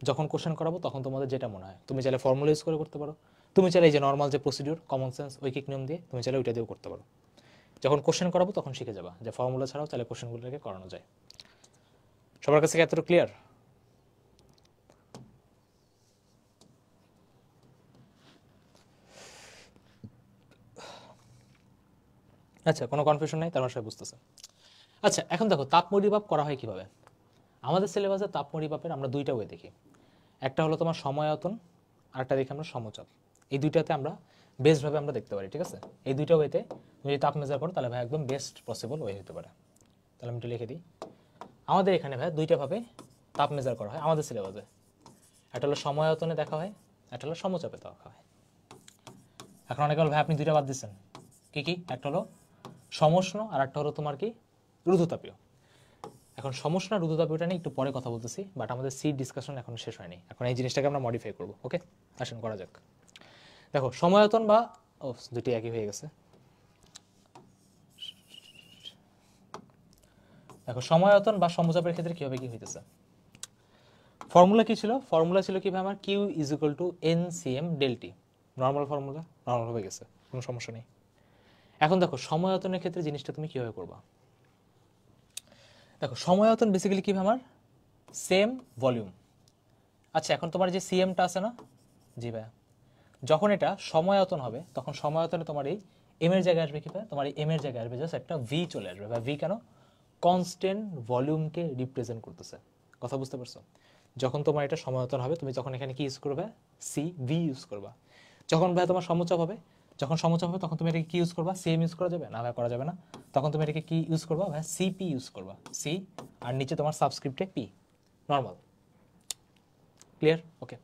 যখন কোশ্চেন করাবো তখন তোমাদের যেটা মনে হয়, তুমি চাইলে ফর্মুলা ইউজ করে করতে পারো, তুমি চাইলে এই যে নর্মাল যে প্রসিডিউর কমন সেন্স ঐকিক নিয়ম দিয়ে তুমি চাইলে ওইটা দিয়েও করতে পারো। যখন কোশ্চেন করাবো তখন শিখে যাবা যে ফর্মুলা ছাড়াও চাইলে কোশ্চেনগুলোকে করানো যায়। সবার কাছে এতটুকু ক্লিয়ার? আচ্ছা, কোনো কনফিউশন নেই, তার মানে সবাই বুঝতেছে। আচ্ছা, এখন দেখো তাপ পরিমাপ করা হয় কিভাবে। আমাদের সিলেবাসে তাপ পরিমাপের আমরা 2টা ওয়ে দেখি, একটা হলো তোমার সময়তন, আরেকটা দেখি আমরা সমচাপ। এই 2টাতে আমরা বেস্টভাবে আমরা দেখতে পারি, ঠিক আছে? এই দুইটা ওয়েতে তুমি যদি তাপ মেজার করো তাহলে ভাই একদম বেস্ট পসিবল ওয়ে হতে পারে। তাহলে আমি একটু লিখে দিই, আমাদের এখানে ভাই দুইটা ভাবে তাপ মেজার করা হয় আমাদের সিলেবাসে। একটা হলো সময়তনে দেখা হয়, একটা হলো সমচাপে দেখা হয়। এখন অনেকে বল ভাই আপনি দুইটা বাদ দিচ্ছেন, কি কি? একটা হলো সমষ্ণ আর একটা হলো তোমার কি রুদ্ধতাপীয়। এখন সমষ্ণ আর রুদ্ধতাপীয়টা নিয়ে একটু পরে কথা বলতেছি, বাট আমাদের সিট ডিসকাশন এখন শেষ হয়নি, এখন এই জিনিসটাকে আমরা মডিফাই করবো। ওকে, আসেন করা যাক। দেখো সময়তন বা দুটি একই হয়ে গেছে। দেখো সময়তন বা সমচাপের ক্ষেত্রে কিভাবে কি হইতেছে, ফর্মুলা কি ছিল? ফর্মুলা ছিল কি ভাই আমার Q is equal to N C M del T. Normal formula, normal হয়ে গেছে, কোনো সমস্যা নেই। এখন দেখো সময়তনের ক্ষেত্রে জিনিসটা তুমি কিভাবে করবা। দেখো সময়তন বেসিক্যালি কি ভাই আমার সেম ভলিউম। আচ্ছা এখন তোমার যে সিএমটা আছে না, জি ভাই, যখন এটা সময়তন হবে তখন সময়তনে তোমার এই এম এর জায়গায় আসবে কি ভাই, তোমার এই এম এর জায়গায় আসবে জাস্ট একটা ভি চলে আসবে। ভাই ভি কেন? কনস্ট্যান্ট ভলিউমকে রিপ্রেজেন্ট করতেছে। কথা বুঝতে পারছো? যখন তোমার এটা সময়তন হবে তুমি তখন এখানে কি ইউজ করবে? সি ভি ইউজ করবা। যখন ভাই তোমার সমচাপ হবে, যখন সমচাপ হবে তখন তুমি এটাকে কি ইউজ করবা? সিএম ইউজ করা যাবে না ভাই, করা যাবে না। তখন তুমি এটাকে কি ইউজ করবা ভাই? সিপি ইউজ করবা, সি আর নিচে তোমার সাবস্ক্রিপ্টে পি, নর্মাল। ক্লিয়ার? ওকে।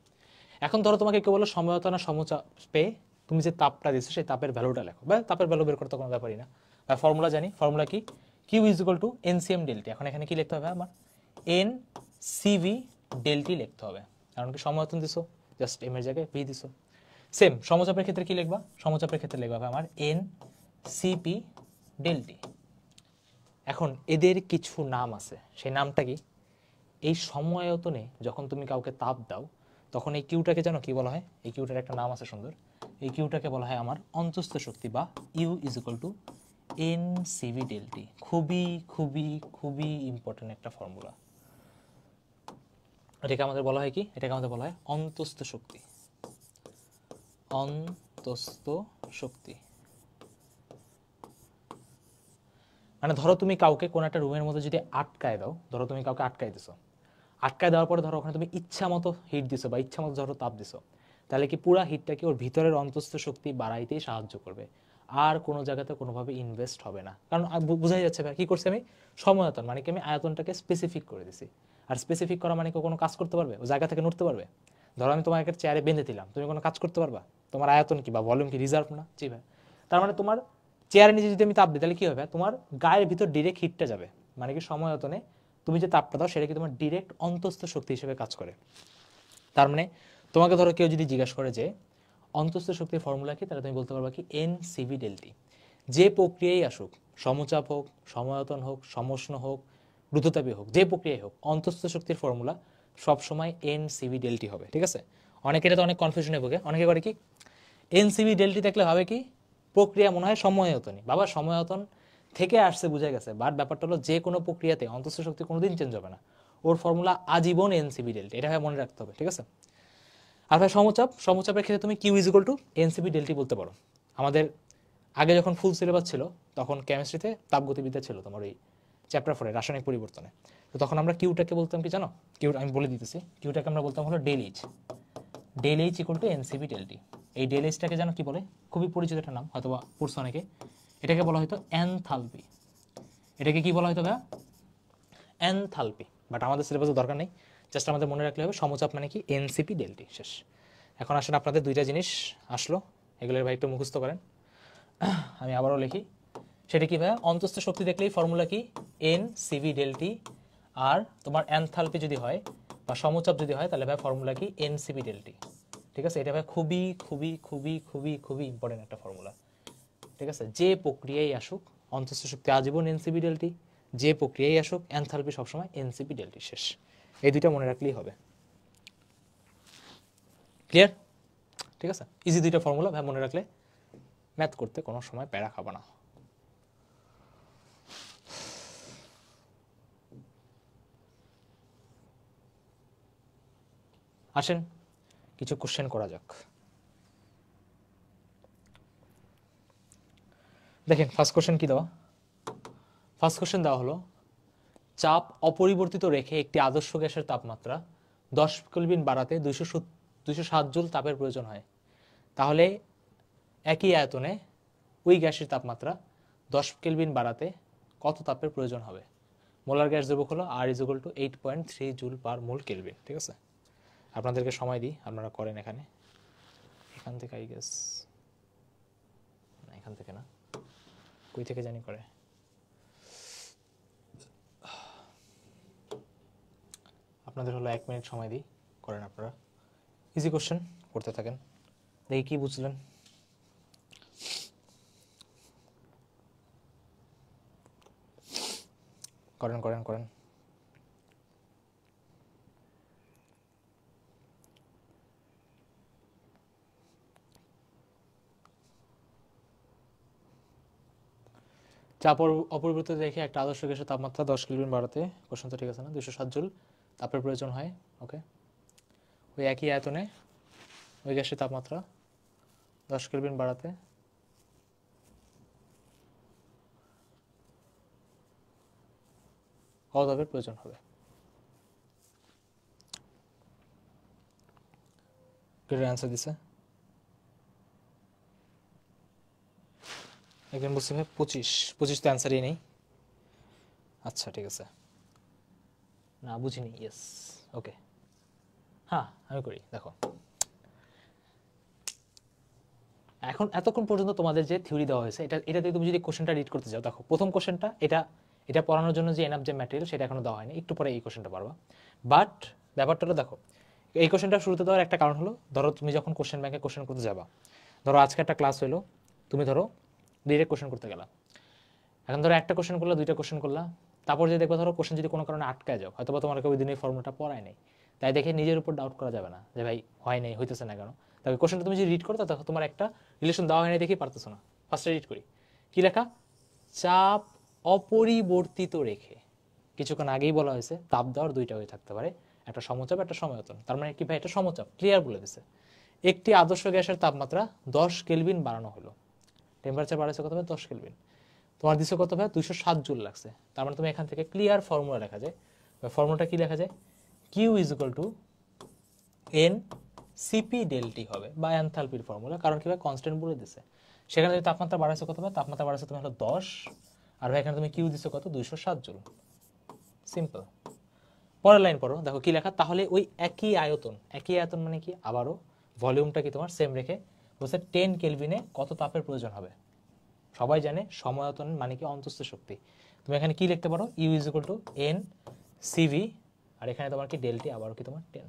এখন ধরো তোমাকে কেউ বলো সময়তন আর সমচাপে তুমি যে তাপটা দিচ্ছ সেই তাপের ভ্যালুটা লেখো, বা তাপের ভ্যালু বের করতে কোনো ব্যাপারই না। ফর্মুলা জানি, ফর্মুলা কি? Q is equal to NCM del T. এখন এখানে কি লিখতে হবে আমার? এন সিভি ডেলটি লিখতে হবে, কারণ কি সময়তন দিছো, জাস্ট এম এর জায়গায় ভি দিছো। সেম সমচাপের ক্ষেত্রে কি লিখবা? সমচাপের ক্ষেত্রে লিখবা আমার এন সিপি ডেলটি। এখন এদের কিছু নাম আছে, সেই নামটা কি? এই সময়তনে যখন তুমি কাউকে তাপ দাও তখন এই কিউটাকে জানো কি বলা হয়? এই কিউটার একটা নাম আছে সুন্দর, এই কিউটাকে বলা হয় আমার অন্তস্থ শক্তি বা U is equal to N CV del T. খুবই খুবই খুবই ইম্পর্টেন্ট একটা ফর্মুলা। এটাকে আমাদের বলা হয় কি? এটাকে আমাদের বলা হয় অন্তস্থ শক্তি। অন্তস্থ শক্তি মানে ধরো তুমি কাউকে কোন একটা রুমের মধ্যে যদি আটকায় দাও, ধরো তুমি কাউকে আটকায় দিছো, আটকায় দেওয়ার পরে ধরো ওখানে তুমি ইচ্ছা মতো হিট দিছো বা ইচ্ছা মতো ধরো তাপ দিছো, তাহলে কি পুরা হিটটাকে ওর ভিতরের অন্তস্থ শক্তি বাড়াইতেই সাহায্য করবে, আর কোনো জায়গাতে কোনোভাবে ইনভেস্ট হবে না। কারণ বোঝাই যাচ্ছে ভাই কি করছি আমি? সময়তন মানে কি আমি আয়তনটাকে স্পেসিফিক করে দিছি। আর স্পেসিফিক করা মানে কি কোনো কাজ করতে পারবে? ও জায়গা থেকে নড়তে পারবে? ধরো আমি তোমাকে একটা চেয়ারে বেঁধে দিলাম, তুমি কোনো কাজ করতে পারবা? তোমার আয়তন কি বা ভলিউম কি রিজার্ভ না? জি ভাই। তার মানে তোমার চেয়ারের নিচে যদি আমি তাপ দিই তাহলে কি হবে? তোমার গায়ের ভিতর ডিরেক্ট হিটটা যাবে, মানে কি সময়তনে তুমি যে তাপটা দাও সেটা কি তোমার ডিরেক্ট অন্তস্থ শক্তি হিসেবে কাজ করে। তার মানে তোমাকে ধরো কেউ যদি জিজ্ঞাসা করে যে অন্তস্থ শক্তির ফর্মুলা কি, তাহলে তুমি বলতে পারবা কি এন সিভি ডেলটি। যে প্রক্রিয়াই আসুক, সমচাপ হোক, সময়তন হোক, সমষ্ণ হোক, রুদ্ধতাপী হোক, যে প্রক্রিয়াই হোক, অন্তস্থ শক্তির ফর্মুলা সবসময় এন সিভি ডেলটি হবে। ঠিক আছে? অনেকে এটা তো অনেক কনফিউশনে ভোগে, অনেকে করে কি এন সিভি ডেলটি দেখলে ভাবে কি প্রক্রিয়া মনে হয় সময়তনই। বাবা সময়তন থেকে আসছে বুঝে গেছে, বাট ব্যাপারটা হলো যে কোনো প্রক্রিয়াতে অন্তস্থ শক্তি কোনোদিন চেঞ্জ হবে না, ওর ফর্মুলা আজীবন এনসিবি ডেলটি, এটা ভাই মনে রাখতে হবে। ঠিক আছে? আর ভাই সমচাপ, সমচাপের ক্ষেত্রে তুমি Q is equal to NCV del T বলতে পারো। আমাদের আগে যখন ফুল সিলেবাস ছিল তখন কেমিস্ট্রিতে তাপগতিবিদ্যা ছিল তোমার ওই চ্যাপ্টার 4 রাসায়নিক পরিবর্তনে, তো তখন আমরা কিউটাকে বলতাম কি জানো? কিউ আমি বলে দিতেছি, কিউটাকে আমরা বলতাম হলো del H. Del H equal to NCV del T. এই ডেল এইচটাকে জানো কি বলে? খুবই পরিচিত একটা নাম, হয়তো পড়ছো অনেকে, এটাকে বলা হয়তো এনথালপি। এটাকে কি বলা হয়তো ভাইয়া? এনথালপি। বাট আমাদের সিলেবাসে দরকার নেই, জাস্ট আমাদের মনে রাখলে হবে সমচাপ মানে কি এনসিপি ডেলটি, শেষ। এখন আসেন আপনাদের দুইটা জিনিস আসলো, এগুলোর ভাই একটু মুখস্থ করেন। আমি আবারও লিখি, সেটা কি ভাইয়া? অন্তস্থ শক্তি দেখলেই ফর্মুলা কি এন সিভি ডেলটি, আর তোমার এনথালপি যদি হয় বা সমচাপ যদি হয় তাহলে ভাই ফর্মুলা কি এনসিপি ডেলটি। ঠিক আছে? এটা ভাই খুবই খুবই খুবই খুবই খুবই ইম্পর্টেন্ট একটা ফর্মুলা। ঠিক আছে? যে প্রক্রিয়ায় আসুক অন্তস্থ শক্তি আজীবন এনসিপি ডেলটি, যে প্রক্রিয়ায় আসুক এনথালপি সবসময় এনসিপি ডেলটি, শেষ। এই দুইটা মনে রাখলেই হবে। ক্লিয়ার? ঠিক আছে? ইজি দুইটা ফর্মুলা ভাই মনে রাখলে ম্যাথ করতে কোনো সময় প্যারা খাবো না। আসেন কিছু কোশ্চেন করা যাক। দেখেন ফার্স্ট কোশ্চেন কি দেওয়া? ফার্স্ট কোশ্চেন দেওয়া হলো চাপ অপরিবর্তিত রেখে একটি আদর্শ গ্যাসের তাপমাত্রা 10 কেলভিন বাড়াতে 207 জুল তাপের প্রয়োজন হয়, তাহলে একই আয়তনে ওই গ্যাসের তাপমাত্রা 10 কেলভিন বাড়াতে কত তাপের প্রয়োজন হবে? মোলার গ্যাস দ্রবক হলো R = 8.3 joule per mole Kelvin. ঠিক আছে, আপনাদেরকে সময় দিই, আপনারা করেন। এখান থেকে আই গেস না, এখান থেকে না, কই থেকে জানি করে। আপনাদের হলো 1 মিনিট সময় দিই, করেন আপনারা। ইজি কোশ্চেন করতে থাকেন, দেখি কি বুঝলেন। করেন করেন করেন। চাপ অপরিবর্তিত রেখে একটা আদর্শ গ্যাসের তাপমাত্রা 10 কেলভিন বাড়াতে, কোশ্চেন তো ঠিক আছে না, 207 জুল তাপের প্রয়োজন হয়। ওকে, ওই একই আয়তনে ওই গ্যাসের তাপমাত্রা 10 কেলভিন বাড়াতে কত তাপের প্রয়োজন হবে? কেটে অ্যান্সার দিছে একজন, বলছে ভাই 25 তো অ্যান্সারই নেই। আচ্ছা ঠিক আছে, না বুঝিনি। ইয়েস, ওকে, হ্যাঁ আমি করি। দেখো এখন এতক্ষণ পর্যন্ত তোমাদের যে থিওরি দেওয়া হয়েছে, এটাতে তুমি যদি কোশ্চেনটা রিড করতে যাও, দেখো প্রথম কোশ্চেনটা এটা পড়ানোর জন্য যে এনাফ যে ম্যাটেরিয়াল সেটা এখনো দেওয়া হয়নি, একটু পরে এই কোশ্চেনটা পারবা। বাট ব্যাপারটা হলো দেখো, এই কোশ্চেনটা শুরুতে দেওয়ার একটা কারণ হলো, ধরো তুমি যখন কোশ্চেন ব্যাংকে কোশ্চেন করতে যাবা, ধরো আজকে একটা ক্লাস হলো, তুমি ধরো ডিরেক্ট কোশ্চেন করতে গেলা, এখন ধরো একটা কোশ্চেন করলা, দুইটা কোশ্চেন করলা, তারপর যদি দেখবো ধরো কোশ্চেন যদি কোনো কারণে আটকায় যাও, হয়তো বা তোমাকে ওই দিন এই ফর্মুলাটা পড়ায় নাই, তাই দেখে নিজের উপর ডাউট করা যাবে না যে ভাই হয় নাই, হইতেছে না কেন। তবে কোশ্চেনটা তুমি যদি রিড করো, তখন তোমার একটা রিলেশন দেওয়া হয় নাই দেখেই পারতেছো না। ফার্স্টে রিড করি, কি লেখা? চাপ অপরিবর্তিত রেখে, কিছুক্ষণ আগেই বলা হয়েছে তাপ দেওয়ার দুইটা হয়ে থাকতে পারে, একটা সমচাপ একটা সময়তন, তার মানে কি ভাই এটা সমচাপ, ক্লিয়ার বলে দিছে। একটি আদর্শ গ্যাসের তাপমাত্রা 10 কেলভিন বাড়ানো হলো, টেম্পারেচার বাড়াচ্ছে কত ভাই? 10 কেলভিন। তোমার দিছে কত ভাই? 207 জুল লাগছে। তার মানে তুমি এখান থেকে ক্লিয়ার ফর্মুলা লেখা যায়। ফর্মুলাটা কি লেখা যায়? Q is equal to N CP del T হবে, বা এনথালপির ফর্মুলা, কারণ কি ভাই কনস্ট্যান্ট বলে দিছে। সেখানে যদি তাপমাত্রা বাড়াইছে কত ভাই? তাপমাত্রা বাড়াইছে তুমি হলো 10, আর ভাই এখানে তুমি কিউ দিছো কত? 207 জুল। সিম্পল। পরের লাইন পড়ো, দেখো কি লেখা? তাহলে ওই একই আয়তন মানে কি? আবারও ভলিউমটা কি তোমার সেম রেখে বলছে 10 কেলভিনে কত তাপের প্রয়োজন হবে? সবাই জানে সময়তন মানে কি? অন্তঃস্থ শক্তি। তুমি এখানে কি লিখতে পারো? U is equal to N CV, আর এখানে তোমার কি ডেলটি, আবারও কি তোমার 10।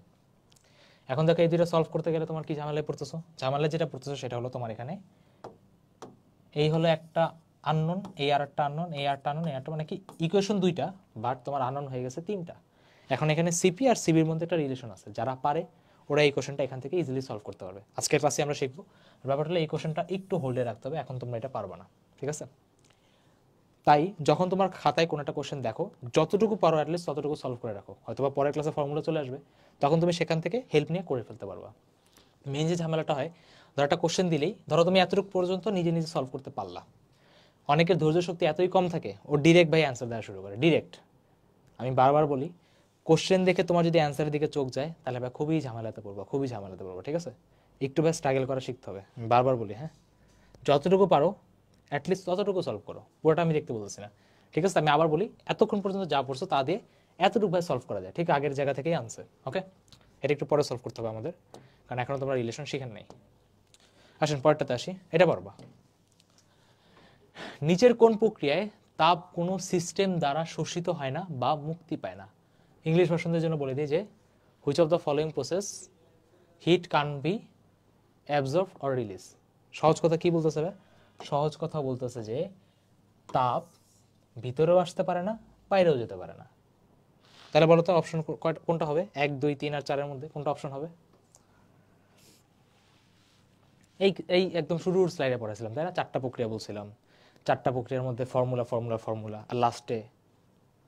এখন দেখো এই দুটো সলভ করতে গেলে তোমার কি ঝামেলায় পড়তেছো? ঝামেলা যেটা পড়তেছো সেটা হলো তোমার এখানে এই হলো একটা আননোন, এই আর একটা আননোন, এই আরটা আননোন, এই আরটা, মানে কি ইকুয়েশন দুইটা, বাট তোমার আননোন হয়ে গেছে তিনটা। এখন এখানে সিপি আর সিবির মধ্যে একটা রিলেশন আছে, যারা পারে ওরা এই কোশ্চেনটা এখান থেকে ইজিলি সলভ করতে পারবে। আজকের ক্লাসে আমরা শিখবো। ব্যাপারটা হলো এই কোশ্চেনটা একটু হোল্ডে রাখতে হবে, এখন তোমরা এটা পারবে না, ঠিক আছে? তাই যখন তোমার খাতায় কোনো একটা কোশ্চেন দেখো, যতটুকু পারো অ্যাটলিস্ট ততটুকু সলভ করে রাখো, হয়তো বা পরের ক্লাসে ফর্মুলা চলে আসবে, তখন তুমি সেখান থেকে হেল্প নিয়ে করে ফেলতে পারবা। মেন যে ঝামেলাটা হয়, ধরো একটা কোশ্চেন দিলেই ধরো তুমি এতটুকু পর্যন্ত নিজে নিজে সলভ করতে পারলা, অনেকের ধৈর্য শক্তি এতই কম থাকে, ও ডিরেক্ট ভাই অ্যান্সার দেওয়া শুরু করে ডিরেক্ট। আমি বারবার বলি, কোশ্চেন দেখে তোমার যদি অ্যান্সারের দিকে চোখ যায়, তাহলে ভাই খুবই ঝামেলাতে পড়বো, ঠিক আছে? একটু ভাই স্ট্রাগল করা শিখতে হবে, আমি বারবার বলি। হ্যাঁ, যতটুকু পারো অ্যাটলিস্ট ততটুকু সলভ করো, পুরোটা আমি দেখতে বলতেছি না, ঠিক আছে? আমি আবার বলি, এতক্ষণ পর্যন্ত যা পড়ছো তা দিয়ে এতটুকু ভাই সলভ করা যায়, ঠিক আগের জায়গা থেকেই আনছে। ওকে, এটা একটু পরে সলভ করতে হবে আমাদের, কারণ এখনো তোমরা রিলেশন শিখেন নাই। আসেন পরেরটাতে আসি, এটা পারবা। নিচের কোন প্রক্রিয়ায় তাপ কোনো সিস্টেম দ্বারা শোষিত হয় না বা মুক্তি পায় না? ইংলিশ ভার্সনদের জন্য বলে দিই যে which of the following process heat can be absorb or release. সহজ কথা কি বলতেছে? সহজ কথা বলতেছে যে তাপ ভিতরেও আসতে পারে না, বাইরেও যেতে পারে না। তাহলে বলো তো অপশন কোনটা হবে? 1, 2, 3 আর 4 এর মধ্যে কোনটা অপশন হবে? এই এই একদম শুরুর স্লাইডে পড়েছিলাম, তাই না? 4টা প্রক্রিয়া বলছিলাম, 4টা প্রক্রিয়ার মধ্যে ফর্মুলা, আর লাস্টে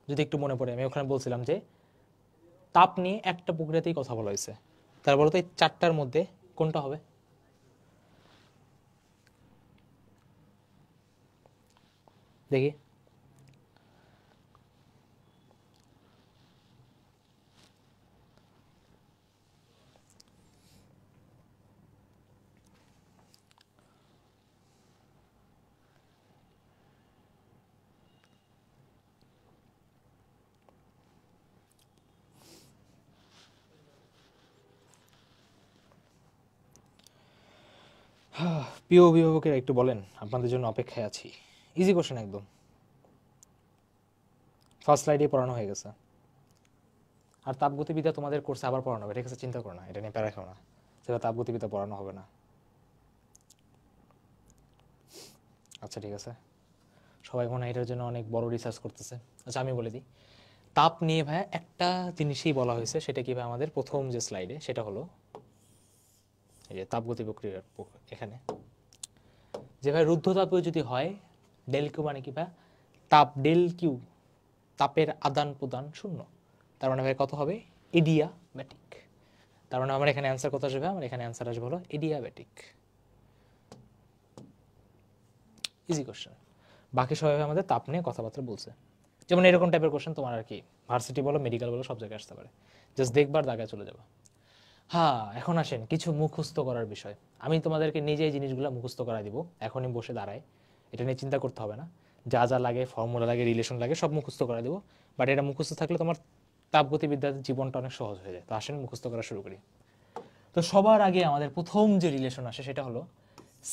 যদি একটু মনে পড়ে আমি ওখানে বলছিলাম যে তাপ নিয়ে একটা প্রক্রিয়াতেই কথা বলা হয়েছে। তার বলো তো এই 4টার মধ্যে কোনটা হবে? দেখি, প্রিয় অভিভাবকেরা একটু বলেন, আপনাদের জন্য অপেক্ষায় আছি। ইজি কোশ্চেন একদম, ফার্স্ট স্লাইডে পড়ানো হয়ে গেছে। আর তাপগতিবিদ্যা তোমাদের কোর্সে আবার পড়ানো হবে, ঠিক আছে? চিন্তা করো না, এটা নিয়ে প্যারা খাও না, সেটা তাপগতিবিদ্যা পড়ানো হবে না। আচ্ছা ঠিক আছে, সবাই মনে হয় এটার জন্য অনেক বড় রিসার্চ করতেছে। আচ্ছা আমি বলে দিই, তাপ নিয়ে ভাই একটা জিনিসই বলা হয়েছে, সেটা কি ভাই আমাদের প্রথম যে স্লাইডে, সেটা হলো এই যে তাপগতি প্রক্রিয়ার এখানে যে ভাই রুদ্ধতাপীয় যদি হয় ডেল কিউ মানে কি ভাই, তাপ ডেল কিউ, তাপের আদান প্রদান শূন্য, তার মানে ভাই কত হবে? এডিয়াব্যাটিক। তার মানে আমার এখানে অ্যান্সার কত আসবে? আমার এখানে অ্যান্সার আসবে হলো এডিয়াব্যাটিক। Easy question. বাকি সবাই আমাদের তাপ নিয়ে কথাবার্তা বলছে, যেমন এরকম টাইপের কোশ্চেন তোমার আর কি ভার্সিটি বলো, মেডিকেল বলো, সব জায়গায় আসতে পারে। জাস্ট দেখবার দাগায় চলে যাবে। হ্যাঁ, এখন আসেন কিছু মুখস্থ করার বিষয়। আমি তোমাদেরকে নিজেই জিনিসগুলো মুখস্থ করা দিব, এখনই বসে দাঁড়ায়, এটা নিয়ে চিন্তা করতে হবে না। যা যা লাগে, ফর্মুলা লাগে, রিলেশন লাগে, সব মুখস্থ করা দিব। বাট এটা মুখস্থ থাকলে তোমার তাপগতিবিদ্যার জীবনটা অনেক সহজ হয়ে যায়। তো আসেন মুখস্থ করা শুরু করি। তো সবার আগে আমাদের প্রথম যে রিলেশন আসে সেটা হলো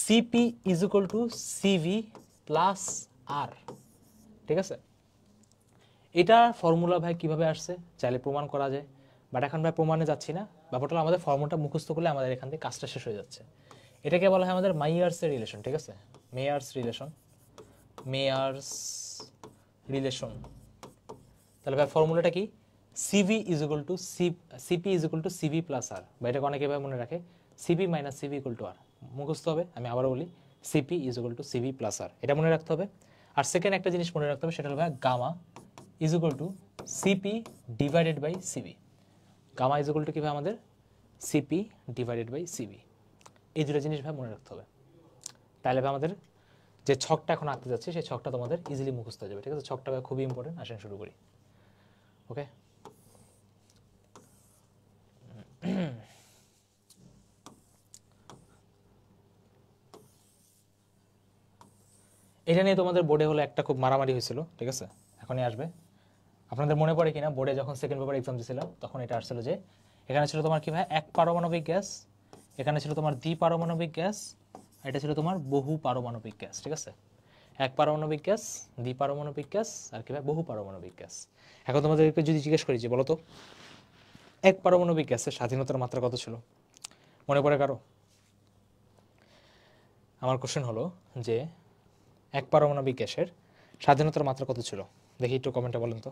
CP is equal to CV plus R. ঠিক আছে, এটা ফর্মুলা ভাই কিভাবে আসছে চাইলে প্রমাণ করা যায়, বাট এখন ভাই প্রমাণে যাচ্ছি না। ব্যাপারটা হলো আমাদের ফর্মুলাটা মুখস্থ করলে আমাদের এখান থেকে কাজটা শেষ হয়ে যাচ্ছে। এটাকে বলা হয় আমাদের মাইয়ার্সের রিলেশন। ঠিক আছে, মেয়ার্স রিলেশন, মেয়ার্স রিলেশন। তাহলে ভাই ফর্মুলাটা কি? CV is equal to CP is equal to CV plus R, বা এটাকে অনেকে ভাবে মনে রাখে CP minus CV equal to R. মুখস্থ হবে, আমি আবারও বলি CP is equal to CV plus R, এটা মনে রাখতে হবে। আর সেকেন্ড একটা জিনিস মনে রাখতে হবে, সেটা হলো ভাই gamma is equal to CP divided by CV. Gamma is equal to কি ভাই আমাদের? CP divided by CV. এই দুটো জিনিস ভাই মনে রাখতে হবে। তাহলে ভাই আমাদের যে ছকটা এখন আঁকতে যাচ্ছে, সেই ছকটা তোমাদের ইজিলি মুখস্থ হয়ে যাবে। ঠিক আছে, ছকটা ভাই খুবই ইম্পর্টেন্ট। আসেন শুরু করি। ওকে, এটা নিয়ে তোমাদের বোর্ডে হলো একটা খুব মারামারি হয়েছিল। ঠিক আছে, এখনই আসবে। আপনাদের মনে পড়ে কিনা, বোর্ডে যখন সেকেন্ড পেপার এক্সাম দিয়েছিলাম তখন এটা আসছিল যে এখানে ছিল তোমার কি ভাই এক পারমাণবিক গ্যাস, এখানে ছিল তোমার দ্বিপারমাণবিক গ্যাস, এটা ছিল তোমার বহু পারমাণবিক গ্যাস। ঠিক আছে, এক পারমাণবিক গ্যাস, দ্বিপারমাণবিক গ্যাস, আর কি ভাই বহু পারমাণবিক গ্যাস। এখন তোমাদেরকে যদি জিজ্ঞেস করি যে বলো তো এক পারমাণবিক গ্যাসের স্বাধীনতার মাত্রা কত ছিল, মনে পড়ে কারো? আমার কোশ্চেন হলো যে এক পারমাণবিক গ্যাসের স্বাধীনতার মাত্রা কত ছিল? দেখি একটু কমেন্টে বলেন তো।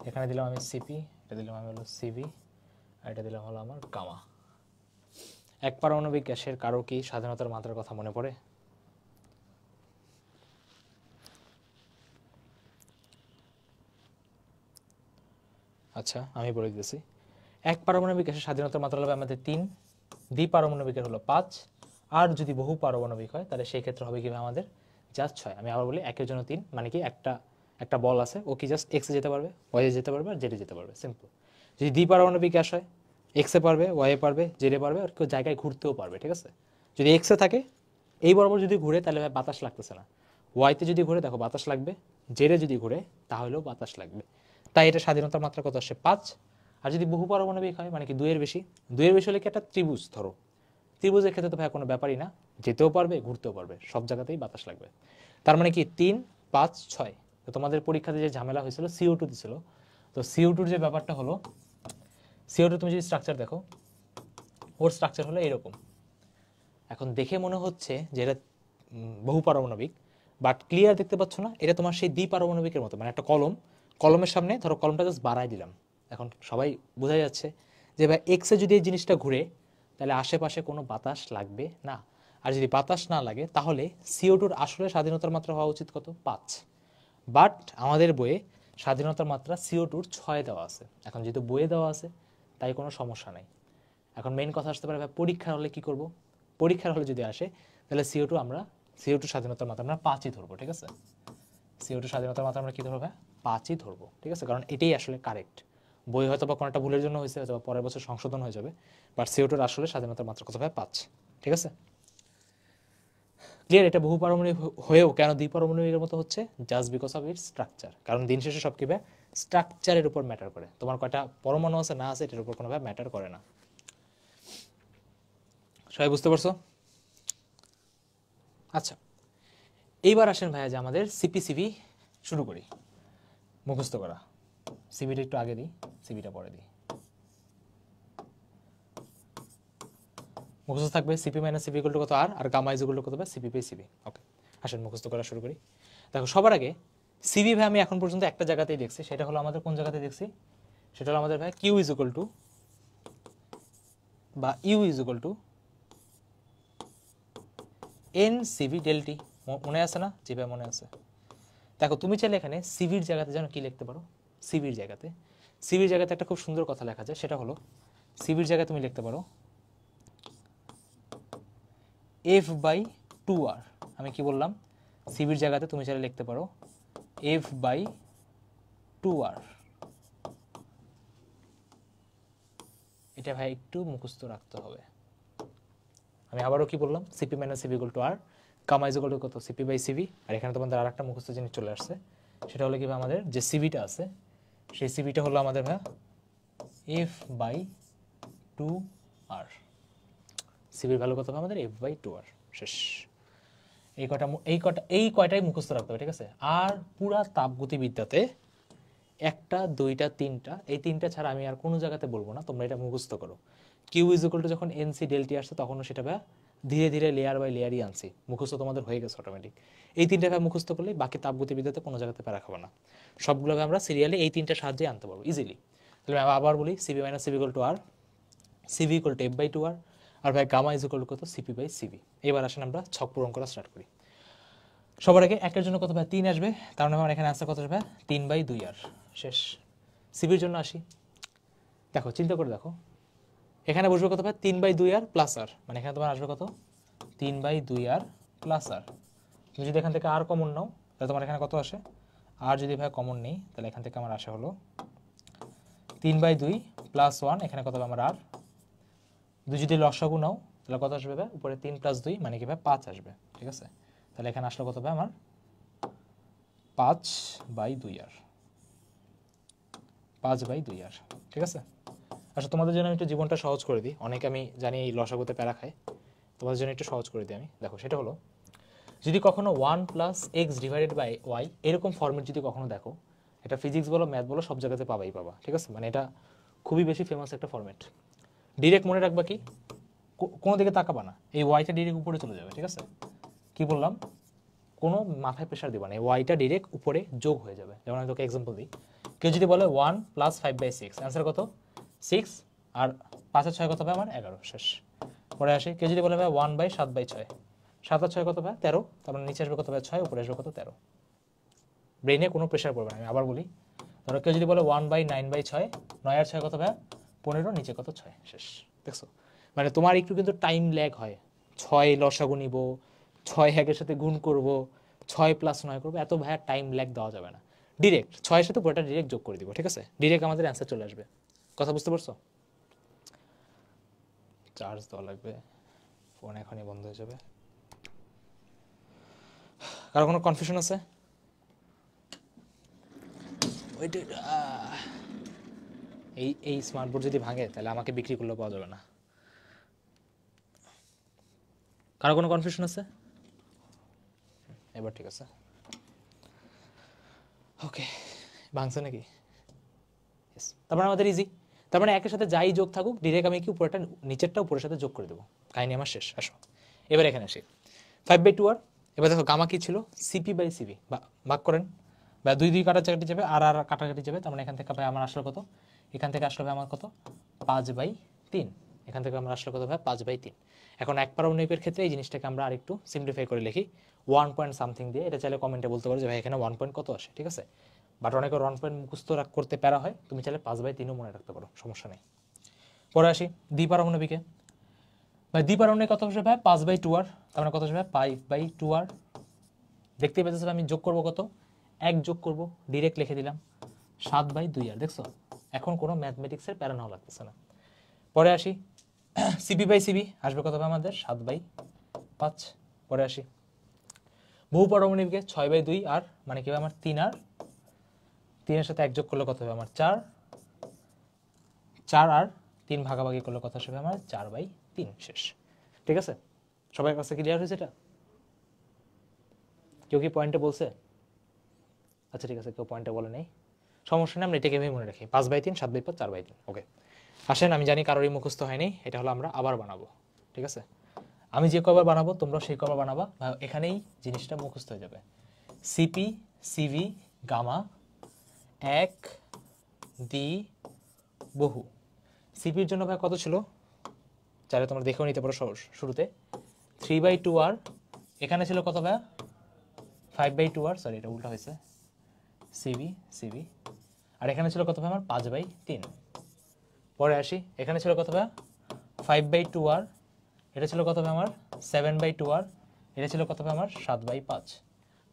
এখানে দিলাম আমি সিপি, এটা দিলাম আমি হলো সিভি, আর এটা দিলাম হলো আমার গামা। এক পারমাণবিক গ্যাসের কারো কি স্বাধীনতার মাত্রার কথা মনে পড়ে? আচ্ছা আমি বলে দিতেছি, এক পারমাণবিক গ্যাসের স্বাধীনতার মাত্রা হবে আমাদের 3, দ্বিপারমাণবিকের হলো 5, আর যদি বহু পারমাণবিক হয় তাহলে সেই ক্ষেত্রে হবে কি আমাদের জাস্ট 6। আমি আবার বলি, একের জন্য 3, মানে কি একটা বল আছে, ও কি জাস্ট এক্সে যেতে পারবে, ওয়াই যেতে পারবে, আর জেডে যেতে পারবে, সিম্পল। যদি দ্বিপারমাণবিক গ্যাস হয়, এক্সে পারবে, ওয়াইয়ে পারবে, জেডে পারবে, আর কেউ জায়গায় ঘুরতেও পারবে। ঠিক আছে, যদি এক্সে থাকে এই বরাবর যদি ঘুরে তাহলে বাতাস লাগতেছে না, ওয়াইতে যদি ঘুরে দেখো বাতাস লাগবে, জেডে যদি ঘুরে তাহলেও বাতাস লাগবে। তাই এটা স্বাধীনতার মাত্রা কত আসে? 5। আর যদি বহু পারমাণবিক হয় মানে কি 2 এর বেশি, 2 এর বেশি হলে কি একটা ত্রিভুজ ধরো, ত্রিভুজের ক্ষেত্রে তো ভাই কোনো ব্যাপারই না, যেতেও পারবে ঘুরতেও পারবে, সব জায়গাতেই বাতাস লাগবে। তার মানে কি 3, 5, 6। তো তোমাদের পরীক্ষাতে যে ঝামেলা হয়েছিল CO2 দিছিল, তো CO2 যে ব্যাপারটা হলো, CO2 তুমি যদি স্ট্রাকচার দেখো, ওর স্ট্রাকচার হলো এরকম। এখন দেখে মনে হচ্ছে যে এটা বহু পারমাণবিক, বাট ক্লিয়ার দেখতে পাচ্ছ না, এটা তোমার সেই দ্বিপারমাণবিকের মতো, মানে একটা কলমের সামনে ধরো কলমটা জাস্ট বাড়াই দিলাম, এখন সবাই বোঝা যাচ্ছে যে ভাই এক্সে যদি এই জিনিসটা ঘুরে তাহলে আশেপাশে কোনো বাতাস লাগবে না। আর যদি বাতাস না লাগে তাহলে CO2 আসলে স্বাধীনতার মাত্রা হওয়া উচিত কত? 5। বাট আমাদের বইয়ে স্বাধীনতার মাত্রা CO2 6 দেওয়া আছে। এখন যেহেতু বইয়ে দেওয়া আছে তাই কোনো সমস্যা নাই। এখন মেইন কথা আসতে পারে ভাই পরীক্ষার হলে কি করব? পরীক্ষার হলে যদি আসে তাহলে CO2 স্বাধীনতার মাত্রা আমরা 5ই ধরবো। ঠিক আছে, CO2 স্বাধীনতার মাত্রা আমরা কি ধরবো? 5ই ধরবো। ঠিক আছে, কারণ এটাই আসলে কারেক্ট। বই হয়তো বা কোনোটা ভুলের জন্য হয়েছে, হয়তো পরের বছর সংশোধন হয়ে যাবে, বাট CO2 আসলে স্বাধীনতার মাত্রা কত হয়? 5। ঠিক আছে, ক্লিয়ার? এটা বহু পারমাণবিক হয়েও কেন দ্বিপারমাণবিকের মতো হচ্ছে? Just because of its structure. কারণ দিন শেষে সব কি ভাই স্ট্রাকচারের উপর ম্যাটার করে, তোমার কয়টা পরমাণু আছে না আছে এটার উপর কোনোভাবে ম্যাটার করে না। সবাই বুঝতে পারছো? আচ্ছা, এইবার আসেন ভাইয়া যে আমাদের সিপি শুরু করি মুখস্থ করা। সিবিটা একটু আগে দিই, সিবিটা পরে দিই। মুখস্থ থাকবে CP minus CP equal to কত আর, আর গামা ইজ ইকুয়াল টু কত হবে সিপি বাই সিবি। ওকে, আসেন মুখস্থ করা শুরু করি। দেখো সবার আগে সিবি ভাই আমি এখন পর্যন্ত একটা জায়গাতেই দেখছি, সেটা হলো আমাদের কোন জায়গাতে দেখছি, সেটা হলো আমাদের ভাই কিউ ইজ ইকুয়াল টু বা U is equal to N CV del T. মনে আছে না? জি ভাই মনে আছে। দেখো তুমি চাইলে এখানে সিভির জায়গাতে যেন কি লিখতে পারো, সিভির জায়গাতে একটা খুব সুন্দর কথা লেখা যায়, সেটা হলো সিভির জায়গায় তুমি লিখতে পারো এফ বাই টু আর। আমি কি বললাম? সিভির জায়গাতে তুমি চাইলে লিখতে পারো এফ বাই টু আর। এটা ভাই একটু মুখস্থ রাখতে হবে। আমি আবারও কি বললাম? CP minus CV equal to R, gamma is equal to কত সিপি বাই সিভি। আর এখানে তোমাদের আর একটা মুখস্থ জিনিস চলে আসছে, সেটা হলো কি ভাই আমাদের যে সিভিটা আছে সেই সিভিটা হলো আমাদের ভাই এফ বাই টু আর। সিভির ভ্যালু কত হবে আমাদের? F by two R. শেষ। এই কয়টাই মুখস্থ রাখতে হবে, ঠিক আছে? আর পুরা তাপগতিবিদ্যাতে একটা, দুইটা, তিনটা, এই তিনটা ছাড়া আমি আর কোনো জায়গাতে বলবো না, তোমরা এটা মুখস্থ করো। কিউ ইজ ইকুয়াল টু যখন এনসি ডেলটি আসছে তখনও সেটা ভাই ধীরে ধীরে লেয়ার বাই লেয়ারই আনছি, মুখস্থ তোমাদের হয়ে গেছে অটোমেটিক। এই তিনটা ভাই মুখস্থ করলে বাকি তাপগতিবিদ্যাতে কোনো জায়গাতে প্যারা খাবো না, সবগুলো আমরা সিরিয়ালি এই তিনটা সাহায্যে আনতে পারবো ইজিলি। তাহলে আমি আবার বলি CV minus CV equal to R, CV equal to F by two R ভাই গামা ইজ ইকুয়াল টু কত সিপি বাই সিবি। এবার আসেন আমরা ছক পূরণ করা স্টার্ট করি। সবার আগে একের জন্য কত ভাই 3 আসবে, তার মানে আমার এখানে আসছে কত আসবে 3 বাই 2 আর। শেষ। সিবির জন্য আসি। দেখো চিন্তা করে দেখো, এখানে বসবে কত ভাই 3 বাই 2 আর প্লাস আর, মানে এখানে তোমার আসবে কত 3 বাই 2 আর প্লাস আর। তুমি যদি এখান থেকে আর কমন নাও তাহলে তোমার এখানে কত আসে, আর যদি ভাই কমন নেই তাহলে এখান থেকে আমার আসা হলো 3 বাই 2 প্লাস 1, এখানে কত হবে আমার আর। 2 যদি লসাগু নাও তাহলে কত আসবে ভাই উপরে 3 প্লাস 2 মানে কি ভাই 5 আসবে, ঠিক আছে? তাহলে এখানে আসলে কত ভাই আমার 5 বাই 2 আর, 5 বাই 2 আর, ঠিক আছে? আচ্ছা তোমাদের জন্য আমি একটু জীবনটা সহজ করে দিই, অনেকে আমি জানি এই লসাগুতে প্যারা খায়, তোমাদের জন্য একটু সহজ করে দিই আমি। দেখো সেটা হলো যদি কখনো 1 plus X divided by Y এরকম ফর্মেট যদি কখনো দেখো, এটা ফিজিক্স বলো ম্যাথ বলো সব জায়গাতে পাবাই পাবা, ঠিক আছে? মানে এটা খুবই বেশি ফেমাস একটা ফর্মেট। ডিরেক্ট মনে রাখবা কি, কোনো দিকে তাকাবা না, এই ওয়াইটা ডিরেক্ট উপরে চলে যাবে, ঠিক আছে? কি বললাম? কোনো মাথায় প্রেশার দিবা না, এই ওয়াইটা ডিরেক্ট উপরে যোগ হয়ে যাবে। যেমন আমি তোকে এক্সাম্পল দিই, কেউ যদি বলে 1 প্লাস 5 বাই 6, অ্যান্সার কত 6, আর 5 আর 6 কত হবে আমার 11। শেষ। পরে আসি, কেউ যদি বলে ভাই 1 বাই 7 বাই 6, 7 আর 6 কত ভাই 13, তার মানে নিচে আসবে কত ভাই 6, উপরে আসবে কত 13। ব্রেনে কোনো প্রেশার পড়বে না। আমি আবার বলি, ধরো কেউ যদি বলে 1 বাই 9 বাই 6, 9 আর 6 কত ভাই 15, নিচে কত 6। শেষ। দেখছো? মানে তোমার একটু কিন্তু টাইম ল্যাগ হয়, 6 লসাগু নিব, 6 একের সাথে গুণ করব, 6 প্লাস 9 করবো, এত ভাইয়া টাইম ল্যাগ দেওয়া যাবে না। ডিরেক্ট 6 সাথে পুরোটা ডিরেক্ট যোগ করে দিব, ঠিক আছে? ডিরেক্ট আমাদের অ্যান্সার চলে আসবে। কথা বুঝতে পারছো? চার্জ দেওয়া লাগবে, ফোন এখনই বন্ধ হয়ে যাবে। কারো কোনো কনফিউশন আছে? এই স্মার্টবোর্ড যদি ভাঙে তাহলে আমাকে বিক্রি করলেও পাওয়া যাবে না। কারো কোনো কনফিউশন আছে? এবার ঠিক আছে। ওকে, ভাঙছে নাকি? তারপরে আমাদের ইজি, তার মানে একের সাথে যাই যোগ থাকুক ডিরেক্ট আমি কি উপরেটা নিচেরটা উপরের সাথে যোগ করে দেবো, কাহিনী আমার শেষ। আসো এবার এখানে আসি 5 বাই 2 আর। এবার দেখো গামা কি ছিল সিপি বাই সিবি, ভাগ করেন, বা 2 2 কাটাকাটি যাবে, আর আর কাটাকাটি যাবে, তার মানে এখান থেকে ভাই আমার আসলো কত, এখান থেকে আসলো ভাই আমার কত 5 বাই 3, এখান থেকে আমরা আসলো কত ভাই 5 বাই 3। এখন এক পারমাণবিকের ক্ষেত্রে এই জিনিসটাকে আমরা আরেকটু সিম্পলিফাই করে লিখি 1 পয়েন্ট সামথিং দিয়ে। এটা চাইলে কমেন্টে বলতে পারো যে ভাই এখানে 1 পয়েন্ট কত আসে, ঠিক আছে? বাট অনেকের 1 পয়েন্ট মুখস্থ করতে প্যারা হয়, তুমি চাইলে 5 বাই 3ও মনে রাখতে পারো, সমস্যা নেই। পরে আসি দ্বিপারমাণবিকে, ভাই দ্বিপারমাণবিক কত আসবে ভাই 5 বাই 2 আর, তার মানে কত আসবে 5 বাই 2 আর। দেখতেই পাচ্ছ আমি যোগ করব কত, 1 যোগ করব, ডিরেক্ট লিখে দিলাম 7 বাই 2 আর। দেখছো এখন কোনো ম্যাথমেটিক্সের প্যারা নাও লাগতেছে না। পরে আসি সিবি বাই সিবি আসবে কত হবে আমাদের 7 বাই 5। পরে আসি বহু পারমাণবিকে 6 বাই 2 আর, মানে কি হবে আমার 3 আর, 3 এর সাথে 1 যোগ করলে কত হবে আমার 4, 4 আর 3 ভাগাভাগি করলে কত আসবে আমার 4 বাই 3। শেষ। ঠিক আছে? সবার কাছে ক্লিয়ার হয়েছে এটা? কেউ কি পয়েন্টে বলছে? আচ্ছা ঠিক আছে, কেউ পয়েন্টে বলে নেই, সমস্যা নেই, আমরা এটাকে আমি মনে রাখি 5/3 7/5 4/3। ওকে, আসেন, আমি জানি কারোরই মুখস্থ হয়নি, এটা হলো আমরা আবার বানাবো। ঠিক আছে, আমি যে কবার বানাবো তোমরা সেই কবার বানাবা, এখানেই জিনিসটা মুখস্থ হয়ে যাবে। সিপি, সিভি, গামা, এক, দ্বি, বহু। সিপির জন্য ভাই কত ছিল, চাইলে তোমরা দেখেও নিতে পারো শুরুতে 3/2R, এখানে ছিল কত ভাইয়া 5/2R, সরি এটা উল্টা হয়েছে, সিভি সিভি, আর এখানে ছিল কত ভাই আমার 5/3। পরে আসি, এখানে ছিল কত ভাই 5/2R, এটা ছিল কত ভাই আমার 7/2R, এটা ছিল কত ভাই আমার 7/5।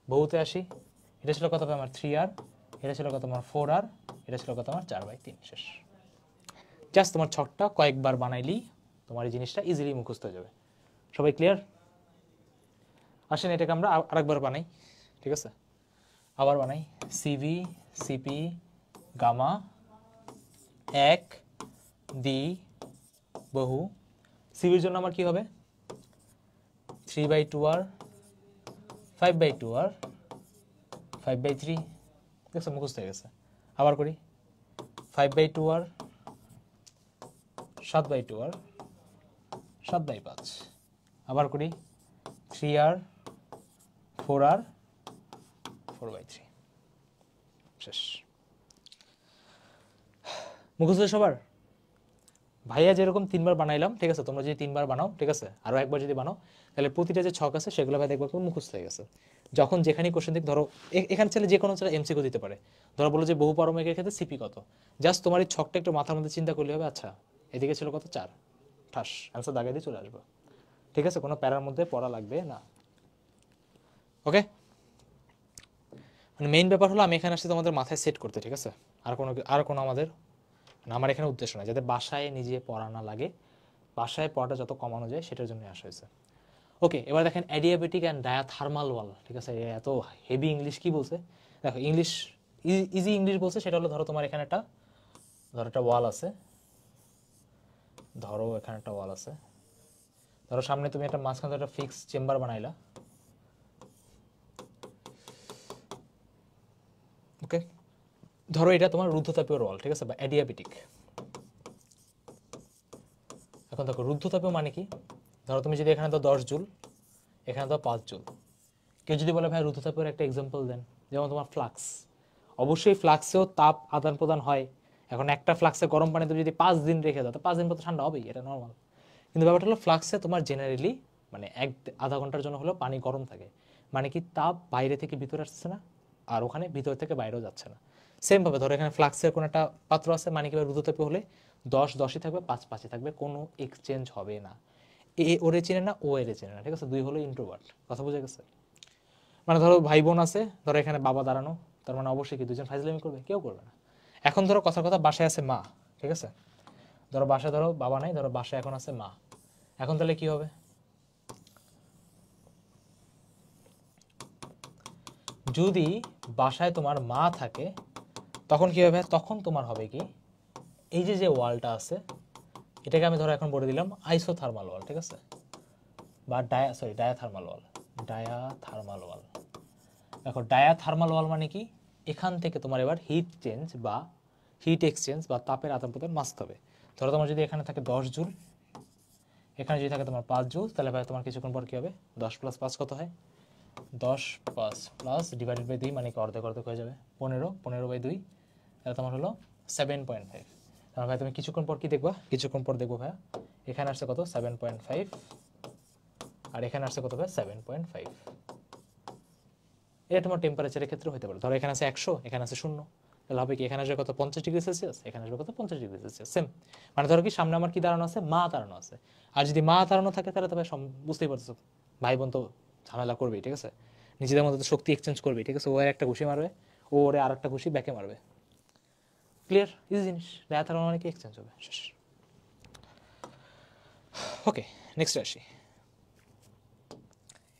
বহুতে আসি, এটা ছিল কত ভাই আমার 3R, এটা ছিল কত আমার 4R, এটা ছিল কত আমার 4/3। শেষ। জাস্ট তোমার ছকটা কয়েকবার বানাইলেই তোমার এই জিনিসটা ইজিলি মুখস্থ হয়ে যাবে। সবাই ক্লিয়ার? আসেন এটাকে আমরা আরেকবার বানাই। ঠিক আছে, আবার বানাই। সিভি, সিপি, গামা, এক, দ্বি, বহু। সিভির জন্য আমার কি হবে 3/2R, 5/2R, 5/3। দেখছো মুখস্থ হয়ে গেছে। আবার করি 5/2R, 7/2R, 7/5। আবার করি 3R, 4R, 4/3। শেষ। মুখস্থ সবার? ভাইয়া যেরকম 3বার বানাইলাম, ঠিক আছে, তোমরা যদি 3বার বানাও, ঠিক আছে, আরও একবার যদি বানাও, তাহলে প্রতিটা যে ছক আছে সেগুলো ভাই দেখবো মুখস্থ হয়ে গেছে। যখন যেখানেই কোশ্চেন দিক, ধরো এখানে ছেলে যে কোনো ছেলে এমসিকিউ দিতে পারে, ধরো বলো যে বহু পারমাণবিকের ক্ষেত্রে সিপি কত, জাস্ট তোমার এই ছকটা একটু মাথার মধ্যে চিন্তা করলে হবে, আচ্ছা এদিকে ছিল কত 4, ঠাস অ্যান্সার দাগে দিয়ে চলে আসবো। ঠিক আছে, কোনো প্যারার মধ্যে পড়া লাগবে না। ওকে, মানে মেইন ব্যাপার হলো আমি এখানে আসছি তোমাদের মাথায় সেট করতে। ঠিক আছে, আর কোনো আমাদের মানে আমার এখানে উদ্দেশ্য নয় যাতে বাসায় নিজে পড়া না লাগে, বাসায় পড়াটা যত কমানো যায় সেটার জন্য আসা হয়েছে। ওকে, এবার দেখেন অ্যাডিয়াবেটিক অ্যান্ড ডায়াথার্মাল ওয়াল। ঠিক আছে, এত হেভি ইংলিশ কি বলছে দেখো, ইংলিশ ইজি ইংলিশ বলছে। সেটা হলো ধরো তোমার এখানে একটা ওয়াল আছে, ধরো এখানে একটা ওয়াল আছে, ধরো সামনে তুমি একটা মাঝখানে একটা ফিক্স চেম্বার বানাইলা। ওকে, ধরো এটা তোমার রুদ্ধতাপীয় ওয়াল, ঠিক আছে, বা অ্যাডিয়াবেটিক। এখন দেখো রুদ্ধতাপীয় মানে কি, ধরো তুমি যদি এখানে তো 10 জুল, এখানে তো 5 জুল। কেউ যদি বলে ভাই রুদ্ধতাপীয় একটা এক্সাম্পল দেন, যেমন তোমার ফ্লাক্স, অবশ্যই ফ্লাক্সেও তাপ আদান প্রদান হয়। এখন একটা ফ্লাক্সে গরম পানিতে যদি 5 দিন রেখে দাও তো 5 দিন পর ঠান্ডা হবেই, এটা নর্মাল। কিন্তু ব্যাপারটা হলো ফ্লাক্সে তোমার জেনারেলি মানে আধা ঘন্টার জন্য হলেও পানি গরম থাকে, মানে কি তাপ বাইরে থেকে ভিতরে আসছে না, আর ওখানে ভিতর থেকে বাইরেও যাচ্ছে না। সেমভাবে ধরো এখানে ফ্লাক্সের কোনো একটা পাত্র আছে, মানে কি রুদ্ধতাপীয় হলে 10-10ই থাকবে, 5-5ই থাকবে, কোনো এক্সচেঞ্জ হবে না। এ ওরে চেনে না, ও এরে চেনে না। ঠিক আছে, দুই হলো ইন্ট্রোভার্ট। কথা বোঝা গেছে? মানে ধরো ভাই বোন আছে, ধরো এখানে বাবা দাঁড়ানো, তার মানে অবশ্যই কি দুজন ফাইজলামি করবে? কেউ করবে না। এখন ধরো কথার কথা বাসায় আছে মা, ঠিক আছে, ধরো বাসায় ধরো বাবা নাই, ধরো বাসায় এখন আছে মা। এখন তাহলে কি হবে, যদি বাসায় তোমার মা থাকে তখন কি হবে, তখন তোমার হবে কি, এই যে ওয়ালটা আছে এটাকে আমি ধরো এখন বলে দিলাম আইসোথার্মাল ওয়াল। ঠিক আছে, বা ডায়াথার্মাল ওয়াল। ডায়াথার্মাল ওয়াল, দেখো ডায়াথার্মাল ওয়াল মানে কি, এখান থেকে তোমার এবার হিট চেঞ্জ বা হিট এক্সচেঞ্জ বা তাপের আদান প্রদান মাস্ট হবে। ধরো তোমার যদি এখানে থাকে 10 জুল, এখানে যদি থাকে তোমার 5 জুল, তাহলে ভাই তোমার কিছুক্ষণ পর কি হবে, 10 + 5 কত হয়, 10 প্লাস ডিভাইডেড বাই 2 মানে কি অর্ধেক অর্ধেক হয়ে যাবে, 15/2, তাহলে তোমার হলো 7.5। তাহলে ভাই তুমি কিছুক্ষণ পর কি দেখবা, কিছুক্ষণ পর দেখবো ভাইয়া এখানে আসছে কত 7.5, আর এখানে আসছে কত ভাই 7.5। এটা তোমার টেম্পারেচারের ক্ষেত্রে হতে পারে। ধরো এখানে আছে 100, এখানে আছে 0, তাহলে হবে কি এখানে আসবে কত 50 ডিগ্রি সেলসিয়াস, এখানে আসবে কত 50 ডিগ্রি সেলসিয়াস। সেম মানে ধরো কি সামনে আমার কি দাঁড়ানো আছে, মা দাঁড়ানো আছে। আর যদি মা দাঁড়ানো থাকে তাহলে তো ভাই বুঝতেই পারছো ভাই বোন তো ঝামেলা করবেই। ঠিক আছে, নিজেদের মধ্যে তো শক্তি এক্সচেঞ্জ করবেই। ঠিক আছে, ও একটা ঘুষি মারবে, ও ওরে আর একটা ঘুষি ব্যাকে মারবে। ক্লিয়ার? ইজি জিনিস, ডায়াথার্মাল মানে কি এক্সচেঞ্জ হবে। শেষ। ওকে, নেক্সট আসি।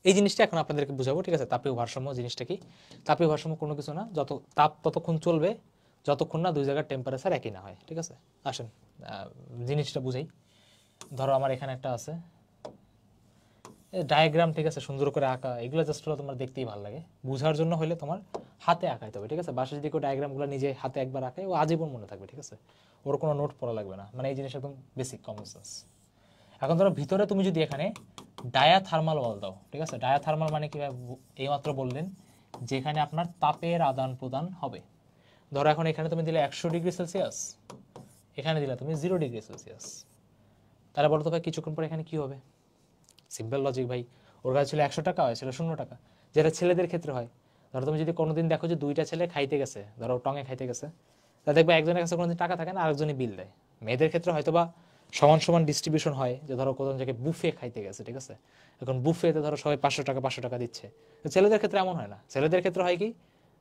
এই জিনিসটা এখন আপনাদেরকে বুঝাবো। ঠিক আছে, তাপীয় ভারসাম্য জিনিসটা কি, তাপীয় ভারসাম্য কোনো কিছু না, যত তাপ ততক্ষণ চলবে যতক্ষণ না দুই জায়গার টেম্পারেচার একই না হয়। ঠিক আছে, আসেন জিনিসটা বুঝাই। ধরো আমার এখানে একটা আছে, ডায়াগ্রাম, ঠিক আছে, সুন্দর করে আঁকা, এগুলো জাস্ট হলো তোমার দেখতেই ভালো লাগে, বোঝার জন্য হলে তোমার হাতে আঁকাইতে হবে, ঠিক আছে। বাসায় যদি কেউ ডায়াগ্রামগুলো নিজে হাতে একবার আঁকায়, ও আজীবন মনে থাকবে, ঠিক আছে, ওর কোনো নোট পড়া লাগবে না, মানে এই জিনিস একদম বেসিক কমন সেন্স। এখন ধরো ভিতরে তুমি যদি এখানে ডায়াথার্মাল ওয়াল দাও, ঠিক আছে, ডায়াথার্মাল মানে কি এইমাত্র বললেন যেখানে আপনার তাপের আদান প্রদান হবে। ধরো এখন এখানে তুমি দিলে 100°C, এখানে দিলে তুমি 0°C, তাহলে বলো তো ভাই কিছুক্ষণ পরে এখানে কি হবে? সিম্পল লজিক ভাই, ওর কাছে ছিল 100 টাকা, হয়েছিল 0 টাকা, যেটা ছেলেদের ক্ষেত্রে হয়। ধরো তুমি যদি কোনোদিন দেখো যে দুইটা ছেলে খাইতে গেছে, ধরো টঙে খাইতে গেছে, তা দেখবে একজনের কাছে কোনোদিন টাকা থাকে না, আরেকজনই বিল দেয়। মেয়েদের ক্ষেত্রে হয়তো বা সমান সমান ডিস্ট্রিবিউশন হয়, যে ধরো কোন জায়গায় বুফে খাইতে গেছে, ঠিক আছে, এখন বুফেতে ধরো সবাই 500 টাকা দিচ্ছে। ছেলেদের ক্ষেত্রে এমন হয় না, ছেলেদের ক্ষেত্রে হয় কি,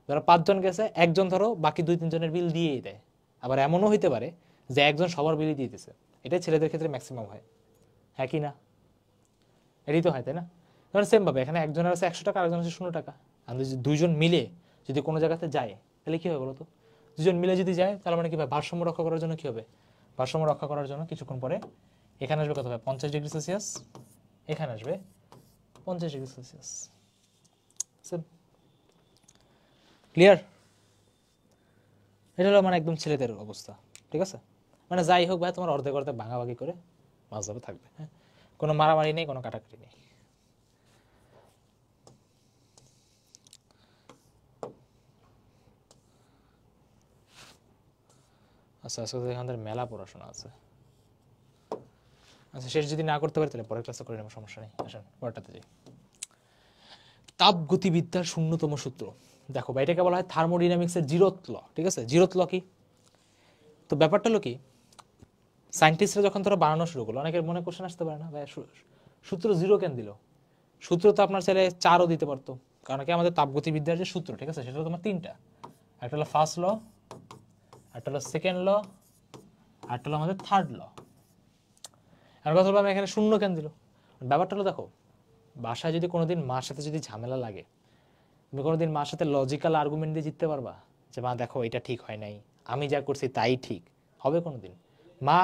ধরো 5 জন গেছে, একজন ধরো বাকি 2-3 জনের বিল দিয়েই দেয়। আবার এমনও হইতে পারে যে একজন সবার বিলই দিয়ে দিতেছে, এটাই ছেলেদের ক্ষেত্রে ম্যাক্সিমাম হয়, হ্যাঁ কি না? এটাই তো হয়, তাই না? ধরো সেম ভাবে এখানে একজনের আছে 100 টাকা, আরেকজনের আছে 0 টাকা, আর যদি দুইজন মিলে যদি কোনো জায়গাতে যায়, তাহলে কি হবে বলো তো? দুজন মিলে যদি যায়, তাহলে মানে কি ভাই, ভারসাম্য রক্ষা করার জন্য কি হবে? ভারসাম্য রক্ষা করার জন্য কিছুক্ষণ পরে এখানে আসবে কত ভাই, 50°C, এখানে আসবে 50°C। ক্লিয়ার? এটা হলো মানে একদম ছেলেদের অবস্থা, ঠিক আছে। মানে যাই হোক ভাই, তোমার অর্ধেক অর্ধেক ভাঙাভাগি করে মাঝাবে থাকবে, হ্যাঁ, কোনো মারামারি নেই, কোনো কাটাকাটি নেই। আচ্ছা, আজকে এখানে মেলা পড়াশোনা আছে। আচ্ছা, শেষ যদি না করতে পারি তাহলে পরের ক্লাসে করে নেবো, সমস্যা নেই। আসেন পরেরটাতে যাই। তাপগতিবিদ্যার শূন্যতম সূত্র। দেখো ভাই, এটাকে বলা হয় থার্মোডাইনামিক্সের জিরোথ ল, ঠিক আছে। জিরোথ ল কি? তো ব্যাপারটা হলো কি, সায়েন্টিস্টরা যখন তারা বানানো শুরু করলো, অনেকের মনে কোশ্চেন আসতে পারে না ভাই, সূত্র 0 কেন দিল? সূত্র তো আপনার চাইলে 4ও দিতে পারতো, কারণ কি আমাদের তাপগতিবিদ্যার যে সূত্র, ঠিক আছে, সেটা তোমার 3টা। একটা হলো ফার্স্ট ল, একটা হলো সেকেন্ড ল, একটা হলো আমাদের থার্ড ল। আর কথা বলবো আমি এখানে 0 কেন দিল? ব্যাপারটা হলো দেখো, বাসায় যদি কোনোদিন মার সাথে যদি ঝামেলা লাগে, তুমি কোনোদিন মার সাথে লজিক্যাল আর্গুমেন্ট দিয়ে জিততে পারবা যে মা দেখো এটা ঠিক হয় নাই, আমি যা করছি তাই ঠিক হবে কোনোদিন? মা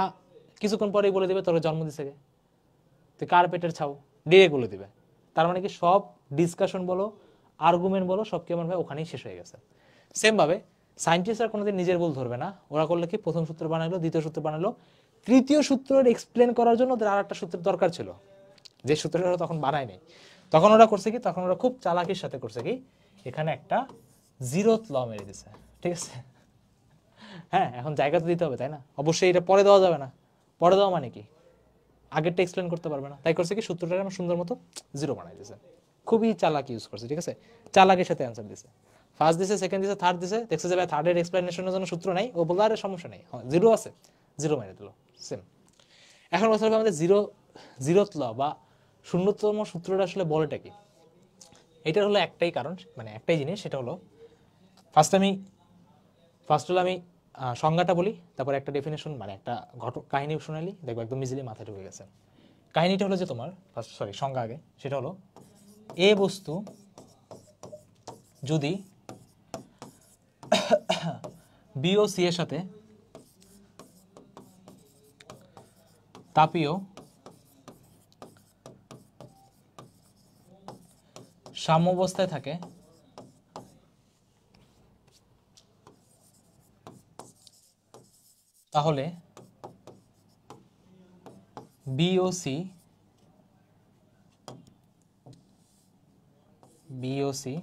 কিছুক্ষণ পরেই বলে দিবে তোর জন্ম দিছে কে, তুই কার পেটের ছাও, ডিরেক্ট বলে দিবে। তার মানে কি সব ডিসকাশন বলো, আর্গুমেন্ট বলো, সব কেমন ভাই ওখানেই শেষ হয়ে গেছে। সেম ভাবে সায়েন্টিস্টরা কোনোদিন নিজের ভুল ধরবে না। ওরা করলে কি, প্রথম সূত্র বানালো, দ্বিতীয় সূত্র বানালো, তৃতীয় সূত্রের এক্সপ্লেন করার জন্য ওদের আর একটা সূত্রের দরকার ছিল, যে সূত্রটা ওরা তখন বানায় নাই। তখন ওরা করছে কি, তখন ওরা খুব চালাকির সাথে করছে কি, এখানে একটা জিরোথ ল মেরে দিছে, ঠিক আছে। হ্যাঁ, এখন জায়গা তো দিতে হবে, তাই না? অবশ্যই এটা পরে দেওয়া যাবে না। পরে দেওয়া মানে কি, আগেরটা এক্সপ্লেন করতে পারবে না, তাই করছে কি সূত্রটা আমার সুন্দর মতো 0 বানাই দিয়েছে। খুবই চালাকি ইউজ করছে, ঠিক আছে, চালাকির সাথে অ্যান্সার দিছে। ফার্স্ট দিছে, সেকেন্ড দিছে, থার্ড দিছে, দেখছে যে ভাই থার্ডের এক্সপ্লেনেশনের জন্য সূত্র নাই, ও বললো আরে সমস্যা নেই, 0 আছে, 0 মেরে দিল। সেম এখন কথা হবে আমাদের জিরোথ ল বা শূন্যতম সূত্রটা আসলে বলেটা কি। এটার হলো একটাই কারণ, মানে একটাই জিনিস, সেটা হলো ফার্স্ট হলো আমি সংজ্ঞাটা বলি, তারপর একটা ডেফিনেশন মানে একটা কাহিনী শোনালি, দেখবো একদম ইজিলি মাথায় ঢুকে গেছে। কাহিনীটা হলো যে তোমার সংজ্ঞা আগে, সেটা হলো এ বস্তু যদি বি ও সি এর সাথে তাপীয় সাম্যাবস্থায় থাকে, তাহলে বি ও সি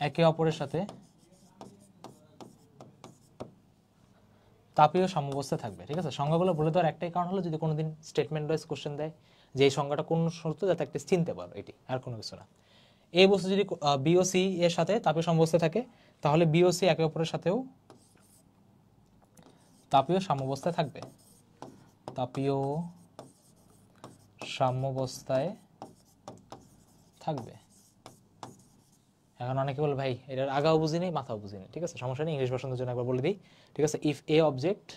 একে অপরের সাথে তাপীয় সাম্যাবস্থায় থাকবে, ঠিক আছে। সংজ্ঞাগুলো বলে দেওয়ার একটাই কারণ হলো যদি কোনোদিন স্টেটমেন্ট ওয়াইজ কোশ্চেন দেয় যে এই সংজ্ঞাটা কোন শর্ত, যাতে একটা চিনতে পারো, এটি আর কোনো কিছু না। এই বস্তু যদি বিওসি এর সাথে তাপীয় সাম্যাবস্থায় থাকে, তাহলে বিওসি একে অপরের সাথেও তাপীয় সাম্যাবস্থায় থাকবে, তাপীয় সাম্যাবস্থায় থাকবে। এখন অনেকে বলে ভাই এটার আগাও বুঝি নেই, মাথাও বুঝি নেই, ঠিক আছে, সমস্যা নেই, ইংলিশ ভার্সনের জন্য একবার বলে দিই, ঠিক আছে। If A object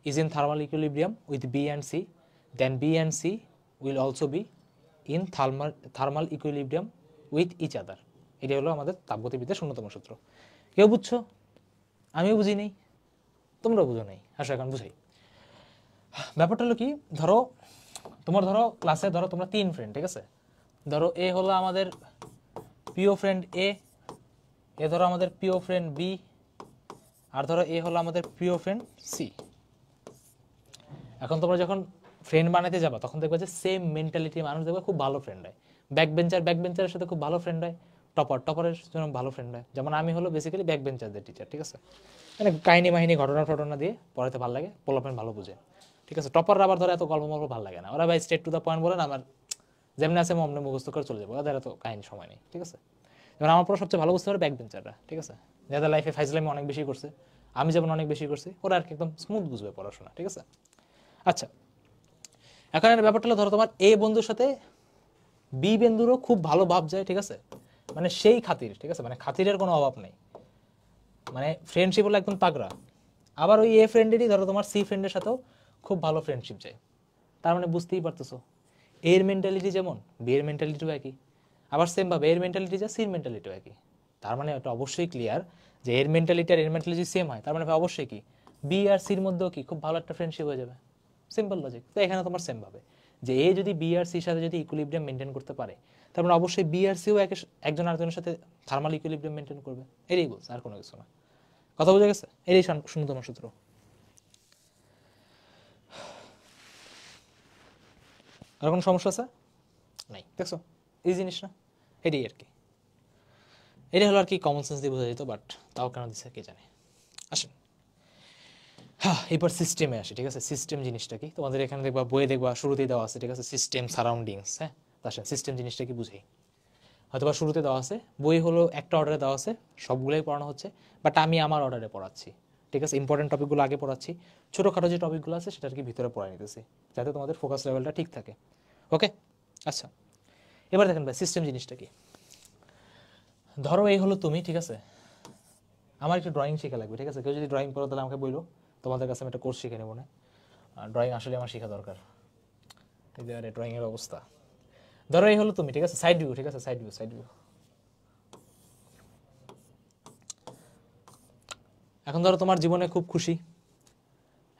is in thermal equilibrium with B and C, then B and C will also be in thermal equilibrium with each other. এটা হলো আমাদের তাপগতিবিদ্যার শূন্যতম সূত্র। কেউ বুঝছো? আমিও বুঝি নেই, তোমরা বুঝো নাই, আসো এখন বুঝাই। ব্যাপারটা হলো কি, ধরো তোমার ধরো ক্লাসে ধরো তোমরা 3 ফ্রেন্ড, ঠিক আছে? ধরো এ হলো আমাদের প্রিয় ফ্রেন্ড এ ধরো আমাদের প্রিয় ফ্রেন্ড বি, আর ধরো এ হলো আমাদের প্রিয় ফ্রেন্ড সি। এখন তোমরা যখন ফ্রেন্ড বানাতে যাবা তখন দেখবে যে সেম মেন্টালিটির মানুষ দেখবে খুব ভালো ফ্রেন্ড হয়। ব্যাকবেঞ্চারের সাথে খুব ভালো ফ্রেন্ড হয়, টপারের জন্য ভালো ফ্রেন্ড হয়। যেমন আমি হলো বেসিক্যালি ব্যাকবেঞ্চারদের টিচার, ঠিক আছে? মানে কাহিনী মাহিনী ঘটনা দিয়ে পড়াতে ভালো লাগে, পোলাপেন ভালো বুঝে, ঠিক আছে? টপাররা আবার ধরো এত গল্প ভালো লাগে না, ওরা ভাই স্ট্রেট টু দ্য পয়েন্ট বলেন, আমার যেমনি আছে অমনি মুখস্থ করে চলে যাবো, ওদের এত কাহিনী সময় নেই, ঠিক আছে? যেমন আমার পড়া সবচেয়ে ভালো বুঝতে পারে ব্যাকবেঞ্চাররা, ঠিক আছে? যাদের লাইফে ফাইজলামি অনেক বেশি করছে, আমি যেমন অনেক বেশি করছি, ওরা আর কি একদম স্মুথ বুঝবে পড়াশোনা, ঠিক আছে? আচ্ছা, এখন এর ব্যাপারটা হলো ধরো তোমার এ বন্ধুর সাথে বি বন্ধুরও খুব ভালো ভাব যায়, ঠিক আছে? মানে সেই খাতির, ঠিক আছে? মানে খাতিরের কোনো অভাব নেই, মানে ফ্রেন্ডশিপ হলো একদম তাগড়া। আবার ওই এ ফ্রেন্ডেরই ধরো তোমার সি ফ্রেন্ডের সাথেও খুব ভালো ফ্রেন্ডশিপ যায়। তার মানে বুঝতেই পারতেছো এর মেন্টালিটি যেমন বি এর মেন্টালিটিও একই, আবার সেম ভাবে এর মেন্টালিটি যা সির মেন্টালিটিও একই। তার মানে এটা অবশ্যই ক্লিয়ার যে এর মেন্টালিটি আর এর মেন্টালিটি সেম হয়, তার মানে অবশ্যই কি বি আর সির মধ্যেও কি খুব ভালো একটা ফ্রেন্ডশিপ হয়ে যাবে। Simple logic. তো এখানে তোমার সেম ভাবে যে এ যদি বি আর সির সাথে যদি ইকুইলিব্রিয়াম মেনটেন করতে পারে, তার মানে অবশ্যই বি আর সিও একজন আরেকজনের সাথে থার্মাল ইকুইলিব্রিয়াম মেনটেন করবে। এটাই বলছে, আর কোনো কিছু না। কথা বোঝা গেছে? এটাই শূন্যতম সূত্র। আর কোনো সমস্যা আছে? নাই। দেখছো এই জিনিস না, এটাই আর কি। এটাই হলো আর কি কমন সেন্স দিয়ে বোঝা যেত, বাট তাও কেন দিচ্ছে কে জানে। আসেন হ্যাঁ, এবার সিস্টেমে আসে, ঠিক আছে? সিস্টেম জিনিসটা কি তোমাদের এখানে দেখবা, বইয়ে দেখবা শুরুতেই দেওয়া আছে, ঠিক আছে? System surroundings. হ্যাঁ, আসেন সিস্টেম জিনিসটা কি বুঝি। হয়তো বা শুরুতে দেওয়া আছে, বই হলো একটা অর্ডারে দেওয়া আছে, সবগুলোই পড়ানো হচ্ছে, বাট আমি আমার অর্ডারে পড়াচ্ছি, ঠিক আছে? ইম্পর্টেন্ট টপিকগুলো আগে পড়াচ্ছি, ছোটোখাটো যে টপিকগুলো আছে সেটা আর কি ভিতরে পড়াই নিতেছি, যাতে তোমাদের ফোকাস লেভেলটা ঠিক থাকে। ওকে, আচ্ছা এবার দেখেন ভাই সিস্টেম জিনিসটা কি। ধরো এই হলো তুমি, ঠিক আছে? আমার একটু ড্রয়িং শেখা লাগবে, ঠিক আছে? কেউ যদি ড্রয়িং করো তাহলে আমাকে বললো, তোমাদের কাছে আমি একটা কোর্স শিখে নেবো না। ড্রয়িং আসলে আমার শেখা দরকার, এই ড্রয়িংয়ের অবস্থা। ধরো এই হলো তুমি, ঠিক আছে? সাইড ভিউ, ঠিক আছে? Side view. এখন ধরো তোমার জীবনে খুব খুশি।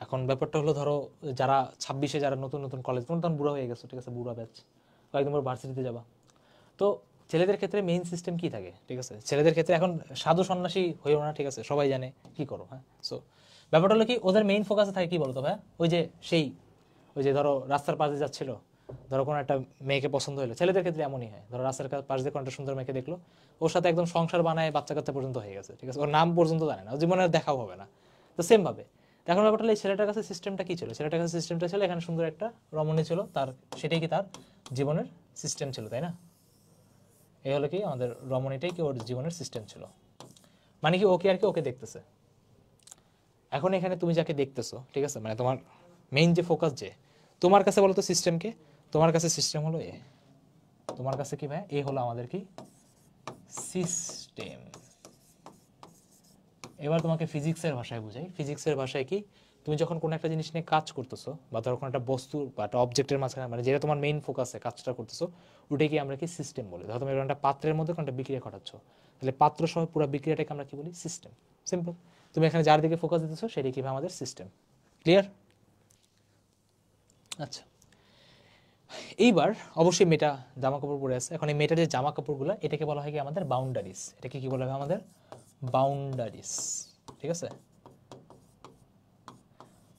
এখন ব্যাপারটা হলো ধরো যারা 26-এ যারা নতুন কলেজ, তোমরা তখন বুড়া হয়ে গেছো, ঠিক আছে? বুড়া ব্যাচ, কয়েকদিন পর ভার্সিটিতে যাবা। তো ছেলেদের ক্ষেত্রে মেইন সিস্টেম কি থাকে, ঠিক আছে? ছেলেদের ক্ষেত্রে এখন সাধু সন্ন্যাসী হয়েও না, ঠিক আছে? সবাই জানে কি করো। হ্যাঁ, সো ব্যাপারটা হলো কি ওদের মেইন ফোকাসে থাকে কি বলতো ভাই, ওই যে ধরো রাস্তার পাশে যাচ্ছিল, ধরো কোনো একটা মেয়েকে পছন্দ হলো, ছেলেদের ক্ষেত্রে এমনই হয়। ধরো রাস্তার পাশ দিয়ে কোনো একটা সুন্দর মেয়েকে দেখলো, ওর সাথে একদম সংসার বানায়, বাচ্চা কাচ্চা পর্যন্ত হয়ে গেছে, ঠিক আছে? ওর নাম পর্যন্ত জানে না, ওর জীবনে দেখাও হবে না। তো সেম ভাবে এখন ব্যাপারটা এই ছেলেটার কাছে সিস্টেমটা কি ছিল, ছেলেটার কাছে সিস্টেমটা ছিল এখানে সুন্দর একটা রমণী ছিল, তার সেটাই কি তার জীবনের সিস্টেম ছিল, তাই না? এই হলো কি আমাদের রমণীটাই কি ওর জীবনের সিস্টেম ছিল। মানে কি ওকে আর কি ওকে দেখতেছে। এখন এখানে তুমি যাকে দেখতেছো, ঠিক আছে? মানে তোমার মেইন যে ফোকাস, যে তোমার কাছে বলো তো সিস্টেমকে, তোমার কাছে সিস্টেম হলো এ, তোমার কাছে কি ভাই এ হলো আমাদের কি সিস্টেম। এবার তোমাকে ফিজিক্সের ভাষায় বুঝাই। ফিজিক্সের ভাষায় কি, তুমি যখন কোনো একটা জিনিস নিয়ে কাজ করতেছো, বা ধরো কোনো একটা বস্তু বা একটা অবজেক্টের মাঝখানে, মানে যেটা তোমার মেইন ফোকাসে কাজটা করতেছো, ওটাই কি আমরা কি সিস্টেম বলি। ধরো তুমি একটা পাত্রের মধ্যে কোনো একটা বিক্রিয়া ঘটাচ্ছ, তাহলে পাত্র সহ পুরো বিক্রিয়াটাকে আমরা কি বলি, সিস্টেম। সিম্পল। তুমি এখানে যার দিকে ফোকাস দিতেছো সেটাই কি আমাদের সিস্টেম। ক্লিয়ার? আচ্ছা, এইবার অবশ্যই মেয়েটা জামা কাপড় পরে আছে। এখন এই মেয়েটার যে জামা কাপড়গুলো, এটাকে বলা হয় কি আমাদের বাউন্ডারিজ। এটাকে কি বলা হয় আমাদের বাউন্ডারিজ, ঠিক আছে?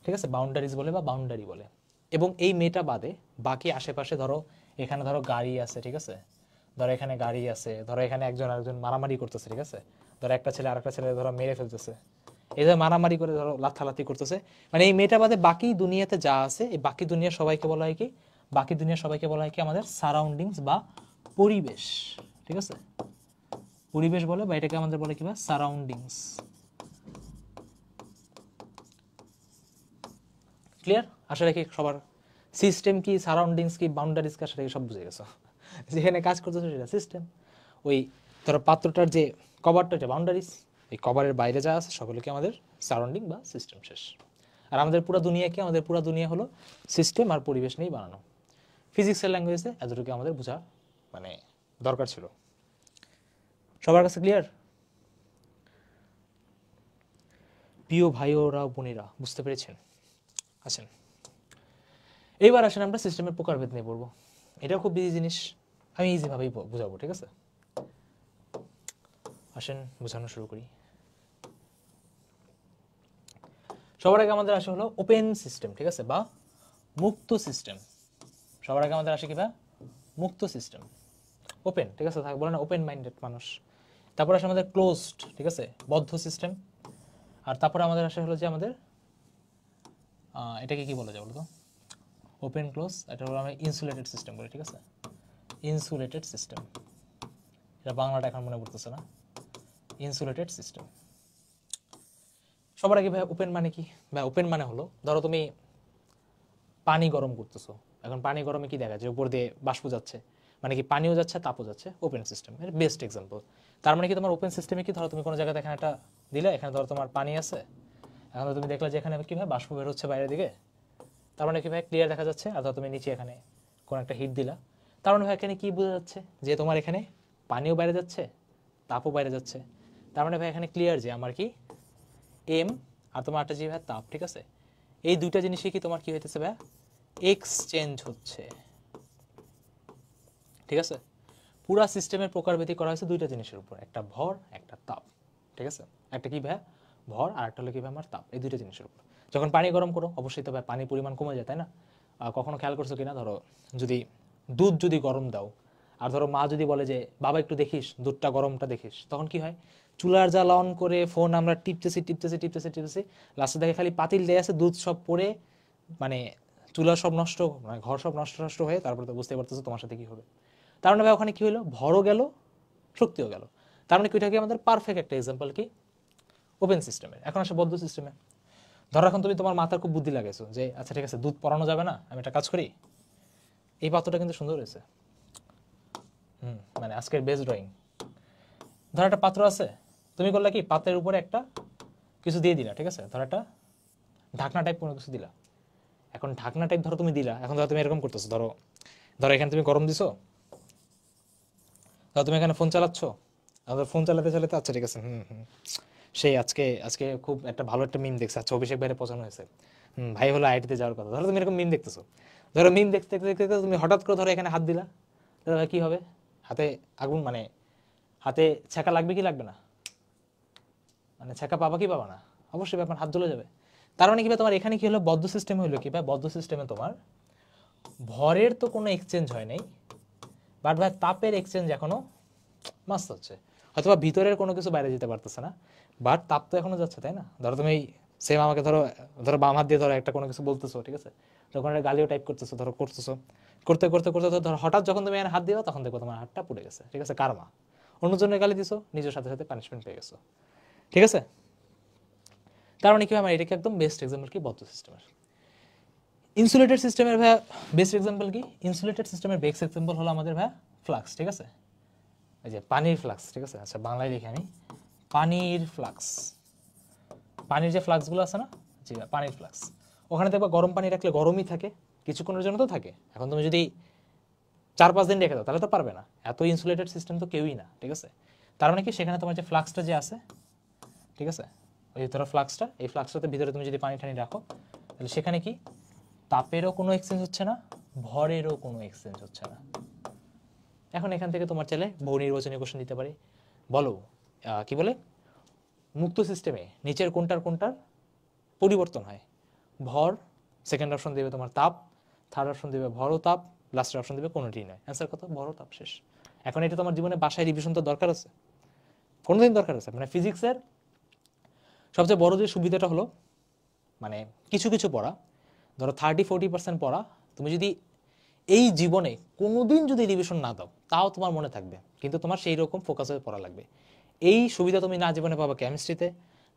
ঠিক আছে, বাউন্ডারিজ বলে বা বাউন্ডারি বলে। এবং এই মেয়েটা বাদে বাকি আশেপাশে ধরো এখানে ধরো গাড়ি আছে, ঠিক আছে? ধরো এখানে গাড়ি আছে, ধরো এখানে একজন আরেকজন মারামারি করতেছে, ঠিক আছে? ধরো একটা ছেলে আরেকটা ছেলে ধরো মেরে ফেলতেছে, এই ধরো মারামারি করে ধরো লাথালাথি করতেছে। মানে এই মেয়েটা বাদে বাকি দুনিয়াতে যা আছে, এই বাকি দুনিয়া সবাইকে বলা হয় কি, বাকি দুনিয়া সবাইকে বলা হয় কি আমাদের সারাউন্ডিংস বা পরিবেশ, ঠিক আছে? পরিবেশ বলে, বা এটাকে আমাদের বলে কি বা সারাউন্ডিংস। ক্লিয়ার? আশা রাখি সবার সিস্টেম কি, সারাউন্ডিংস কি, বাউন্ডারিজ কি, আশা রাখি সব বুঝে গেছো। যেখানে কাজ করতেছে সেটা সিস্টেম। ওই ধরো পাত্রটার যে কভারটা, এটা বাউন্ডারিজ। এই কভারের বাইরে যা আছে সকলকে আমাদের সারাউন্ডিং বা সিস্টেম শেষ। আর আমাদের পুরো দুনিয়া কি, আমাদের পুরো দুনিয়া হলো সিস্টেম আর পরিবেশ নিয়েই বানানো। ফিজিক্সের ল্যাঙ্গুয়েজে এতটুকু আমাদের বোঝা মানে দরকার ছিল। সবার কাছে ক্লিয়ার? প্রিয় ভাই ওরা বোনেরা, বুঝতে পেরেছেন? আছেন? এইবার আসেন আমরা সিস্টেমের প্রকারভেদ নিয়ে পড়বো। এটা খুব ইজি জিনিস, আমি ইজি ভাবেই বুঝাবো, ঠিক আছে? আসেন বোঝানো শুরু করি। সবার আগে আমাদের আসে হলো ওপেন সিস্টেম, ঠিক আছে, বা মুক্ত সিস্টেম। সবার আগে আমাদের আসে কি বা মুক্ত সিস্টেম, ওপেন, ঠিক আছে, বলে না ওপেন মাইন্ডেড মানুষ। তারপর আসে আমাদের ক্লোজড, ঠিক আছে, বদ্ধ সিস্টেম। আর তারপরে আমাদের আসে হলো যে আমাদের এটাকে কি বলা যায় বলতো, ওপেন ক্লোজ, এটা হলো আমরা ইনসুলেটেড সিস্টেম বলি, ঠিক আছে, ইনসুলেটেড সিস্টেম। এটা বাংলাটা এখন মনে পড়তেছে না, ইনসুলেটেড সিস্টেম। সবার আগে ভাই ওপেন মানে কি? ভাই ওপেন মানে হলো, ধরো তুমি পানি গরম করতেছো, এখন পানি গরমে কি দেখা যায়, উপর দিয়ে বাষ্প যাচ্ছে, মানে কি পানিও যাচ্ছে তাপও যাচ্ছে, ওপেন সিস্টেম এর বেস্ট এক্সাম্পল। তার মানে কি তোমার ওপেন সিস্টেমে কি, ধরো তুমি কোনো জায়গায় এখানে একটা দিলে, এখানে ধরো তোমার পানি আছে, এখন তুমি দেখলে যে এখানে কি ভাই বাষ্প বের হচ্ছে বাইরের দিকে, তার মানে কি ভাই ক্লিয়ার দেখা যাচ্ছে। আর ধরো তুমি নিচে এখানে কোন একটা হিট দিলা, তার মানে ভাই এখানে কি বোঝা যাচ্ছে, যে তোমার এখানে পানিও বাইরে যাচ্ছে তাপও বাইরে যাচ্ছে। তার মানে ভাই এখানে ক্লিয়ার যে আমার কি এম আর তোমার একটা যে ভাই তাপ, ঠিক আছে, এই দুইটা জিনিসই কি তোমার কি হইতেছে ভাই এক্সচেঞ্জ হচ্ছে, ঠিক আছে। পুরা সিস্টেমের প্রকারভেদই করা হয়েছে দুইটা জিনিসের উপর, একটা ভর একটা তাপ, ঠিক আছে, একটা কি ভাই ভর আর একটা হলো কি ভাই আমার তাপ, এই দুইটা জিনিসের উপর। যখন পানি গরম করো অবশ্যই তো ভাই পানির পরিমাণ কমে যায়, তাই না? কখনো খেয়াল করছো কিনা, ধরো যদি দুধ যদি গরম দাও, আর ধরো মা যদি বলে যে বাবা একটু দেখিস দুধটা গরমটা দেখিস, তখন কি হয়, চুলার জাল অন করে ফোন আমরা টিপতেছি, লাস্টে দেখে খালি পাতিল দিয়ে আছে, দুধ সব পড়ে মানে চুলা সব নষ্ট, মানে ঘর সব নষ্ট হয়ে, তারপরে তো বুঝতে পারতেছো তোমার সাথে কি হবে। তার মানে ভাই ওখানে কি হলো, ভরও গেল শক্তিও গেল। তার মানে কি ওইটা কি আমাদের পারফেক্ট একটা এক্সাম্পল কি ওপেন সিস্টেমের। এখন আসে বদ্ধ সিস্টেমে। ধরো এখন তুমি তোমার মাথার খুব বুদ্ধি লাগাইছো যে আচ্ছা ঠিক আছে দুধ পরানো যাবে না, আমি একটা কাজ করি, এই পাত্রটা কিন্তু সুন্দর হয়েছে, মানে আজকের বেস্ট ড্রয়িং। ধরো একটা পাত্র আছে, তুমি করলে কি পাত্রের উপরে একটা কিছু দিয়ে দিলা, ঠিক আছে, ধরো একটা ঢাকনা টাইপ কোনো কিছু দিলা। এখন ঢাকনা টাইপ ধরো তুমি দিলা, এখন ধরো তুমি এরকম করতেছো, ধরো ধরো এখানে তুমি গরম দিছো, ধরো তুমি এখানে ফোন চালাচ্ছ, ফোন চালাতে চালাতে আচ্ছা ঠিক আছে সেই আজকে আজকে খুব একটা ভালো একটা মিম দেখছে, আচ্ছা অভিষেক ভাইয়ের পছন্দ হয়েছে, ভাই হলো আইটিতে যাওয়ার কথা, ধরো তুমি এরকম মিম দেখতেছো, ধরো মিম দেখতে দেখতে দেখতে তুমি হঠাৎ করে ধরো এখানে হাত দিলা, তাহলে কি হবে, হাতে আগুন, মানে হাতে ছ্যাঁকা লাগবে কি লাগবে না, মানে ছ্যাঁকা পাবা কি পাবা না, অবশ্যই আপনার হাত জ্বলে যাবে। তার মানে কি ভাই তোমার এখানে কি হলো, বদ্ধ সিস্টেম হইলো কি ভাই, বদ্ধ সিস্টেমে তোমার ভরের তো কোনো এক্সচেঞ্জ হয় নাই, বাট ভাই তাপের এক্সচেঞ্জ এখনো মাস্ত হচ্ছে। হয়তোবা ভিতরের কোনো কিছু বাইরে যেতে পারতেছে না, বাট তাপ তো এখনো যাচ্ছে, তাই না? ধরো তুমি সেম আমাকে ধরো ধরো বাম হাত দিয়ে ধরো একটা কোনো কিছু বলতেছো, ঠিক আছে, তখন একটা গালিও টাইপ করতেছো, ধরো করতেছো, করতে করতে করতে ধরো হঠাৎ যখন তুমি হাত দিও তখন দেখো তোমার হাতটা পুড়ে গেছে, ঠিক আছে, কারমা, অন্যজনের গালি দিছো, নিজের সাথে সাথে পানিশমেন্ট পেয়ে গেছো, ঠিক আছে। তার মানে কি আমার এটাকে একদম বেস্ট এক্সাম্পল কি বদ্ধ সিস্টেমের। ইনসুলেটেড সিস্টেমের ভাই বেস্ট এক্সাম্পল কি, ইনসুলেটেড সিস্টেমের বেস্ট এক্সাম্পল হলো আমাদের ভাই ফ্লাক্স, ঠিক আছে, এই যে পানির ফ্লাক্স, ঠিক আছে, আচ্ছা বাংলায় লিখে আমি পানির ফ্লাক্স, পানির যে ফ্লাক্সগুলো আছে না, জি পানির ফ্লাক্স, ওখানে দেখবা গরম পানি রাখলে গরমই থাকে, কিছুক্ষণের জন্য তো থাকে। এখন তুমি যদি 4-5 দিন রেখে দাও তাহলে তো পারবে না, এত ইনসুলেটেড সিস্টেম তো কেউই না, ঠিক আছে। তার মানে কি সেখানে তোমার যে ফ্লাক্সটা যে আছে, ঠিক আছে, ওই ধরো ফ্লাক্সটা, এই ফ্লাক্সটাতে ভিতরে তুমি যদি পানি টানি রাখো, তাহলে সেখানে কি তাপেরও কোনো এক্সচেঞ্জ হচ্ছে না, ভরেরও কোনো এক্সচেঞ্জ হচ্ছে না। এখন এখান থেকে তোমার চাইলে বহু নির্বাচনী কোশ্চেন দিতে পারি, বলো কি বলে মুক্ত সিস্টেমে নিচের কোনটার কোনটার পরিবর্তন হয়, ভর, সেকেন্ড অপশন দেবে তোমার তাপ, থার্ড অপশন দেবে ভর ও তাপ, লাস্টের অপশন দেবে কোনোটিই নয়। অ্যান্সার কত, ভর ও তাপ, শেষ। এখন এটা তোমার জীবনে বাসায় রিভিশন তো দরকার আছে, কোনোদিন দরকার আছে, মানে ফিজিক্সের সবচেয়ে বড় যে সুবিধাটা হলো, মানে কিছু কিছু পড়া, ধরো 30-40% পড়া তুমি যদি এই জীবনে কোনোদিন যদি রিভিশন না দাও তাও তোমার মনে থাকবে, কিন্তু তোমার সেই রকম ফোকাস হয়ে পড়া লাগবে। এই সুবিধা তুমি না জীবনে পাবা কেমিস্ট্রিতে,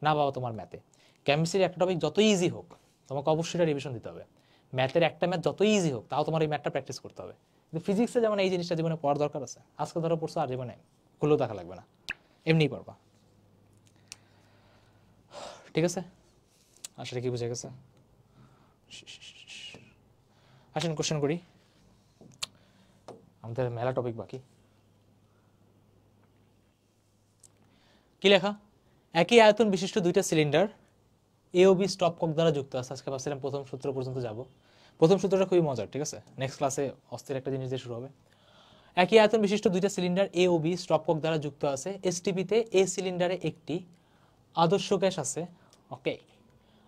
না পাবা তোমার ম্যাথে। কেমিস্ট্রির একটা টপিক যতই ইজি হোক তোমাকে অবশ্যই এটা রিভিশন দিতে হবে, ম্যাথের একটা ম্যাথ যতই ইজি হোক তাও তোমার এই ম্যাথটা প্র্যাকটিস করতে হবে। কিন্তু ফিজিক্সে যেমন এই জিনিসটা জীবনে পড়ার দরকার আছে, আজকে ধরো পড়ছো আর জীবনে খুলেও দেখা লাগবে না, এমনিই পারবা, ঠিক আছে। আসলে কি বুঝে গেছে? আসেন কোশ্চেন করি, আমাদের মেলা টপিক বাকি। কি লেখা, একই আয়তন বিশিষ্ট দুইটা সিলিন্ডার এ ও বি স্টপ কক দ্বারা যুক্ত আছে। আজকে ভাবছিলাম প্রথম সূত্র পর্যন্ত যাব। প্রথম সূত্রটা খুবই মজার, ঠিক আছে? নেক্সট ক্লাসে অস্থির একটা জিনিস দিয়ে শুরু হবে। একই আয়তন বিশিষ্ট দুইটা সিলিন্ডার এ ও বি স্টপ কক দ্বারা যুক্ত আছে। এসটিপিতে এ সিলিন্ডারে একটি আদর্শ গ্যাস আছে, ওকে,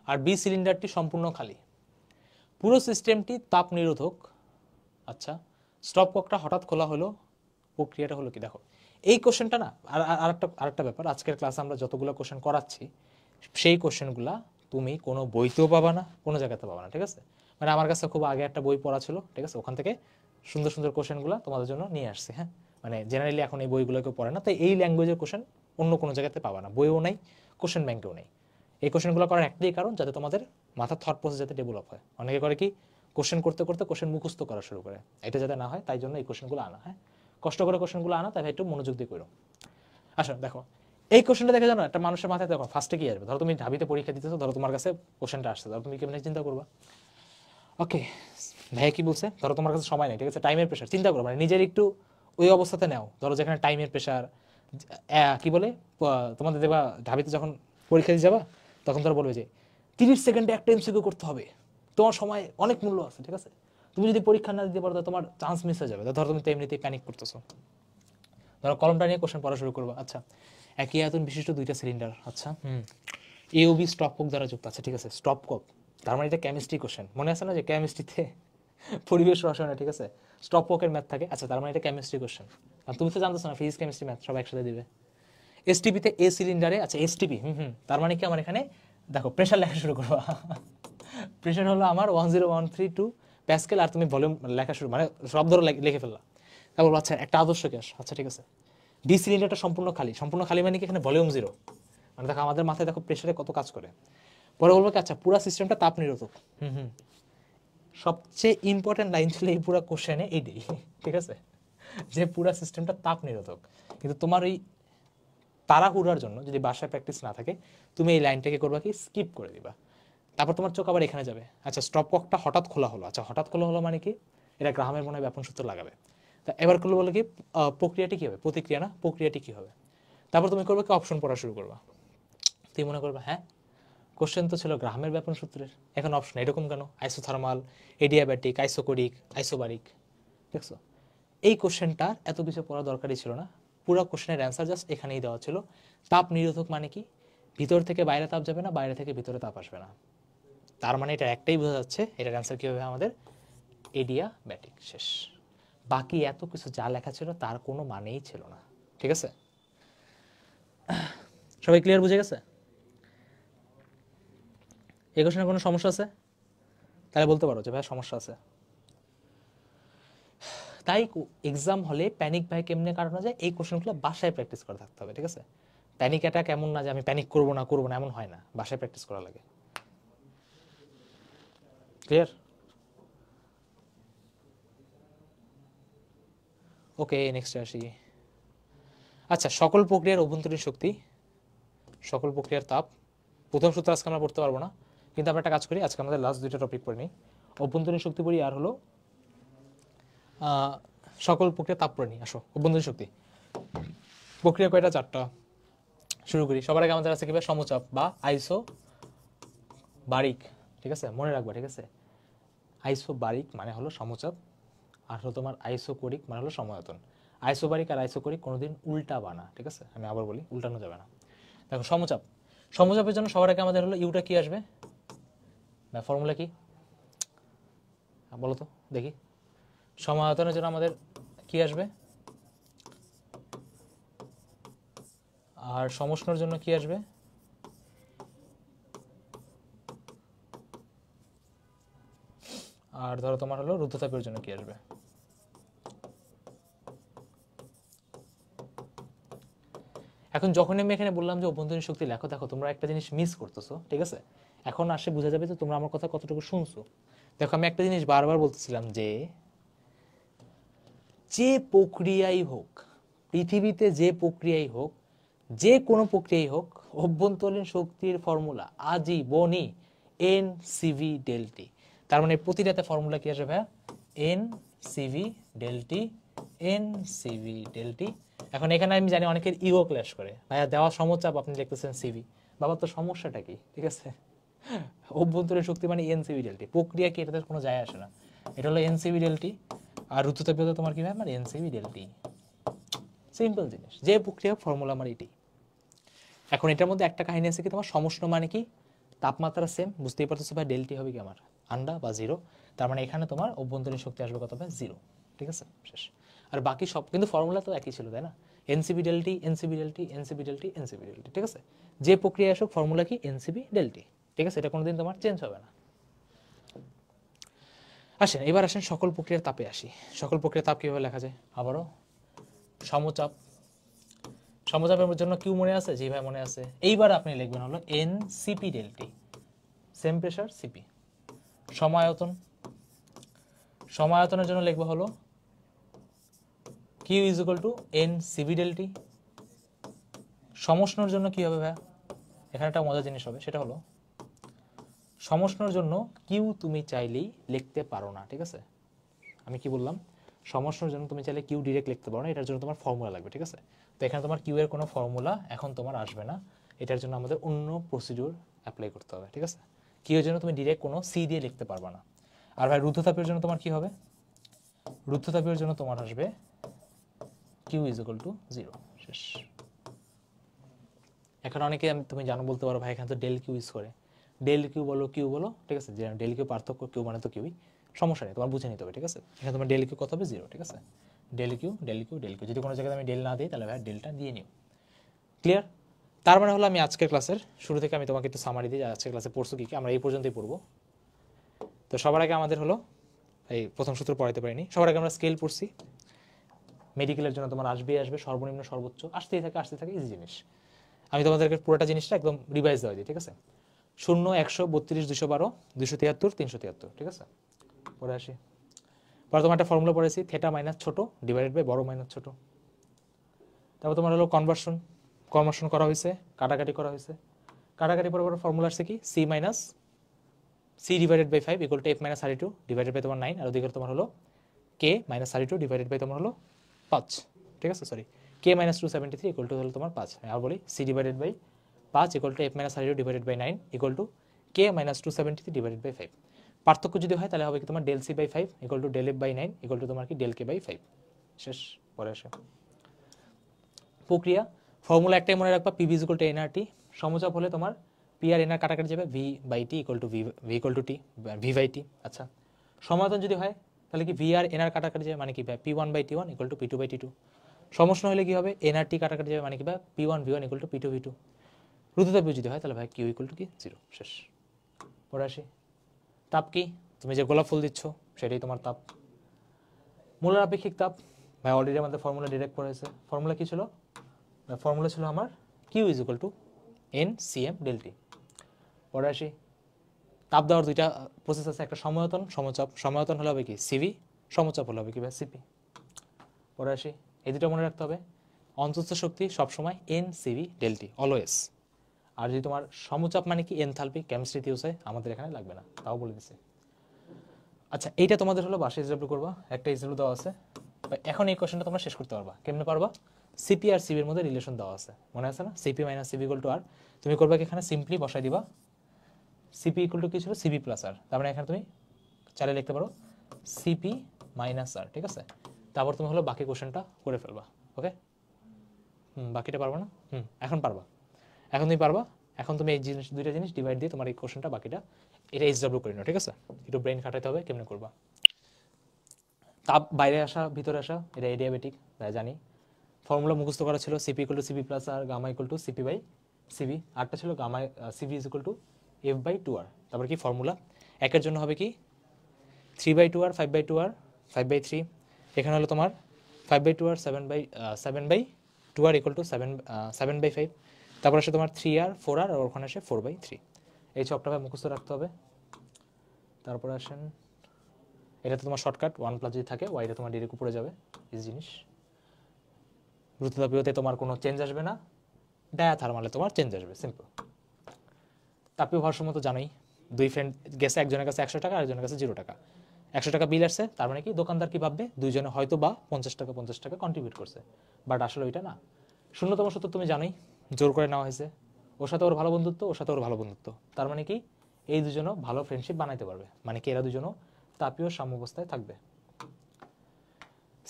আর বি সিলিন্ডারটি সম্পূর্ণ খালি। পুরো সিস্টেমটি তাপ নিরোধক। আচ্ছা, স্টপ ককটা হঠাৎ খোলা হলো, প্রক্রিয়াটা হলো কি? দেখো এই কোশ্চেনটা না, আরেকটা ব্যাপার, আজকের ক্লাসে আমরা যতগুলো কোশ্চেন করাচ্ছি সেই কোশ্চেনগুলা তুমি কোনো বইতেও পাবা না, কোনো জায়গাতে পাবা না, ঠিক আছে? মানে আমার কাছে খুব আগে একটা বই পড়া ছিল, ঠিক আছে? ওখান থেকে সুন্দর সুন্দর কোশ্চেনগুলো তোমাদের জন্য নিয়ে আসছি। হ্যাঁ, মানে জেনারেলি এখন এই বইগুলো কেউ পড়ে না, তাই এই ল্যাঙ্গুয়েজের কোশ্চেন অন্য কোনো জায়গাতে পাবা না, বইও নেই, কোশ্চেন ব্যাংকেও নেই। এই কোশ্চেনগুলো করার একটাই কারণ, যাতে তোমাদের মাথার থট প্রসেস যাতে ডেভেলপ হয়। অনেকে করে কি, কোশ্চেন করতে করতে কোশ্চেন মুখস্থ করা শুরু করে, এটা যাতে না হয় তাই জন্য এই কোশ্চেনগুলো আনা। হ্যাঁ, কষ্ট করে কোশ্চেনগুলো আনা, তাই একটু মনোযোগ দিয়ে করো। আচ্ছা দেখো, এই কোশ্চেনটা দেখে জানো একটা মানুষের মাথায় দেখো ফার্স্টে কি আসবে? ধরো তুমি ঢাবিতে পরীক্ষা দিতেছো, ধরো তোমার কাছে কোশ্চেনটা আসছে, ধরো তুমি কেমন চিন্তা করবা? ওকে, ভাইয়া কি বলছে? ধরো তোমার কাছে সময় নেই, ঠিক আছে, টাইমের প্রেশার, চিন্তা করো, মানে নিজের একটু ওই অবস্থাতে নাও, ধরো যেখানে টাইমের প্রেশার, কি বলে, তোমাদের দেখবা ঢাবিতে যখন পরীক্ষা দিয়ে যাবা তখন ধরো বলবে যে 30 সেকেন্ডে একটা এমসিকিউ করতে হবে, তোমার সময় অনেক মূল্য আছে, ঠিক আছে? তুমি যদি পরীক্ষা না দিতে পারো তো তোমার চান্স মিস হয়ে যাবে। ধরো তুমি তো এমনিতেই প্যানিক করতেছো, ধরো কলমটা নিয়ে কোশ্চেন পড়া শুরু করবো। আচ্ছা, একই আয়তন বিশিষ্ট দুইটা সিলিন্ডার, আচ্ছা, এ ও বি স্টপ কক দ্বারা যুক্ত আছে, ঠিক আছে? স্টপ কক তার মানে এটা কেমিস্ট্রি কোশ্চেন, মনে আছে না যে কেমিস্ট্রিতে পরিবেশ রসায়নে, ঠিক আছে, স্টপ কোকের ম্যাথ থাকে। আচ্ছা, তার মানে এটা কেমিস্ট্রি কোশ্চেন, আর তুমি তো জানতেছো না ফিজিক্স কেমিস্ট্রি ম্যাথ সব একসাথে দিবে। এসটিপিতে এ সিলিন্ডারে, আচ্ছা এসটিপি, তার মানে কি আমার এখানে দেখো প্রেশার লেখা শুরু করবা। প্রেশার হলো আমার 10132 প্যাসকেল, আর তুমি ভলিউম লেখা শুরু, মানে সব ধরো লিখে ফেললা। তারপর আচ্ছা একটা আদর্শ গ্যাস, আচ্ছা ঠিক আছে, বি সিলিন্ডারটা সম্পূর্ণ খালি। সম্পূর্ণ খালি মানে কি এখানে ভলিউম 0, মানে দেখো আমাদের মাথায় দেখো প্রেশারে কত কাজ করে। পরে বলবো কি, আচ্ছা পুরো সিস্টেমটা তাপ নিরোধক। সবচেয়ে ইম্পর্টেন্ট লাইন ছিল এই পুরো কোশ্চেনে এইটাই, ঠিক আছে, যে পুরো সিস্টেমটা তাপ নিরোধক। কিন্তু তোমার এই তাড়াহুড়ার জন্য যদি বাসায় প্র্যাকটিস না থাকে, তুমি এই লাইনটাকে করবা কি, স্কিপ করে দিবা। তারপর তোমার চোখ আবার এখানে যাবে, আচ্ছা স্টপ ককটা হঠাৎ খোলা হলো। আচ্ছা হঠাৎ খোলা হলো মানে কি, এটা গ্রাহামের মনে হয় ব্যাপন সূত্র লাগাবে। তা এবার করলে বলে কি, প্রক্রিয়াটি কী হবে, প্রতিক্রিয়া না, প্রক্রিয়াটি কী হবে। তারপর তুমি করবে কি, অপশন পড়া শুরু করবা। তুমি মনে করবে হ্যাঁ কোশ্চেন তো ছিল গ্রাহামের ব্যাপন সূত্রের, এখন অপশন এরকম কেন, আইসোথার্মাল, এডিয়াব্যাটিক, আইসোকোরিক, আইসোবারিক, দেখছো? এই কোশ্চেনটার এত কিছু পড়া দরকারই ছিল না। পুরো কোশ্চেনের অ্যান্সার জাস্ট এখানেই দেওয়া ছিল। তাপ নিরোধক মানে কি, ভিতর থেকে বাইরে তাপ যাবে না, বাইরে থেকে ভিতরে তাপ আসবে না। তার মানে এটা একটাই বোঝা যাচ্ছে, এটার অ্যান্সার কী হবে আমাদের, এডিয়াব্যাটিক। শেষ। বাকি এত কিছু যা লেখা ছিল তার কোনো মানেই ছিল না, ঠিক আছে? সবাই ক্লিয়ার, বুঝে গেছে? এই কোশ্চেনের কোনো সমস্যা আছে? তাহলে বলতে পারো যে ভাই সমস্যা আছে। তাই এক্সাম হলে প্যানিক ভাই কেমনে কাটানো যায়, এই কোশ্চেনগুলো বাসায় প্র্যাকটিস করে থাকতে হবে, ঠিক আছে? প্যানিক অ্যাটাক এমন না যে আমি প্যানিক করবো না এমন হয় না, বাসায় প্র্যাকটিস করা লাগে। ক্লিয়ার? ওকে, নেক্সটে আসি। আচ্ছা, সকল প্রক্রিয়ার অভ্যন্তরীণ শক্তি, সকল প্রক্রিয়ার তাপ। প্রথম সূত্র আজকে আমরা পড়তে পারবো না, কিন্তু আমরা একটা কাজ করি, আজকে আমাদের লাস্ট দুইটা টপিক পড়ে নিই। অভ্যন্তরীণ শক্তি পড়ি, আর হলো সকল প্রক্রিয়া তাপ পড়ে নিই। আসো, অভ্যন্তরীণ শক্তি প্রক্রিয়া কয়টা, 4টা। শুরু করি। সবার আগে আমাদের আছে কি, সমচাপ বা আইসো বারিক, ঠিক আছে, মনে রাখবা, ঠিক আছে? আইসো বারিক মানে হলো সমচাপ, আর হলো তোমার আইসোকোরিক মানে হলো সমায়তন। আইসোবারিক আর আইসোকোরিক কোনোদিন উল্টা বানা, ঠিক আছে? আমি আবার বলি, উল্টানো যাবে না। দেখো সমচাপ, সমচাপের জন্য সবার আগে আমাদের হলো ইউটা কি আসবে, ফর্মুলা কি বলো তো দেখি। সমায়তনের জন্য আমাদের কি আসবে, আর সমষ্ণর জন্য কি আসবে, আর ধরো তোমার হলো রুদ্ধতাপের জন্য কি আসবে। এখন যখন আমি এখানে বললাম যে অভ্যন্তরীণ শক্তি লেখো, দেখো তোমরা একটা জিনিস মিস করতেছো, ঠিক আছে? এখন আসে বোঝা যাবে যে তোমরা আমার কথা কতটুকু শুনছো। দেখো আমি একটা জিনিস বারবার বলতেছিলাম যে যে প্রক্রিয়াই হোক পৃথিবীতে, যে প্রক্রিয়াই হোক, যে কোনো প্রক্রিয়াই হোক, অভ্যন্তরীণ শক্তির ফর্মুলা আজীবনই এন সিভি ডেলটি। তার মানে প্রতিটাতে ফর্মুলা কি আসবে ভাইয়া, এন সিভি ডেলটি, এন সিভি ডেলটি। এখন এখানে আমি জানি অনেকের ইগো ক্ল্যাশ করে, ভাইয়া দেওয়া সমচাপ আপনি লিখতেছেন সিভি, বাবা তো সমস্যাটা কি, ঠিক আছে? অভ্যন্তরীণ শক্তি মানে এনসিবি ডেলটি, প্রক্রিয়া কি এটাতে কোনো যায় আসে না, এটা হলো এনসিবি ডেলটি। আর রুদ্ধতাপীয়তা তোমার কি হয় আমার এনসিবি ডেলটি, সিম্পল জিনিস, যে প্রক্রিয়া ফর্মুলা আমার এটি। এখন এটার মধ্যে একটা কাহিনী আছে কি, তোমার সমষ্ণ মানে কি তাপমাত্রা সেম, বুঝতেই পারতেছো ভাই, ডেলটি হবে কি আমার আন্ডা বা জিরো, তার মানে এখানে তোমার অভ্যন্তরীণ শক্তি আসবে কত হবে জিরো, ঠিক আছে শেষ। আর বাকি সব কিন্তু ফর্মুলা তো একই ছিল তাই না, n C v del T n C v del T n C v del T n C v del T, ঠিক আছে, যে প্রক্রিয়া আসুক ফর্মুলা কি এনসিবি ডেলটি, ঠিক আছে, এটা কোনোদিন তোমার চেঞ্জ হবে না। আসেন এবার আসেন সকল প্রক্রিয়ার তাপে আসি। সকল প্রক্রিয়ার তাপ কীভাবে লেখা যায়, আবারও সমচাপ, সমচাপের জন্য কিউ মনে আছে, জি ভাই মনে আছে। এইবার আপনি লিখবেন হলো N CP delta T, same pressure CP. সমায়তন, সমায়তনের জন্য লিখবো হলো Q is equal to N CV delta T. সমষ্ণর জন্য কি হবে ভাইয়া, এখানে একটা মজার জিনিস হবে, সেটা হলো সমষ্ণর জন্য কিউ তুমি চাইলেই লিখতে পারো না, ঠিক আছে, আমি কি বললাম, সমষ্ণর জন্য তুমি চাইলে কিউ ডিরেক্ট লিখতে পারো না, এটার জন্য তোমার ফর্মুলা লাগবে, ঠিক আছে। তো এখানে তোমার কিউ এর কোনো ফর্মুলা এখন তোমার আসবে না, এটার জন্য আমাদের অন্য প্রসিডিউর অ্যাপ্লাই করতে হবে, ঠিক আছে। কিউ এর জন্য তুমি ডিরেক্ট কোনো সি দিয়ে লিখতে পারবা না। আর ভাই রুদ্ধতাপের জন্য তোমার কি হবে, রুদ্ধতাপের জন্য তোমার আসবে Q is equal to zero, শেষ। এখন অনেকে তুমি জানো বলতে পারো ভাই এখানে তো ডেল কিউ ইউজ করে, ডেল কিউ বলো কিউ বলো, ঠিক আছে, যে ডেল কিউ পার্থক্য, কিউ মানে তো কিউই, সমস্যা নেই, তোমার বুঝে নিতে হবে, ঠিক আছে। এখানে তোমার ডেল কিউ কত হবে জিরো, ঠিক আছে, del Q del Q del Q, যদি কোনো জায়গায় আমি ডেল না দিই তাহলে ভাই ডেলটা দিয়ে নিও, ক্লিয়ার। তার মানে হলো আমি আজকের ক্লাসের শুরু থেকে আমি তোমাকে একটু সামারি দিই, আজকের ক্লাসে পড়ছো কি কি, আমরা এই পর্যন্তই পড়বো। তো সবার আগে আমাদের হলো এই প্রথম সূত্র পড়াইতে পারিনি, সবার আগে আমরা স্কেল পড়ছি, মেডিকেলের জন্য তোমার আসবে সর্বনিম্ন সর্বোচ্চ আসতেই থাকে ইজি জিনিস। আমি তোমাদেরকে পুরোটা জিনিসটা একদম রিভাইজ দেওয়া দিই, ঠিক আছে। 0 100 32 212 273 373, ঠিক আছে, পরে আসি। পরে তোমার একটা ফর্মুলা পড়েছি, থেটা মাইনাস ছোট ডিভাইডেড বাই বড় মাইনাস ছোট। তারপর তোমার হলো কনভার্সন, কনভার্সন করা হয়েছে, কাটাকাটি করা হয়েছে, কাটাকাটি পরে পরে ফর্মুলা আসছে কি C minus C divided by 5 equal to F minus 32 divided by তোমার 9, আর ওদিকে তোমার হলো কে মাইনাস 32 ডিভাইডেড বাই তোমার হলো 5, ঠিক আছে, sorry K minus 273 equal to হলো তোমার 5। আমি আর বলি C divided by 5 equal to F minus 32 divided by 9 equal to K minus 273 divided by 5। পার্থক্য যদি হয় তাহলে হবে কি তোমার del C by 5 equal to del F by 9 equal to তোমার কি ডেল কে বাই 5, শেষ। পরে আসে প্রক্রিয়া, ফর্মুলা একটাই মনে রাখবা, পিভি ইকুয়াল টু এনআরটি। সমচাপ হলে তোমার পি আর এনআর কাটাকাটি যাবে, V by T equal to V equal to T, V by T. আচ্ছা সমায়তন যদি হয় তাহলে কি ভি আর এনআর কাটাকাটি যাবে, মানে কি ভাই P one by T one equal to P two by T two. সমষ্ণ হলে কি হবে, এনআরটি কাটাকাটি যাবে, মানে কি ভাই P one V one equal to P two V two. রুদ্ধতাপীয় যদি হয় তাহলে ভাই কিউ ইকুয়াল টু কি জিরো, শেষ। পরে আসি তাপ কি, তুমি যে গোলাপ ফুল দিচ্ছ সেটাই তোমার তাপ। মূলের আপেক্ষিক তাপ, ভাই অলরেডি আমাদের ফর্মুলা ডিরেক্ট পড়েছে, ফর্মুলা কি ছিল, ফর্মুলা ছিল আমার Q is equal to N C m del T. পরে আসি তাপ দেওয়ার দুইটা প্রসেস আছে, একটা সময়তন সমচাপ, সময়তন হলে হবে কি সিভি, সমচাপ হলে হবে কি ভাই সিপি। পরে আসি এই দুটো মনে রাখতে হবে, অন্তঃস্থ শক্তি সবসময় এন সিভি ডেলটি অলওয়েজ। আর যদি তোমার সমচাপ মানে কি এনথালপি, কেমিস্ট্রিতে ইউজ হয়, আমাদের এখানে লাগবে না, তাও বলে দিচ্ছি। আচ্ছা এইটা তোমাদের হলো বাসা এসডব্লিউ করবা, একটা এসডব্লিউ দেওয়া আছে, এখন এই কোশ্চেনটা তোমরা শেষ করতে পারবা, কেমনে পারবা, সিপি আর সিবির মধ্যে রিলেশন দেওয়া আছে, মনে আছে না, CP minus CV equal to R, তুমি করবা কি এখানে সিম্পলি বসাই দিবা সিপি ইকুয়াল টু কি ছিল সিবি প্লাস আর, তার মানে এখানে তুমি চাইলে লিখতে পারো সিপি মাইনাস আর, ঠিক আছে। তারপর তুমি হলো বাকি কোশ্চেনটা করে ফেলবা, ওকে। বাকিটা পারবা না, এখন পারবা, এখন তুমি পারবা, এখন তুমি এই জিনিস দুইটা জিনিস ডিভাইড দিয়ে তোমার এই কোশ্চেনটা বাকিটা এটা এসডব্লিউ করে নাও, ঠিক আছে। একটু ব্রেন খাটাইতে হবে, কেমনে করবা। তাপ বাইরে আসা ভিতরে আসা এটা এডিয়াবেটিক, তাই জানি। ফর্মুলা মুখস্থ করা ছিল CP equal to CV plus R, gamma equal to CP by CV, আরটা ছিল gamma CV is equal to F by two R. তারপর কি ফর্মুলা একের জন্য হবে কি 3/2 আর 5/2 আর 5/3, এখানে হলো তোমার 5/2 আর 7/2 আর ইকুয়াল টু 7/5, তারপর আসে তোমার 3 আর 4 আর ওখানে আসে 4/3। এই ছকটা মুখস্থ রাখতে হবে। তারপর আসেন এটা তো তোমার শর্টকাট, 1+ যদি থাকে ওয়াইটা তোমার ডিরেক্ট উপরে যাবে, এই জিনিস। রুদ্ধতাপীয়তে তোমার কোনো চেঞ্জ আসবে না, ডায়াথার্মালে তোমার চেঞ্জ আসবে, সিম্পল। তাপীয় ভারসাম্য তো জানোই, দুই ফ্রেন্ড গেছে, একজনের কাছে 100 টাকা আরেকজনের কাছে 0 টাকা, 100 টাকা বিল আসছে, তার মানে কি দোকানদার কি ভাববে দুইজনে হয়তো বা 50 টাকা কন্ট্রিবিউট করছে, বাট আসলে ওইটা না। শূন্যতম সূত্র তুমি জানোই, জোর করে নেওয়া হয়েছে, ওর সাথে ওর ভালো বন্ধুত্ব, ওর সাথে ওর ভালো বন্ধুত্ব, তার মানে কি এই দুজনও ভালো ফ্রেন্ডশিপ বানাইতে পারবে, মানে কি এরা দুজনও তাপীয় সাম্যাবস্থায় থাকবে।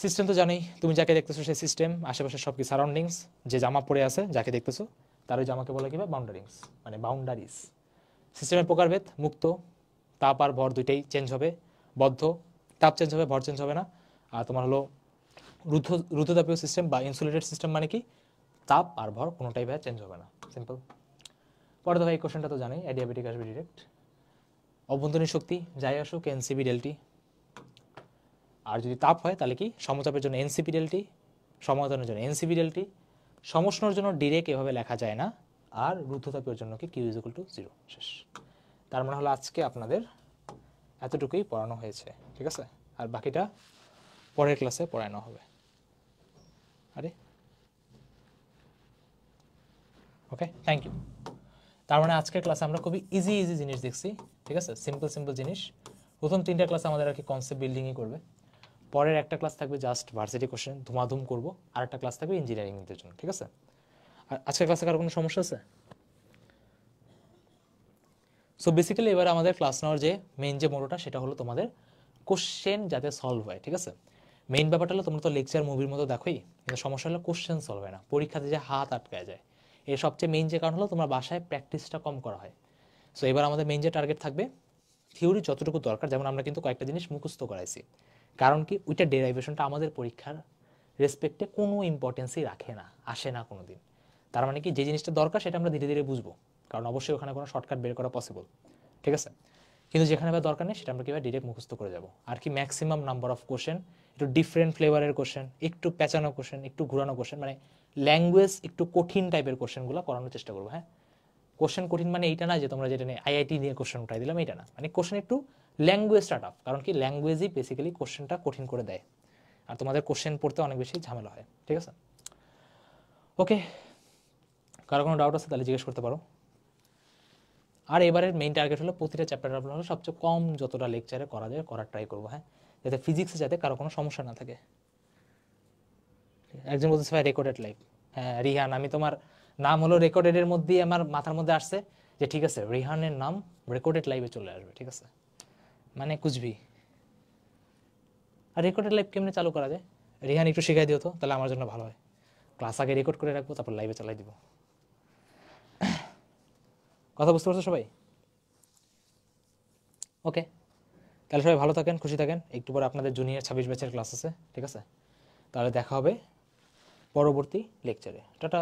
সিস্টেম তো জানেই, তুমি যাকে দেখতেছো সেই সিস্টেম, আশেপাশে সব কি সারাউন্ডিংস, যে জামা পরে আছে যাকে দেখতেছো তার ওই জামাকে বলে কি বাউন্ডারিংস, মানে বাউন্ডারিজ। সিস্টেমের প্রকারভেদ মুক্ত, তাপ আর ভর দুইটাই চেঞ্জ হবে, বদ্ধ তাপ চেঞ্জ হবে ভর চেঞ্জ হবে না। আর তোমার হলো রুদ্ধতাপীয় সিস্টেম বা ইনসুলেটেড সিস্টেম, মানে কি তাপ আর ভর কোনোটাই ভাই চেঞ্জ হবে না, সিম্পল। পরে তো ভাই এই কোশ্চেনটা তো জানি, অ্যাডিয়াবেটিক আসবে ডিরেক্ট। অভ্যন্তরীণ শক্তি যাই আসুক এনসিপি ডেলটি, আর যদি তাপ হয় তাহলে কি সমতাপের জন্য এনসিপি ডেলটি, সমাধানের জন্য এনসিপি ডেলটি, সমষ্ণর জন্য ডিরেক্ট এভাবে লেখা যায় না, আর রুদ্ধতাপের জন্য কি কিউ ইজ ইকুয়াল টু 0, শেষ। তার মানে হলো আজকে আপনাদের এতটুকুই পড়ানো হয়েছে, ঠিক আছে, আর বাকিটা পরের ক্লাসে পড়ানো হবে। আরে ওকে, থ্যাংক ইউ। তার মানে আজকের ক্লাসে আমরা খুবই ইজি জিনিস দেখছি, ঠিক আছে, সিম্পল জিনিস। প্রথম 3টা ক্লাসে আমাদের আর কি কনসেপ্ট বিল্ডিংই করবে, পরের একটা ক্লাস থাকবে জাস্ট ভার্সিটি কোশ্চেন ধুমাধুম করবো, আর একটা ক্লাস থাকবে ইঞ্জিনিয়ারিংয়ের জন্য, ঠিক আছে। আর আজকের ক্লাসে কারো কোনো সমস্যা আছে? সো বেসিক্যালি এবার আমাদের ক্লাস নেওয়ার যে মেইন যে মোটোটা সেটা হলো তোমাদের কোশ্চেন যাতে সলভ হয়, ঠিক আছে। মেইন ব্যাপারটা হলো তোমরা তো লেকচার মুভির মতো দেখোই, কিন্তু সমস্যা হলো কোশ্চেন সলভ হয় না, পরীক্ষাতে যে হাত আটকায় যায়। এর সবচেয়ে মেইন যে কারণ হলো তোমার বাসায় প্র্যাকটিসটা কম করা হয়। সো এবার আমাদের মেইন যে টার্গেট থাকবে থিওরি যতটুকু দরকার, যেমন আমরা কিন্তু কয়েকটা জিনিস মুখস্থ করাইছি, কারণ কি ওইটা ডেরাইভেশনটা আমাদের পরীক্ষার রেসপেক্টে কোনো ইম্পর্টেন্সই রাখে না, আসে না কোনো দিন। তার মানে কি যে জিনিসটা দরকার সেটা আমরা ধীরে ধীরে বুঝবো, কারণ অবশ্যই ওখানে কোনো শর্টকাট বের করা পসিবল, ঠিক আছে। কিন্তু যেখানে বা দরকার নেই সেটা আমরা কীভাবে ডিরেক্ট মুখস্থ করে যাব। আর কি ম্যাক্সিমাম নাম্বার অফ কোশ্চেন, একটু ডিফারেন্ট ফ্লেভারের কোশ্চেন, একটু পেঁচানো কোশ্চেন, একটু ঘুরানো কোশ্চেন, মানে ল্যাঙ্গুয়েজ একটু কঠিন টাইপের কোশ্চেনগুলো করানোর চেষ্টা করবো। হ্যাঁ, কোশ্চেন কঠিন মানে এইটা না যে তোমরা যেটা নিয়ে আইআইটি নিয়ে কোশ্চেন উঠাই দিলাম, এইটা না, মানে কোশ্চেন একটু ল্যাঙ্গুয়েজটা টাফ, কারণ কি ল্যাঙ্গুয়েজই বেসিক্যালি কোশ্চেনটা কঠিন করে দেয়, আর তোমাদের কোশ্চেন পড়তে অনেক বেশি ঝামেলা হয়, ঠিক আছে। ওকে, কারো কোনো ডাউট আছে তাহলে জিজ্ঞেস করতে পারো। আর এবারের মেইন টার্গেট হলো প্রতিটা চ্যাপ্টার আপনার হলো সবচেয়ে কম যতটা লেকচারে করা যায় করার ট্রাই করবো, হ্যাঁ, যাতে ফিজিক্সে যাতে কারো কোনো সমস্যা না থাকে। একজন বলতেছে ভাই রেকর্ডেড লাইভ, হ্যাঁ রিহান, আমি তোমার নাম হলো রেকর্ডেডের মধ্যেই আমার মাথার মধ্যে আসছে যে ঠিক আছে রিহানের নাম রেকর্ডেড লাইভে চলে আসবে, ঠিক আছে, মানে কুচবি। আর রেকর্ডেড লাইভ কেমনে চালু করা যায় রিহান একটু শিখাই দিও তো, তাহলে আমার জন্য ভালো হয়। ক্লাস আগে রেকর্ড করে রাখবো, তারপর লাইভে চালাই দিব। কথা বুঝতে পারছো সবাই? ওকে, তাহলে সবাই ভালো থাকেন, খুশি থাকেন। একটু পরে আপনাদের জুনিয়র 26 ব্যাচের ক্লাস আছে, ঠিক আছে, তাহলে দেখা হবে পরবর্তী লেকচারে। টাটা।